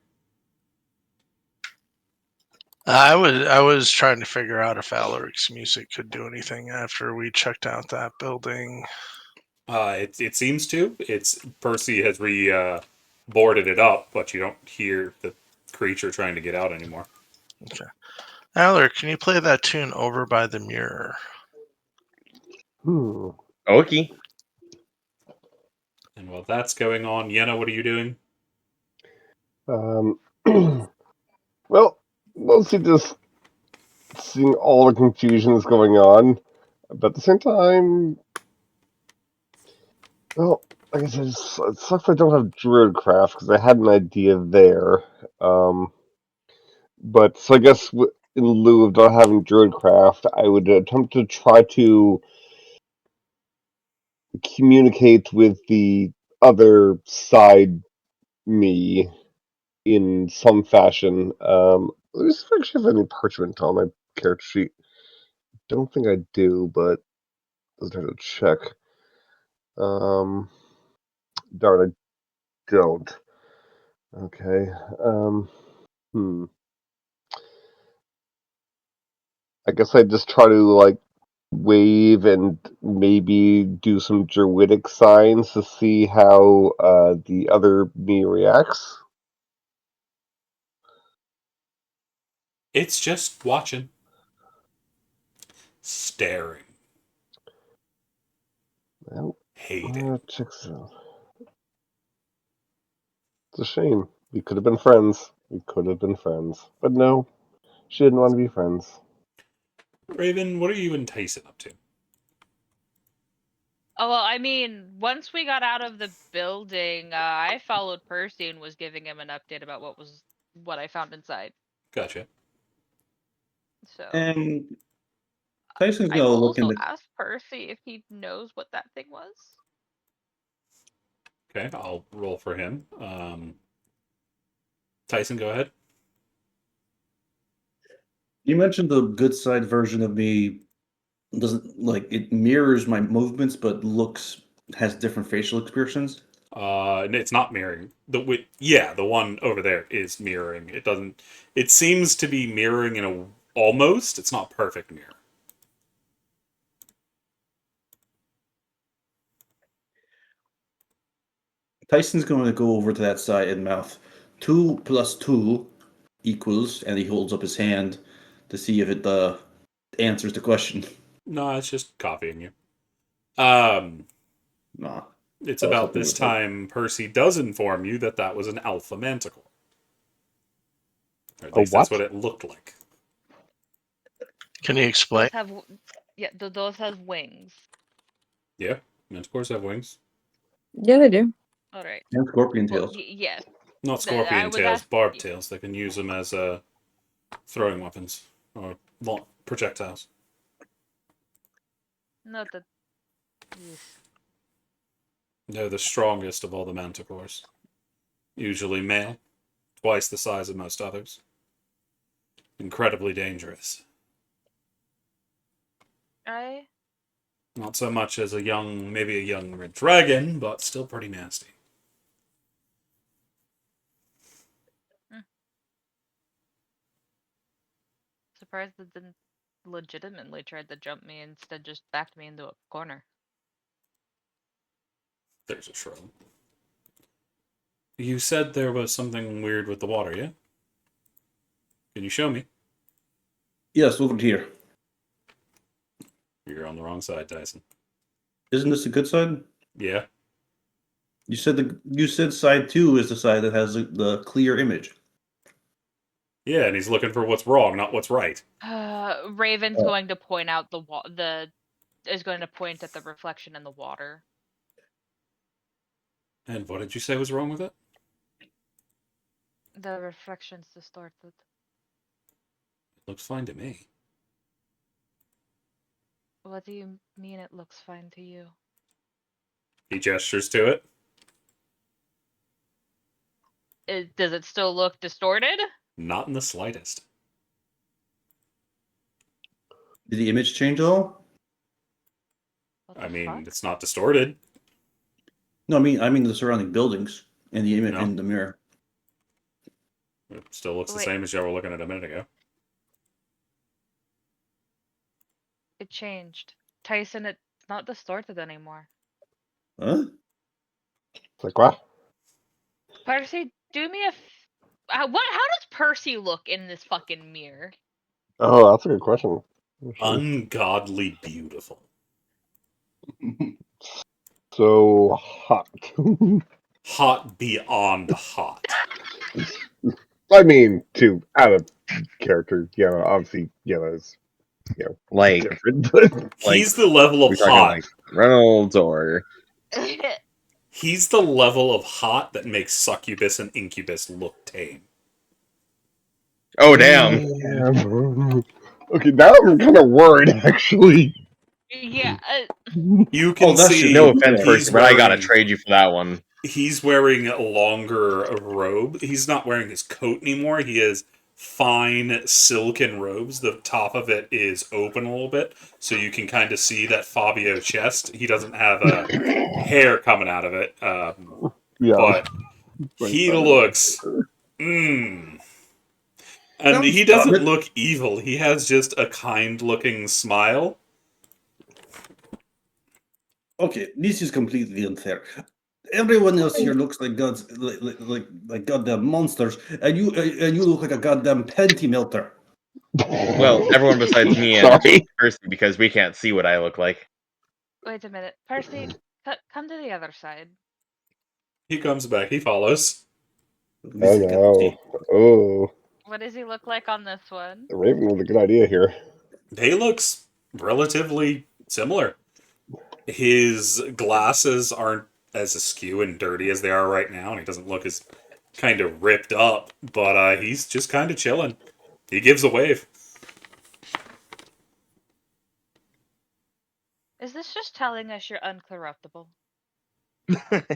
I was trying to figure out if Alaric's music could do anything after we checked out that building. It seems to. It's Percy has boarded it up, but you don't hear the creature trying to get out anymore. Okay. Alaric, can you play that tune Over by the Mirror? Okay. And while that's going on, Yenna, what are you doing? Well, mostly just seeing all the confusion that's going on, but at the same time, well, like I said, it sucks I don't have Druidcraft because I had an idea there. But so I guess in lieu of not having Druidcraft, I would attempt to try to communicate with the other side me in some fashion. Let me see if I actually have any parchment on my character sheet. Don't think I do, but doesn't hurt to check. Darn, I don't. Okay. I guess I just try to wave and maybe do some druidic signs to see how the other me reacts. It's just watching. staring. Well, Hating. check this out. It's a shame. We could have been friends. But no, she didn't want to be friends. Raven, what are you and Tyson up to? Oh, well, I mean, once we got out of the building, I followed Percy and was giving him an update about what I found inside. Gotcha. So And Tyson's I gonna will look in also the. ask Percy if he knows what that thing was. Okay, I'll roll for him. Tyson, go ahead. You mentioned the good side version of me doesn't like it mirrors my movements, but has different facial expressions. It's not mirroring. The one over there is mirroring. It doesn't. It seems to be mirroring in a almost. It's not perfect mirror. Tyson's going to go over to that side and mouth 2 plus 2 equals, and he holds up his hand to see if it answers the question. No, it's just copying you. Nah. It's Oh, about something this like that. time Percy does inform you that was an alpha manticore. Or at A least that's what? what it looked like. Can you explain? Those have wings. Yeah, manticores have wings. Yeah, they do. All right. And scorpion Well, tails. yeah. Not I scorpion was tails, ask- barbed tails. They can use them as throwing weapons or projectiles. Not that. They're the strongest of all the manticores. Usually male, twice the size of most others. Incredibly dangerous. Not so much as maybe a young red dragon, but still pretty nasty. Surprised it didn't legitimately try to jump me, instead just backed me into a corner. There's a shrub. You said there was something weird with the water, yeah? Can you show me? Yes, over here. You're on the wrong side, Tyson. Isn't this the good side? Yeah. You said side 2 is the side that has the clear image. Yeah, and he's looking for what's wrong, not what's right. Raven's going to point out is going to point at the reflection in the water. And what did you say was wrong with it? The reflection's distorted. Looks fine to me. What do you mean it looks fine to you? He gestures to it. Does it still look distorted? Not in the slightest. Did the image change at all? I mean, it's not distorted. No, I mean the surrounding buildings and the image No. in the mirror. It still looks the Wait. same as you were looking at a minute ago. It changed. Tyson, it's not distorted anymore. Huh? It's like, what? Percy, do me a how does Percy look in this fucking mirror? Oh, that's a good question. Ungodly beautiful. So hot. Hot beyond hot. I mean, out of character, obviously, is Like, different, but He's the level we of talking hot. like Reynolds or He's the level of hot that makes succubus and incubus look tame. oh damn. yeah. Okay, now I'm kind of worried, actually. Yeah, You can that's see. No offense, he's Percy, but I gotta wearing- trade you for that one. He's wearing a longer robe. He's not wearing his coat anymore. He has fine silken robes. The top of it is open a little bit, so you can kind of see that Fabio chest. He doesn't have hair coming out of it, Yeah. but he looks. And he doesn't look evil. He has just a kind-looking smile. Okay, this is completely unfair. Everyone else here looks like gods, like goddamn monsters, and you look like a goddamn panty melter. Well, everyone besides me and Sorry. Percy, because we can't see what I look like. Wait a minute. Percy, come to the other side. He comes back. He follows. Oh no. Oh, What does he look like on this one? the Raven with a good idea here. He looks relatively similar. His glasses aren't as askew and dirty as they are right now, and he doesn't look as kind of ripped up, but he's just kind of chilling. He gives a wave. Is this just telling us you're uncorruptible?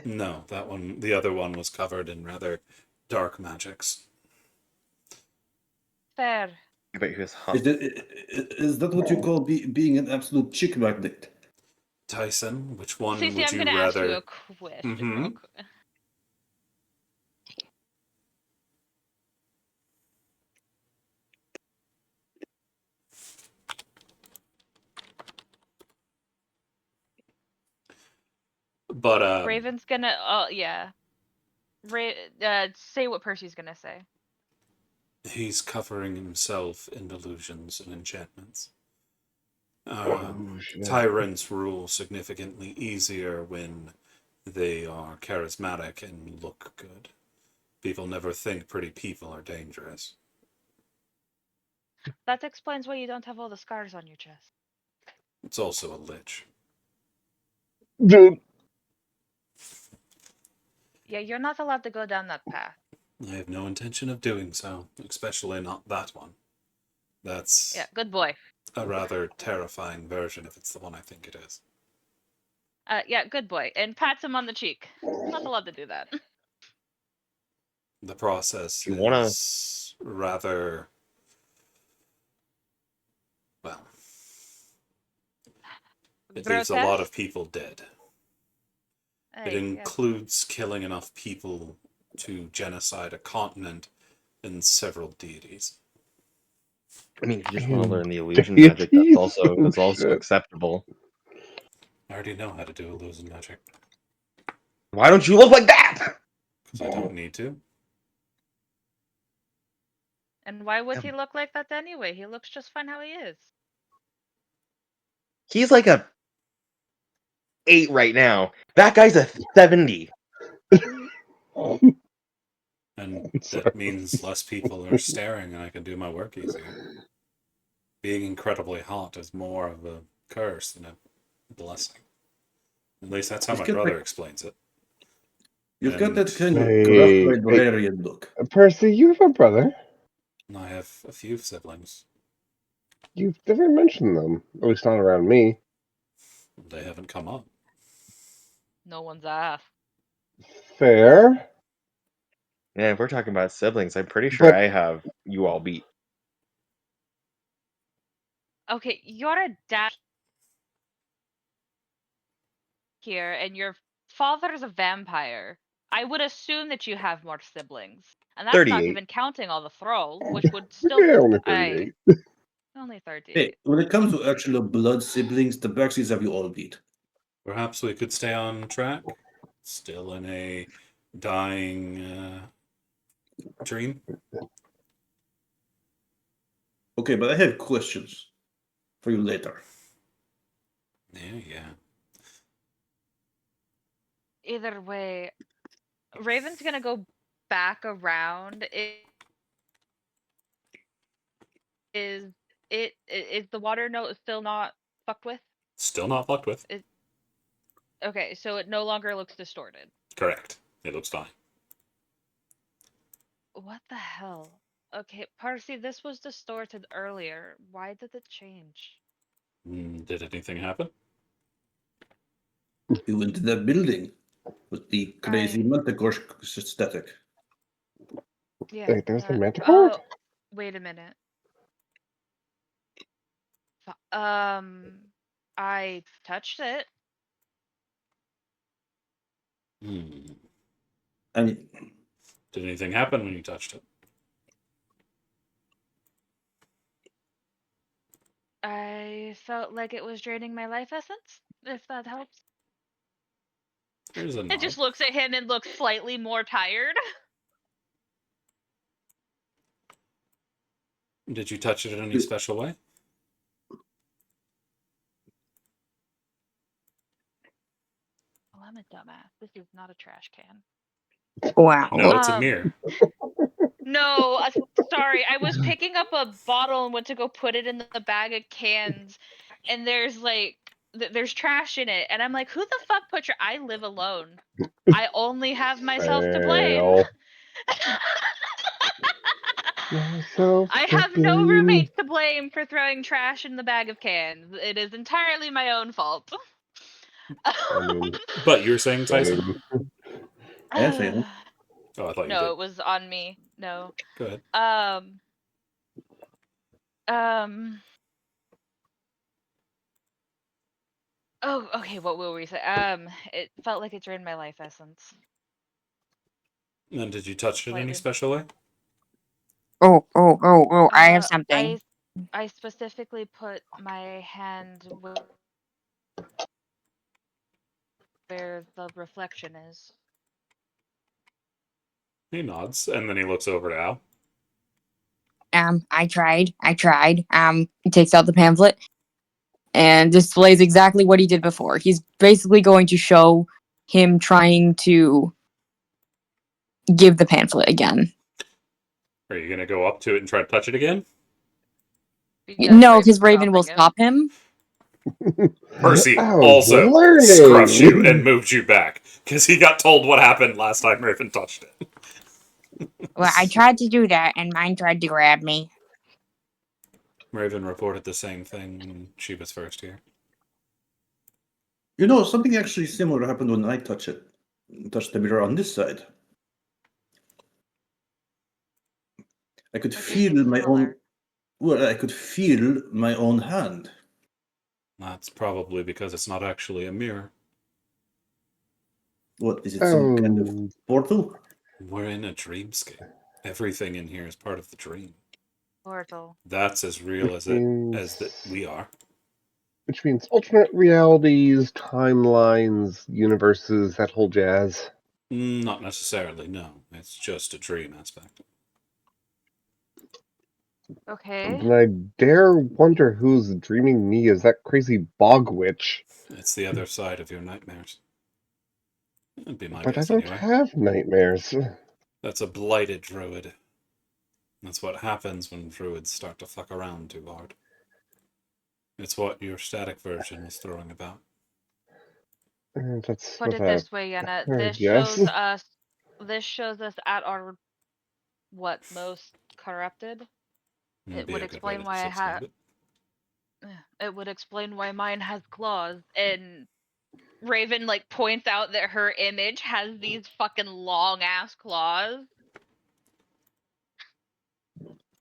No, the other one was covered in rather dark magics. Fair. I bet he was Is that what you call being an absolute chick magnet? Tyson, which one Cece, would I'm you gonna ask you rather? a question Mhm. real quick. But Raven's gonna. Oh yeah. Say what Percy's gonna say. he's covering himself in illusions and enchantments. Shit. Tyrants rule significantly easier when they are charismatic and look good. People never think pretty people are dangerous. That explains why you don't have all the scars on your chest. It's also a lich. Dude. Yeah, you're not allowed to go down that path. I have no intention of doing so, especially not that one. That's Yeah, good boy. a rather terrifying version if it's the one I think it is. Yeah, good boy. And pats him on the cheek. Not allowed to do that. The process You wanna- is rather, well, it leaves a lot of people dead. It includes killing enough people to genocide a continent and several deities. I mean, if you just want to learn the illusion Deities? magic, that's also Oh, shit. acceptable. I already know how to do illusion magic. Why don't you look like that? Because I don't need to. And why would he look like that anyway? He looks just fine how he is. He's like a 8 right now. That guy's a 70. And Sorry. that means less people are staring and I can do my work easier. Being incredibly hot is more of a curse than a blessing. At least that's how It's my good, brother like- explains it. You've got that And- kind of Hey, gruff hey. librarian look. Percy, you have a brother. I have a few siblings. You've never mentioned them. At least not around me. They haven't come up. No one's asked. Fair. Yeah, if we're talking about siblings, I'm pretty sure But- I have you all beat. Okay, you're a dad here, and your father's a vampire. I would assume that you have more siblings. And that's not 38. even counting all the thralls, which would still Yeah, only I 38. only 38. Hey, when it comes to actual blood siblings, the Baxies have you all beat. Perhaps we could stay on track. Still in a dying dream. Okay, but I have questions for you later. Yeah. Either way, Raven's gonna go back around. Is the water note still not fucked with? Still not fucked with. Okay, so it no longer looks distorted. Correct. It looks fine. What the hell? Okay, Parsi, this was distorted earlier. Why did it change? Did anything happen? You went to that building with the crazy Right. manticore aesthetic. Yeah. Wait, there's a that- manticore? Oh, wait a minute. I touched it. I mean, Did anything happen when you touched it? I felt like it was draining my life essence, if that helps. There's a It nod. just looks at him and looks slightly more tired. Did you touch it in any special way? Well, I'm a dumbass. This is not a trash can. Wow. No, it's a Um, mirror. No, sorry. I was picking up a bottle and went to go put it in the bag of cans, and there's like there's trash in it, and I'm like, who the fuck put your? I live alone. I only have myself to blame. Fail. Myself I to have no blame. roommates to blame for throwing trash in the bag of cans. It is entirely my own fault. I mean, But you were saying, Tyson? And failing. Oh, I thought you No, did. it was on me. No. Go ahead. Oh, okay. What will we say? It felt like it drained my life essence. And then did you touch it in any Slightly. special way? Oh, I have something. I specifically put my hand where the reflection is. He nods, and then he looks over to Al. I tried. He takes out the pamphlet and displays exactly what he did before. He's basically going to show him trying to give the pamphlet again. Are you going to go up to it and try to touch it again? No, because Raven will stop him. Percy I was also learning. scruffs you and moves you back, because he got told what happened last time Raven touched it. Well, I tried to do that, and mine tried to grab me. Raven reported the same thing when she was first here. You know, something actually similar happened when I touched the mirror on this side. I could feel my own. Well, I could feel my own hand. That's probably because it's not actually a mirror. What is it? Some kind of portal? We're in a dreamscape. Everything in here is part of the dream. Portal. That's as real as we are. Which means alternate realities, timelines, universes, that whole jazz. Not necessarily, no. It's just a dream aspect. Okay. And I dare wonder who's dreaming me as that crazy bog witch. It's the other side of your nightmares. That'd be my But guess I don't anyway. have nightmares. That's a blighted druid. That's what happens when druids start to fuck around too hard. It's what your static version is throwing about. That's Put it this way, Yenna. This yes. shows us at our most corrupted. It would explain why I have. It would explain why mine has claws, and Raven like points out that her image has these fucking long ass claws.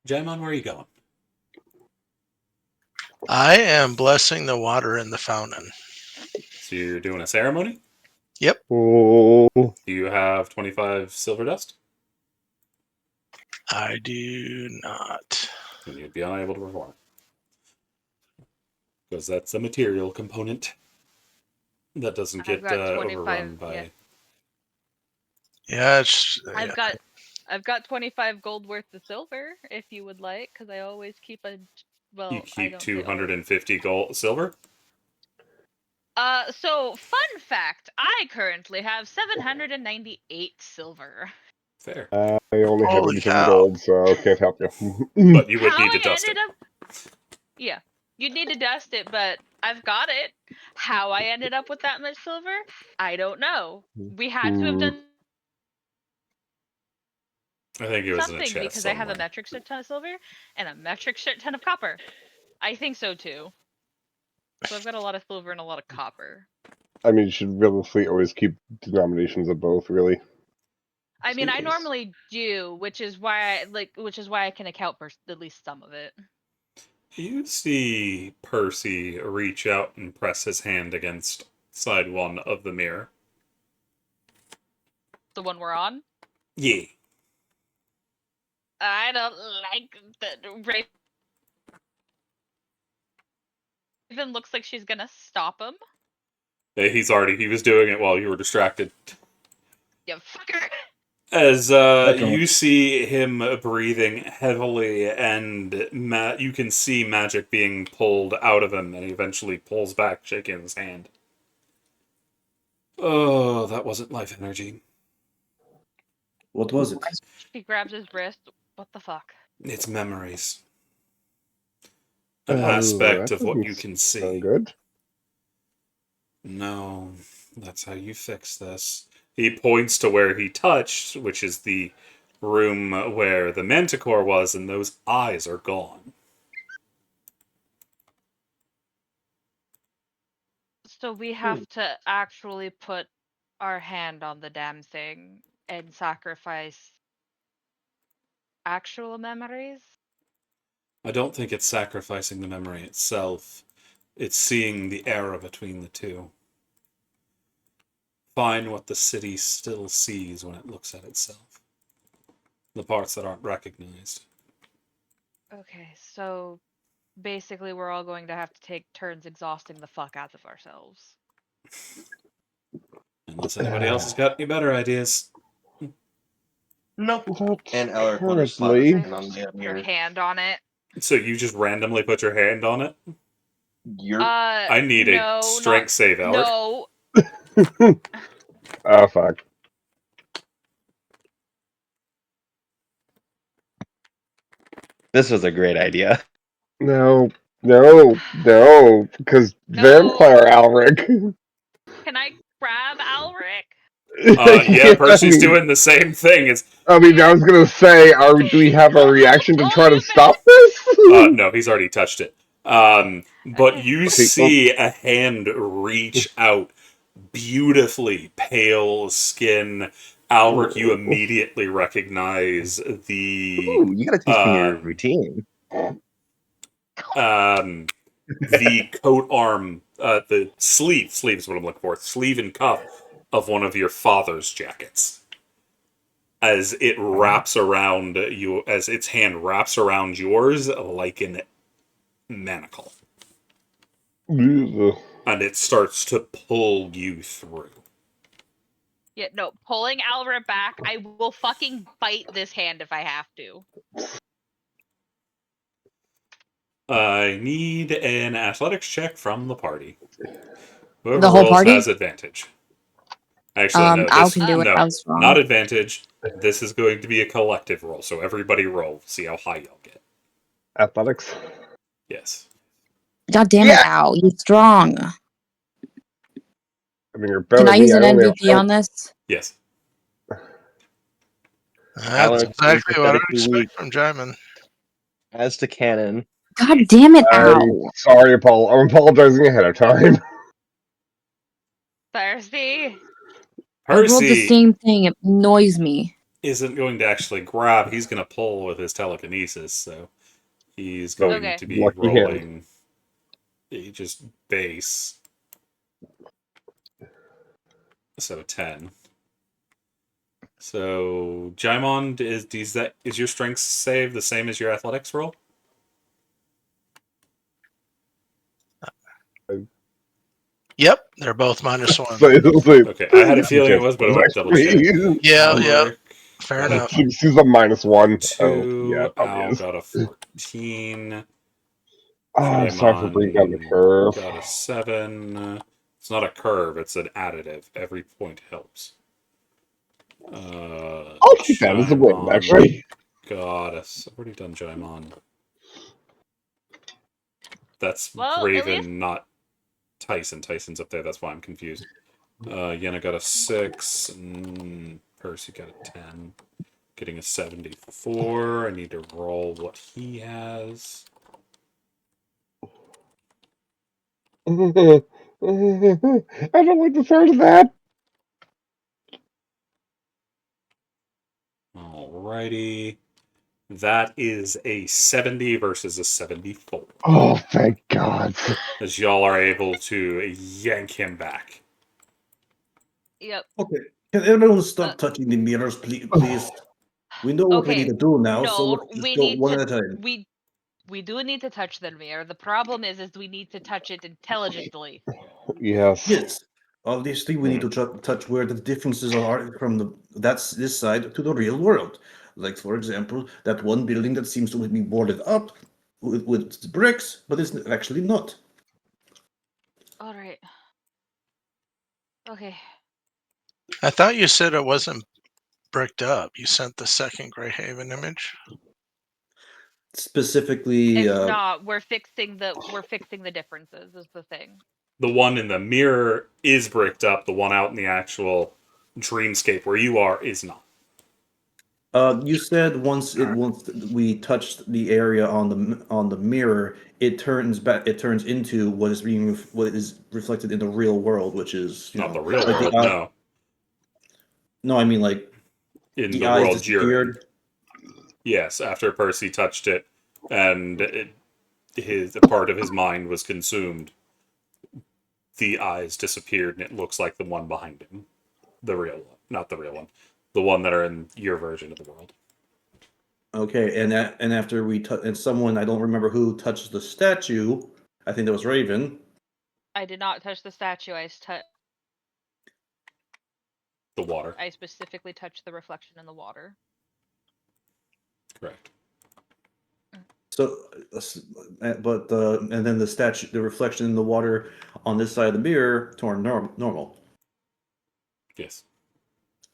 Jaimon, where are you going? I am blessing the water in the fountain. So you're doing a ceremony? Yep. Oh. Do you have 25 silver dust? I do not. Then you'd be unable to perform it. Because that's a material component that doesn't get overrun by... Yeah, I've got 25 gold worth of silver if you would like, because I always keep a. Well, you keep 250 gold silver? So fun fact, I currently have 798 silver. Fair. I only have Holy 87 cow. gold, so can't help you. But you would need to dust it. Yeah, you'd need to dust it, but I've got it. How I ended up with that much silver, I don't know. We had to have done I think it was in a something chest because somewhere. I have a metric shit ton of silver and a metric shit ton of copper. I think so too. So I've got a lot of silver and a lot of copper. I mean, you should realistically always keep denominations of both, really. I mean, I normally do, which is why I can account for at least some of it. You see Percy reach out and press his hand against side one of the mirror. The one we're on? Yeah. I don't like that. Raven looks like she's gonna stop him. He was doing it while you were distracted. You fucker! As Echo. you see him breathing heavily, and you can see magic being pulled out of him, and he eventually pulls back, shaking his hand. Oh, that wasn't life energy. What was it? He grabs his wrist. What the fuck? It's memories. An aspect that of what doesn't you can sound see. good. No, that's how you fix this. He points to where he touched, which is the room where the manticore was, and those eyes are gone. So we have to actually put our hand on the damn thing and sacrifice actual memories? I don't think it's sacrificing the memory itself. It's seeing the error between the two. Find what the city still sees when it looks at itself. The parts that aren't recognized. Okay, so basically we're all going to have to take turns exhausting the fuck out of ourselves. Unless anybody else has got any better ideas. Nope. Not And Elric will just slap currently. his hand on the Your mirror. hand on it. So you just randomly put your hand on it? You're I need no, a strength save, Alec. No. Oh, fuck. This was a great idea. No, because No. Vampire Alric. Can I grab Alric? Yeah, Percy's doing the same thing. It's I mean, I was gonna say, do we have a reaction to try to stop this? no, he's already touched it. But Okay. you Okay, see a hand reach out, beautifully pale skin. Alric, you immediately recognize the Ooh, you gotta teach me your routine. the coat arm, the sleeve is what I'm looking for. Sleeve and cuff of one of your father's jackets. As it wraps around you, as its hand wraps around yours like an manacle. Ugh. And it starts to pull you through. Yeah, no, pulling Alric back, I will fucking bite this hand if I have to. I need an athletics check from the party. Whoever The whole rolls party? has advantage. Actually, no. Al This, can do it. no, I was wrong. not advantage. This is going to be a collective roll, so everybody roll. See how high y'all get. Athletics. Yes. God damn it, Al. You're strong. I mean, you're better Can I than use me. an only have MVP on this? Yes. That's Alex is exactly what I pathetically expect weak. from Jaimin. As to canon. God damn it, I'm Al. sorry, Paul. I'm apologizing ahead of time. Thirsty? I rolled the Percy same thing. It annoys me. isn't going to actually grab. He's going to pull with his telekinesis, so he's going Okay. to be Lucky him. rolling just base. So 10. So Jaimon, is your strength save the same as your athletics roll? Yep, they're both -1. Okay, I had a feeling it was, but I want to double check. Yeah, yeah. Alric Fair got enough. She's a -1. 2, yeah, probably Al is. got a 14. Oh, sorry for bringing down the Jaimon curve. got a 7. It's not a curve, it's an additive. Every point helps. I'll take that as a win, Jaimon actually. got I've already done Jaimon. That's Well, at Raven, least- not Tyson. Tyson's up there, that's why I'm confused. Yenna got a 6. Percy got a 10. Getting a 74. I need to roll what he has. I don't like the sound of that. Alrighty. That is a 70 versus a 74. Oh, thank God. As y'all are able to yank him back. Yep. Okay. Can everyone stop touching the mirrors, please? We know what we Okay, need to do now, so no, let's just we go need one to- at a time. We do need to touch the mirror. The problem is we need to touch it intelligently. Yes. Yes. Obviously, we need to touch where the differences are from this side to the real world. Like, for example, that one building that seems to be boarded up with bricks, but it's actually not. All right. Okay. I thought you said it wasn't bricked up. You sent the second Greyhaven image. Specifically, It's not. We're fixing the differences is the thing. The one in the mirror is bricked up. The one out in the actual dreamscape where you are is not. you said once we touched the area on the mirror, it turns back. It turns into what is reflected in the real world, which is Not the real like world, no. No, I mean like In the the eyes world you're in. disappeared. Yes, after Percy touched it and a part of his mind was consumed, the eyes disappeared and it looks like the one behind him. The real one. Not the real one. The one that are in your version of the world. Okay, and after and someone, I don't remember who, touched the statue. I think that was Raven. I did not touch the statue. The water. I specifically touched the reflection in the water. Correct. So, but and then the reflection in the water on this side of the mirror turned normal. Yes.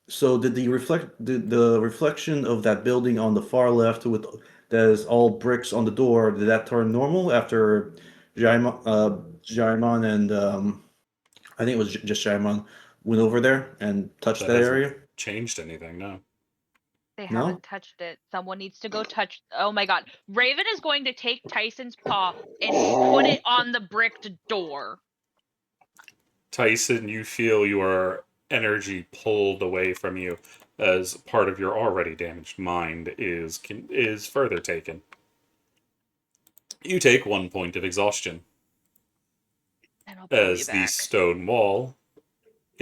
So did the reflection of that building on the far left that is all bricks on the door, did that turn normal after Jaimon and I think it was just Jaimon went over there and touched that hasn't area? changed anything, no. They No? haven't touched it. Someone needs to go touch. Oh my god. Raven is going to take Tyson's paw and put it on the bricked door. Tyson, you feel your energy pulled away from you as part of your already damaged mind is further taken. You take 1 point of exhaustion And I'll pull you as the back. stone wall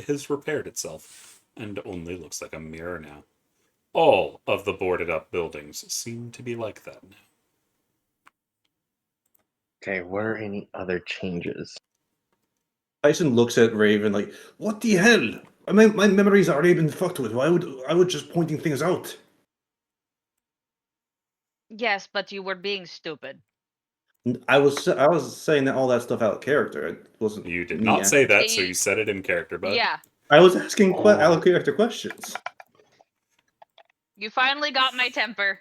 has repaired itself and only looks like a mirror now. All of the boarded up buildings seem to be like that now. Okay, what are any other changes? Tyson looks at Raven like, "What the hell? I mean, my memories already been fucked with. Why would I would just pointing things out?" Yes, but you were being stupid. I was saying that all that stuff out of character. It wasn't. You did me not say that, so See- you said it in character, bud. Yeah. I was asking out of character questions. You finally got my temper.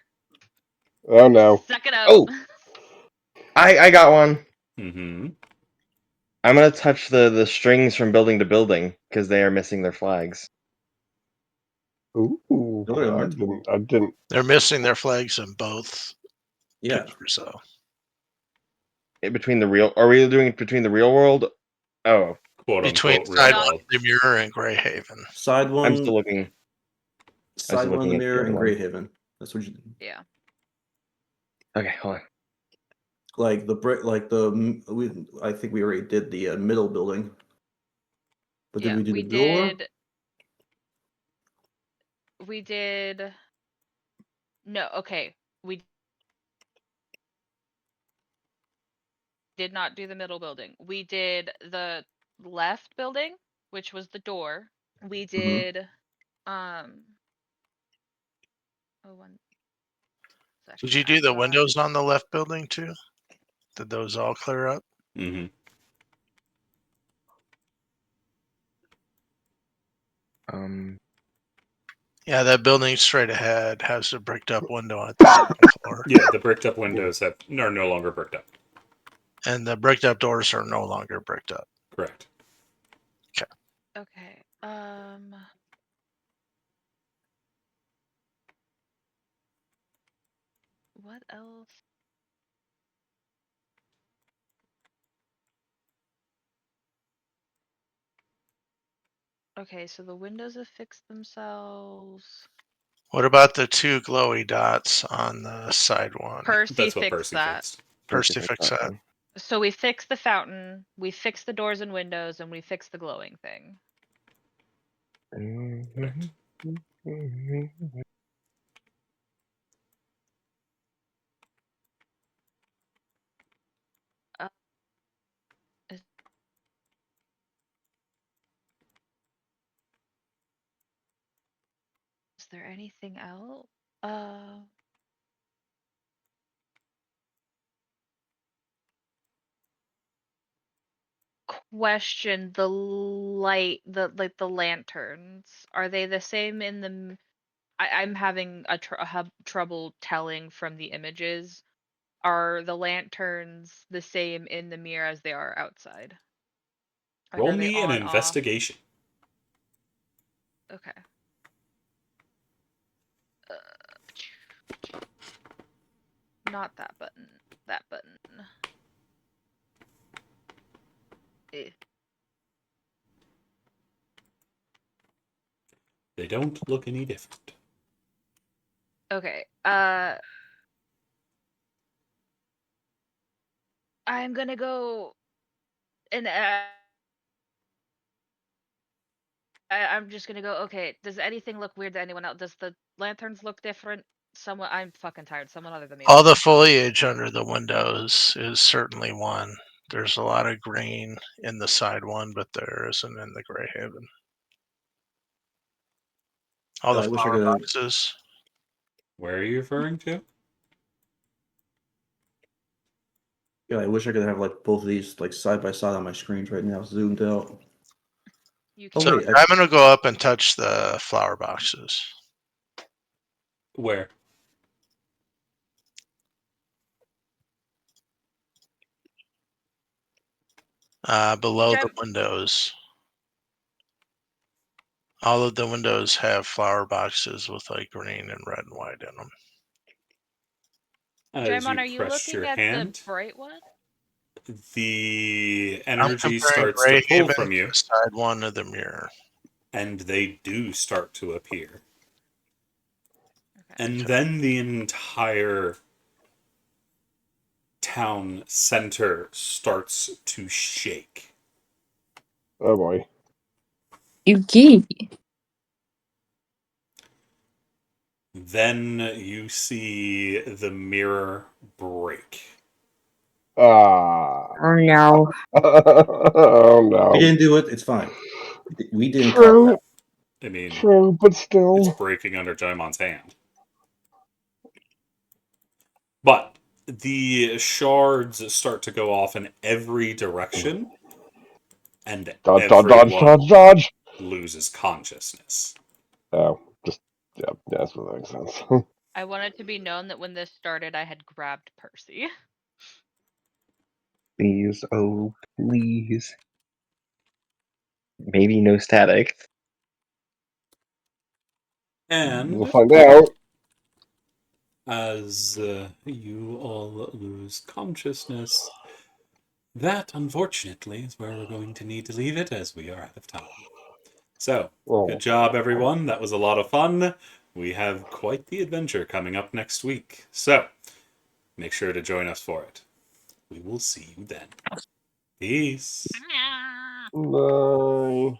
Oh no. Suck it up. Oh! I got one. Mm-hmm. I'm gonna touch the strings from building to building because they are missing their flags. Ooh, I didn't. They're missing their flags in both Yeah. pictures, though. Between the real, are we doing it between the real world? Oh, Quote Between unquote real Sidewalk, world. the Mirror, and Greyhaven. Side one. I'm still looking. Side one in looking the at the mirror other and one. Greyhaven. That's what you Yeah. Okay, hold on. like the brick. Like the I think we already did the middle building. But Yeah, did we do we the door? did. We did. No, okay. We did not do the middle building. We did the left building, which was the door. We did oh, one second. Did you do the windows on the left building too? Did those all clear up? Mm-hmm. Yeah, that building straight ahead has a bricked up window on the second floor. Yeah, the bricked up windows are no longer bricked up. And the bricked up doors are no longer bricked up. Correct. Okay. What else? Okay, so the windows have fixed themselves. What about the two glowy dots on the side one? Percy That's what fixed Percy that. fixed. Percy fixed that. So we fixed the fountain, we fixed the doors and windows, and we fixed the glowing thing. Was there anything else? Question, the light, the lanterns, are they the same in the I'm having trouble telling from the images. Are the lanterns the same in the mirror as they are outside? Like, Roll are they me an on, off? investigation. Okay. Not that button. That button. Eh. They don't look any different. Okay. I'm gonna go and I'm just gonna go. Okay. Does anything look weird to anyone else? Does the lanterns look different? Someone. I'm fucking tired. Someone other than me. All the foliage under the windows is certainly one. There's a lot of green in the side one, but there isn't in the Grey Haven. All Yeah, the I wish I flower could. boxes. Where are you referring to? Yeah, I wish I could have like both of these like side by side on my screens right now, zoomed out. You Oh can. So wait, I'm gonna go up and touch the flower boxes. Where? Below the Gem- windows. All of the windows have flower boxes with like green and red and white in them. As Draymond, you are you press looking your at the hand, bright one? the I'm energy comparing starts to Grey pull Haven from to you, the side one of the mirror. and they do start to appear. Okay. And then the entire town center starts to shake. Oh boy. Yuki. Then you see the mirror break. Ah. Oh no. Oh we no. didn't do it. It's fine. We didn't cause True. that. I mean, True, but it's still. breaking under Jaimon's hand. But the shards start to go off in every direction, and Dodge, dodge, dodge, everyone dodge, dodge. loses consciousness. Oh, just yeah, that's what makes sense. I want it to be known that when this started, I had grabbed Percy. Please, oh please. Maybe no static. And We'll find out. as you all lose consciousness, that unfortunately is where we're going to need to leave it, as we are out of time. So, Oh, good job, everyone. That was a lot of fun. We have quite the adventure coming up next week. So, make sure to join us for it. We will see you then. Peace. bye.